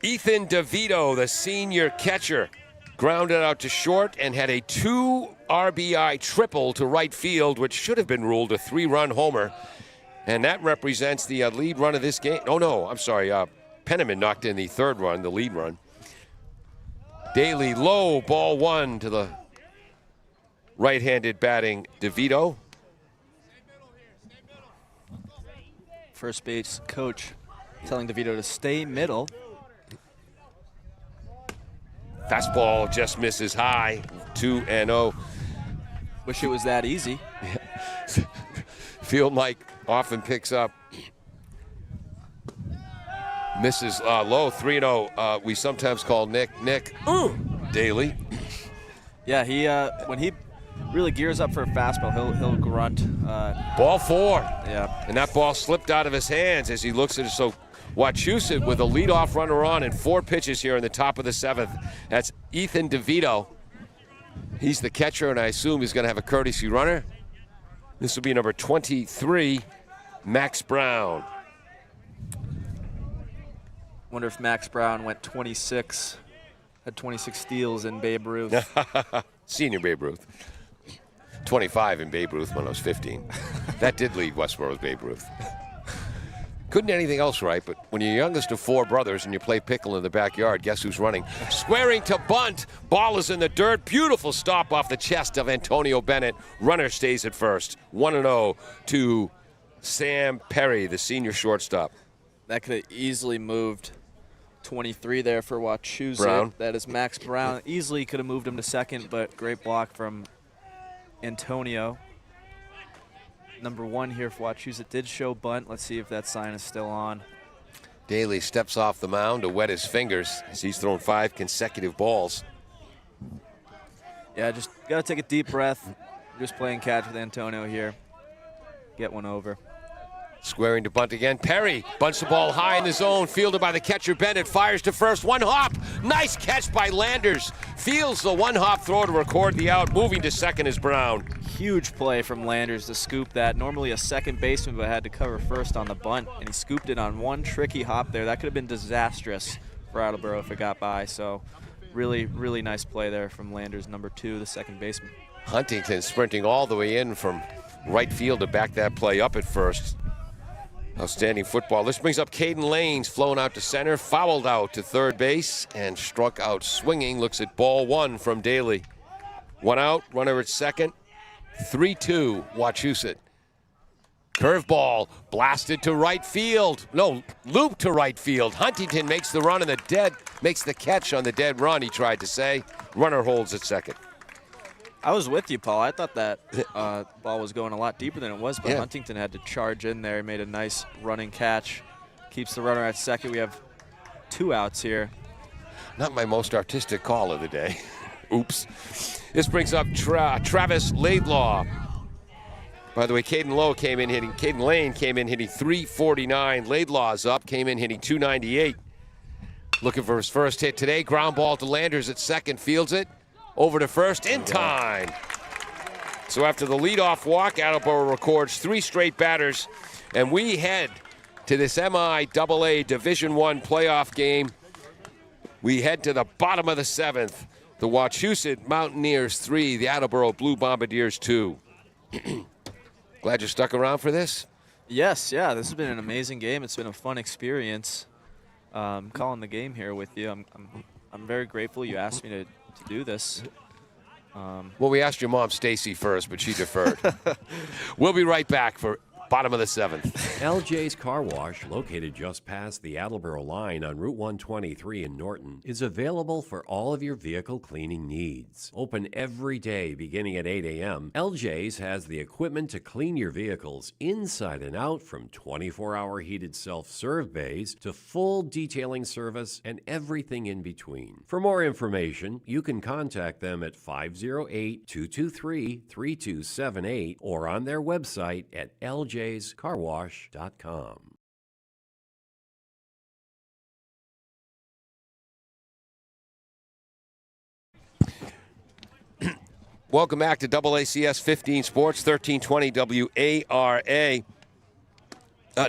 [SPEAKER 1] Ethan DeVito, the senior catcher. Grounded out to short and had a 2 RBI triple to right field, which should have been ruled a 3-run homer. And that represents the lead run of this game. Oh, no, I'm sorry. Penniman knocked in the 3rd run, the lead run. Daly low, ball 1 to the right-handed batting DeVito.
[SPEAKER 3] First base coach telling DeVito to stay middle.
[SPEAKER 1] Fastball just misses high, 2-0.
[SPEAKER 3] Wish it was that easy.
[SPEAKER 1] Field Mike often picks up. Misses low, 3-0. We sometimes call Nick Daly.
[SPEAKER 3] Yeah, he when he really gears up for a fastball, he'll grunt.
[SPEAKER 1] Ball 4.
[SPEAKER 3] Yeah.
[SPEAKER 1] And that ball slipped out of his hands as he looks at it. So Wachusett with a leadoff runner on and 4 pitches here in the top of the 7th. That's Ethan DeVito. He's the catcher, and I assume he's going to have a courtesy runner. This will be number 23, Max Brown.
[SPEAKER 3] Wonder if Max Brown went 26, had 26 steals in Babe Ruth.
[SPEAKER 1] Senior Babe Ruth. 25 in Babe Ruth when I was 15. That did lead Westboro's Babe Ruth. Couldn't do anything else right, but when you're youngest of 4 brothers and you play pickle in the backyard, guess who's running? Squaring to bunt. Ball is in the dirt. Beautiful stop off the chest of Antonio Bennett. Runner stays at first. 1-0 to Sam Perry, the senior shortstop.
[SPEAKER 3] That could have easily moved 23 there for Wachusett.
[SPEAKER 1] Brown.
[SPEAKER 3] That is Max Brown. Easily could have moved him to second, but great block from Antonio. Number 1 here for Wachusett did show bunt. Let's see if that sign is still on.
[SPEAKER 1] Daly steps off the mound to wet his fingers as he's thrown 5 consecutive balls.
[SPEAKER 3] Yeah, just got to take a deep breath. Just playing catch with Antonio here. Get one over.
[SPEAKER 1] Squaring to bunt again. Perry bunts the ball high in the zone. Fielded by the catcher Bennett. Fires to first. 1 hop. Nice catch by Landers. Fields the 1-hop throw to record the out. Moving to second is Brown.
[SPEAKER 3] Huge play from Landers to scoop that. Normally a second baseman, but had to cover first on the bunt, and he scooped it on 1 tricky hop there. That could have been disastrous for Attleboro if it got by. So really, really nice play there from Landers, number 2, the second baseman.
[SPEAKER 1] Huntington sprinting all the way in from right field to back that play up at first. Outstanding football. This brings up Caden Lanes, flown out to center, fouled out to third base, and struck out swinging. Looks at ball 1 from Daly. 1 out, runner at second. 3-2, Wachusett. Curveball blasted to right field. No, loop to right field. Huntington makes the run on makes the catch on the dead run, he tried to say. Runner holds at second.
[SPEAKER 3] I was with you, Paul. I thought that ball was going a lot deeper than it was, but Huntington had to charge in there. He made a nice running catch. Keeps the runner at second. We have 2 outs here.
[SPEAKER 1] Not my most artistic call of the day. Oops. This brings up Travis Laidlaw. By the way, Caden Lane came in hitting 349. Laidlaw's up, came in hitting 298. Looking for his first hit today. Ground ball to Landers at second, fields it. Over to first in time. So after the leadoff walk, Attleboro records 3 straight batters, and we head to this MIAA Division I playoff game. We head to the bottom of the 7th. The Wachusett Mountaineers 3, the Attleboro Blue Bombardiers 2. Glad you stuck around for this?
[SPEAKER 3] Yes, yeah, this has been an amazing game. It's been a fun experience calling the game here with you. I'm I'm very grateful you asked me to do this.
[SPEAKER 1] Well, we asked your mom, Stacy, first, but she deferred. We'll be right back for bottom of the 7th.
[SPEAKER 2] LJ's Car Wash, located just past the Attleboro line on Route 123 in Norton, is available for all of your vehicle cleaning needs. Open every day beginning at 8 a.m., LJ's has the equipment to clean your vehicles inside and out, from 24-hour heated self-serve bays to full detailing service and everything in between. For more information, you can contact them at 508-223-3278 or on their website at ljscarwash.com.
[SPEAKER 1] Welcome back to AACS 15 Sports, 1320 WARA.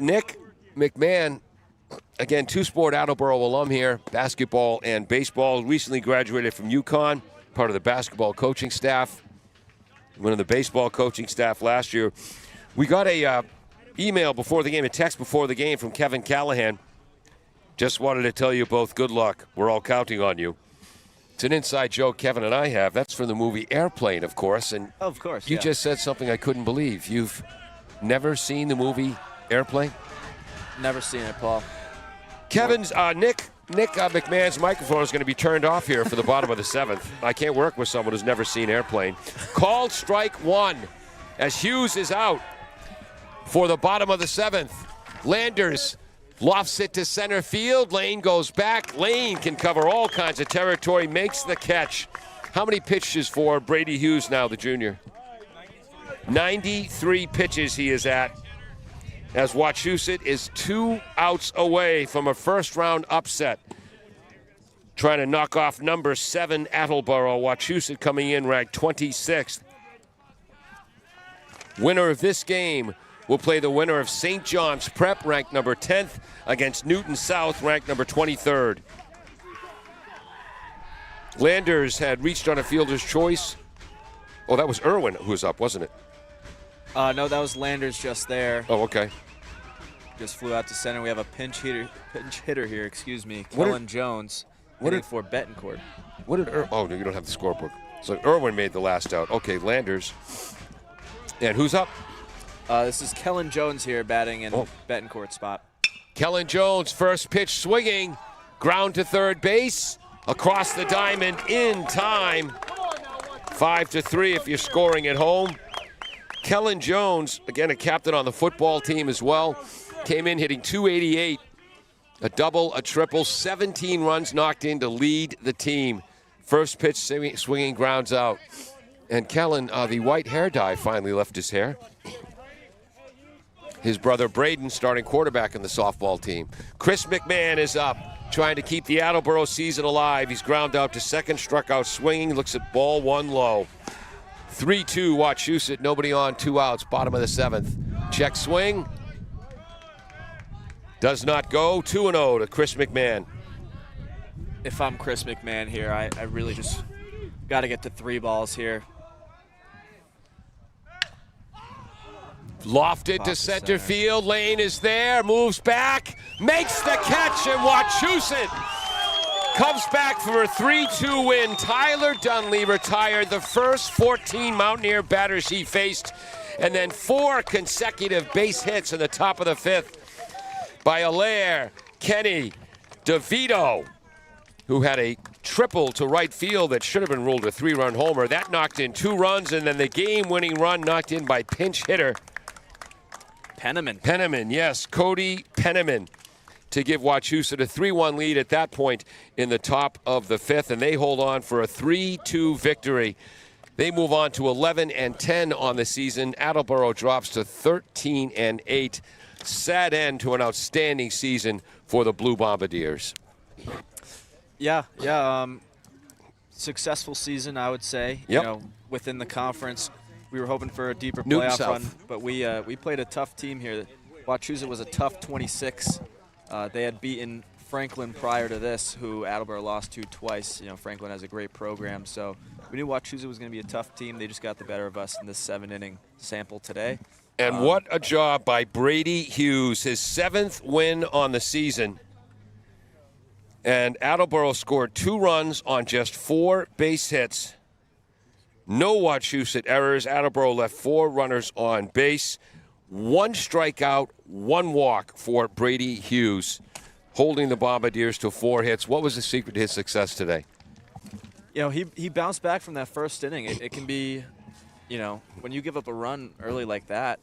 [SPEAKER 1] Nick McMahon, again, two-sport Attleboro alum here, basketball and baseball. Recently graduated from UConn, part of the basketball coaching staff, one of the baseball coaching staff last year. We got a email before the game, a text before the game from Kevin Callahan. Just wanted to tell you both good luck. We're all counting on you. It's an inside joke Kevin and I have. That's from the movie Airplane, of course. And
[SPEAKER 3] Of course,
[SPEAKER 1] you
[SPEAKER 3] yeah.
[SPEAKER 1] just said something I couldn't believe. You've never seen the movie Airplane?
[SPEAKER 3] Never seen it, Paul.
[SPEAKER 1] Kevin's, Nick McMahon's microphone is going to be turned off here for the bottom of the 7th. I can't work with someone who's never seen Airplane. Called strike one as Hughes is out for the bottom of the 7th. Landers lofts it to center field. Lane goes back. Lane can cover all kinds of territory, makes the catch. How many pitches for Brady Hughes now, the junior? 93 pitches he is at, as Wachusett is 2 outs away from a first-round upset. Trying to knock off number 7 Attleboro. Wachusett coming in ranked 26th. Winner of this game will play the winner of St. John's Prep, ranked number 10th, against Newton South, ranked number 23rd. Landers had reached on a fielder's choice. Oh, that was Irwin who was up, wasn't it?
[SPEAKER 3] No, that was Landers just there.
[SPEAKER 1] Oh, okay.
[SPEAKER 3] Just flew out to center. We have a pinch hitter here,
[SPEAKER 1] What
[SPEAKER 3] Kellen Jones, hitting for Betancourt.
[SPEAKER 1] What did oh, no, you don't have the scorebook. So Irwin made the last out. Okay, Landers. And who's up?
[SPEAKER 3] This is Kellen Jones here batting in Betancourt's spot.
[SPEAKER 1] Kellen Jones, first pitch swinging. Ground to third base. Across the diamond in time. 5-3 if you're scoring at home. Kellen Jones, again a captain on the football team as well, came in hitting .288. A double, a triple, 17 runs knocked in to lead the team. First pitch swinging, grounds out. And Kellen, the white hair dye finally left his hair. His brother Braden, starting quarterback in the softball team. Chris McMahon is up, trying to keep the Attleboro season alive. He's ground out to second, struck out swinging, looks at ball one low. 3-2 Wachusett, nobody on, 2 outs, bottom of the 7th. Check swing. Does not go. 2-0 to Chris McMahon.
[SPEAKER 3] If I'm Chris McMahon here, I really just got to get to 3 balls here.
[SPEAKER 1] Lofted to center field. Lane is there, moves back, makes the catch, and Wachusett comes back for a 3-2 win. Tyler Dunley retired the first 14 Mountaineer batters he faced, and then 4 consecutive base hits in the top of the 5th by Allaire, Kenny, DeVito, who had a triple to right field that should have been ruled a 3-run homer. That knocked in 2 runs, and then the game-winning run knocked in by pinch hitter Penniman, yes, Cody Penniman, to give Wachusett a 3-1 lead at that point in the top of the 5th, and they hold on for a 3-2 victory. They move on to 11-10 on the season. Attleboro drops to 13-8. Sad end to an outstanding season for the Blue Bombardiers.
[SPEAKER 3] Yeah. Successful season, I would say.
[SPEAKER 1] Yep.
[SPEAKER 3] You know, within the conference, we were hoping for a deeper
[SPEAKER 1] Newton
[SPEAKER 3] playoff
[SPEAKER 1] South.
[SPEAKER 3] run, but we played a tough team here. Wachusett was a tough 26. They had beaten Franklin prior to this, who Attleboro lost to twice. You know, Franklin has a great program, so we knew Wachusett was going to be a tough team. They just got the better of us in this 7-inning sample today.
[SPEAKER 1] And what a job by Brady Hughes, his 7th win on the season. And Attleboro scored 2 runs on just 4 base hits. No Wachusett errors. Attleboro left 4 runners on base. 1 strikeout, 1 walk for Brady Hughes, holding the Bombardiers to 4 hits. What was the secret to his success today?
[SPEAKER 3] He bounced back from that first inning. It can be, when you give up a run early like that,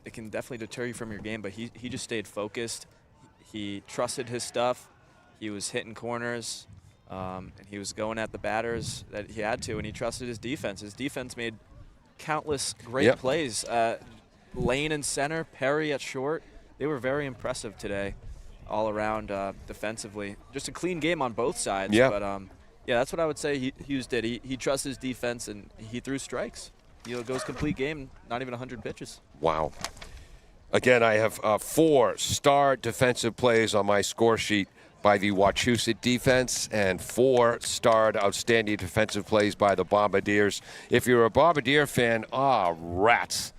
[SPEAKER 3] it can definitely deter you from your game. But he just stayed focused. He trusted his stuff. He was hitting corners, and he was going at the batters that he had to, and he trusted his defense. His defense made countless great plays. Lane in center, Perry at short. They were very impressive today all around defensively. Just a clean game on both sides.
[SPEAKER 1] Yeah.
[SPEAKER 3] But, that's what I would say Hughes did. He trusts his defense, and he threw strikes. Goes complete game, not even 100 pitches.
[SPEAKER 1] Wow. Again, I have 4 star defensive plays on my score sheet by the Wachusett defense and 4 starred outstanding defensive plays by the Bombardiers. If you're a Bombardier fan, rats.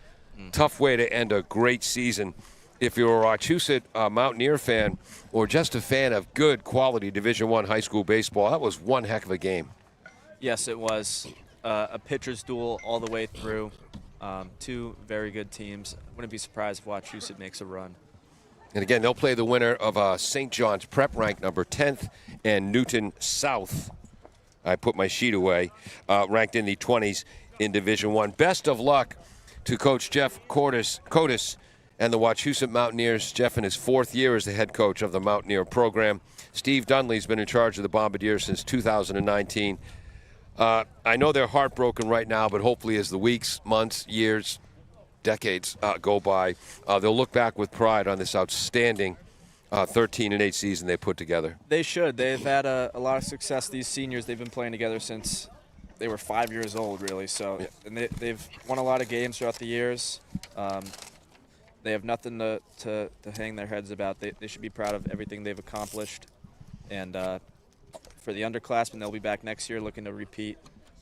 [SPEAKER 1] Tough way to end a great season. If you're a Wachusett Mountaineer fan or just a fan of good quality Division I high school baseball, that was one heck of a game.
[SPEAKER 3] Yes, it was a pitcher's duel all the way through. 2 very good teams. Wouldn't be surprised if Wachusett makes a run.
[SPEAKER 1] And again, they'll play the winner of St. John's Prep, ranked number 10th, and Newton South. I put my sheet away, ranked in the 20s in Division I. Best of luck to Coach Jeff Cotis and the Wachusett Mountaineers. Jeff in his 4th year as the head coach of the Mountaineer program. Steve Dunley's been in charge of the Bombardiers since 2019. I know they're heartbroken right now, but hopefully as the weeks, months, years, decades go by, they'll look back with pride on this outstanding 13-8 season they put together.
[SPEAKER 3] They should. They've had a lot of success. These seniors, they've been playing together since they were 5 years old, really. So, and they've won a lot of games throughout the years. They have nothing to hang their heads about. They should be proud of everything they've accomplished. And for the underclassmen, they'll be back next year looking to repeat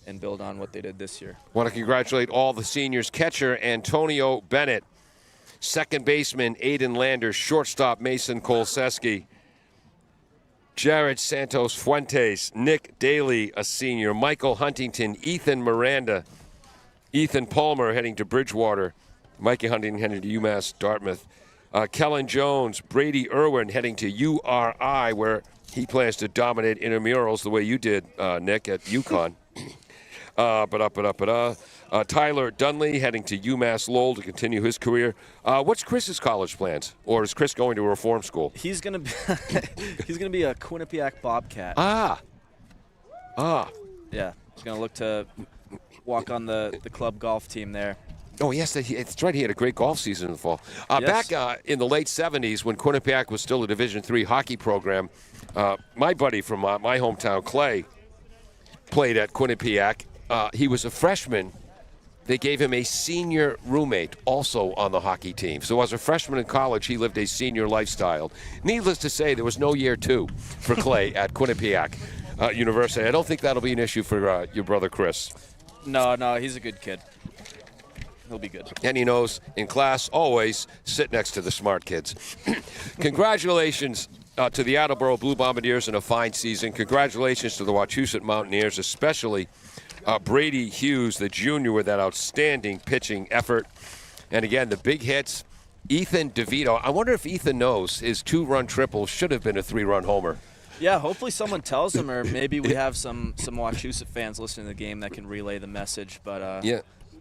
[SPEAKER 3] and build on what they did this year.
[SPEAKER 1] Want to congratulate all the seniors. Catcher Antonio Bennett, second baseman Aiden Landers, shortstop Mason Kolseski, Jared Santos Fuentes, Nick Daly, a senior, Michael Huntington, Ethan Miranda, Ethan Palmer heading to Bridgewater, Mikey Huntington heading to UMass Dartmouth, Kellen Jones, Brady Irwin heading to URI, where he plans to dominate intramurals the way you did, Nick, at UConn. Tyler Dunley heading to UMass Lowell to continue his career. What's Chris's college plans? Or is Chris going to a reform school?
[SPEAKER 3] He's gonna be a Quinnipiac Bobcat. Yeah, he's gonna look to walk on the club golf team there.
[SPEAKER 1] Oh, yes, it's right. He had a great golf season in the fall.
[SPEAKER 3] Yes.
[SPEAKER 1] Back in the late 70s, when Quinnipiac was still a Division III hockey program, my buddy from my hometown, Clay, played at Quinnipiac. He was a freshman. They gave him a senior roommate also on the hockey team. So as a freshman in college, he lived a senior lifestyle. Needless to say, there was no year 2 for Clay at Quinnipiac University. I don't think that'll be an issue for your brother Chris.
[SPEAKER 3] No, he's a good kid. He'll be good.
[SPEAKER 1] And he knows in class, always sit next to the smart kids. Congratulations to the Attleboro Blue Bombardiers in a fine season. Congratulations to the Wachusett Mountaineers, especially Brady Hughes, the junior, with that outstanding pitching effort. And again, the big hits. Ethan DeVito. I wonder if Ethan knows his 2-run triple should have been a 3-run homer.
[SPEAKER 3] Yeah, hopefully someone tells him, or maybe we have some Wachusett fans listening to the game that can relay the message. But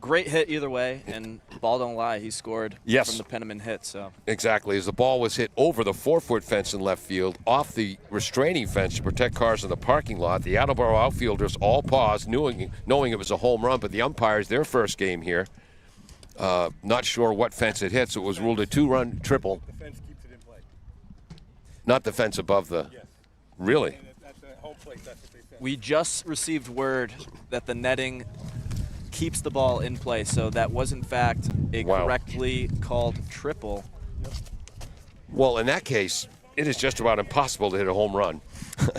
[SPEAKER 3] great hit either way, and ball don't lie. He scored from the Penniman hit. So
[SPEAKER 1] exactly, as the ball was hit over the 4-foot fence in left field, off the restraining fence to protect cars in the parking lot. The Attleboro outfielders all paused, knowing it was a home run, but the umpires, their first game here, not sure what fence it hit, so it was ruled a 2-run triple.
[SPEAKER 7] The fence keeps it in play.
[SPEAKER 1] Not the fence above the...
[SPEAKER 7] Yes.
[SPEAKER 1] Really?
[SPEAKER 7] At the home plate, that's what they said.
[SPEAKER 3] we just received word that the netting keeps the ball in play, so that was in fact a correctly called triple.
[SPEAKER 1] Well, in that case, it is just about impossible to hit a home run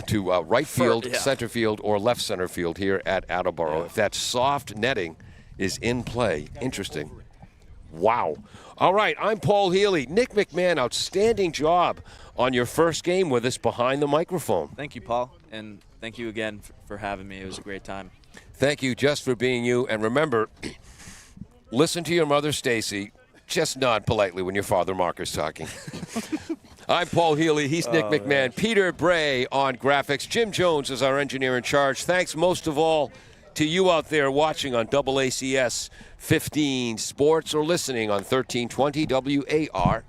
[SPEAKER 1] to right field, center field, or left center field here at Attleboro. If that soft netting is in play, interesting. Wow. All right, I'm Paul Healy. Nick McMahon, outstanding job on your first game with us behind the microphone.
[SPEAKER 3] Thank you, Paul, and thank you again for having me. It was a great time.
[SPEAKER 1] Thank you just for being you. And remember, listen to your mother, Stacy. Just nod politely when your father, Mark, is talking. I'm Paul Healy. He's Nick McMahon. Man. Peter Bray on graphics. Jim Jones is our engineer in charge. Thanks most of all to you out there watching on AACS 15 Sports or listening on 1320 WAR.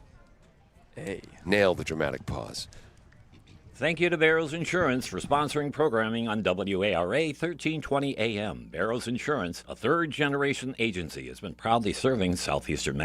[SPEAKER 3] Hey.
[SPEAKER 1] Nail the dramatic pause.
[SPEAKER 5] Thank you to Barrows Insurance for sponsoring programming on WARA 1320 AM. Barrows Insurance, a third-generation agency, has been proudly serving southeastern Massachusetts.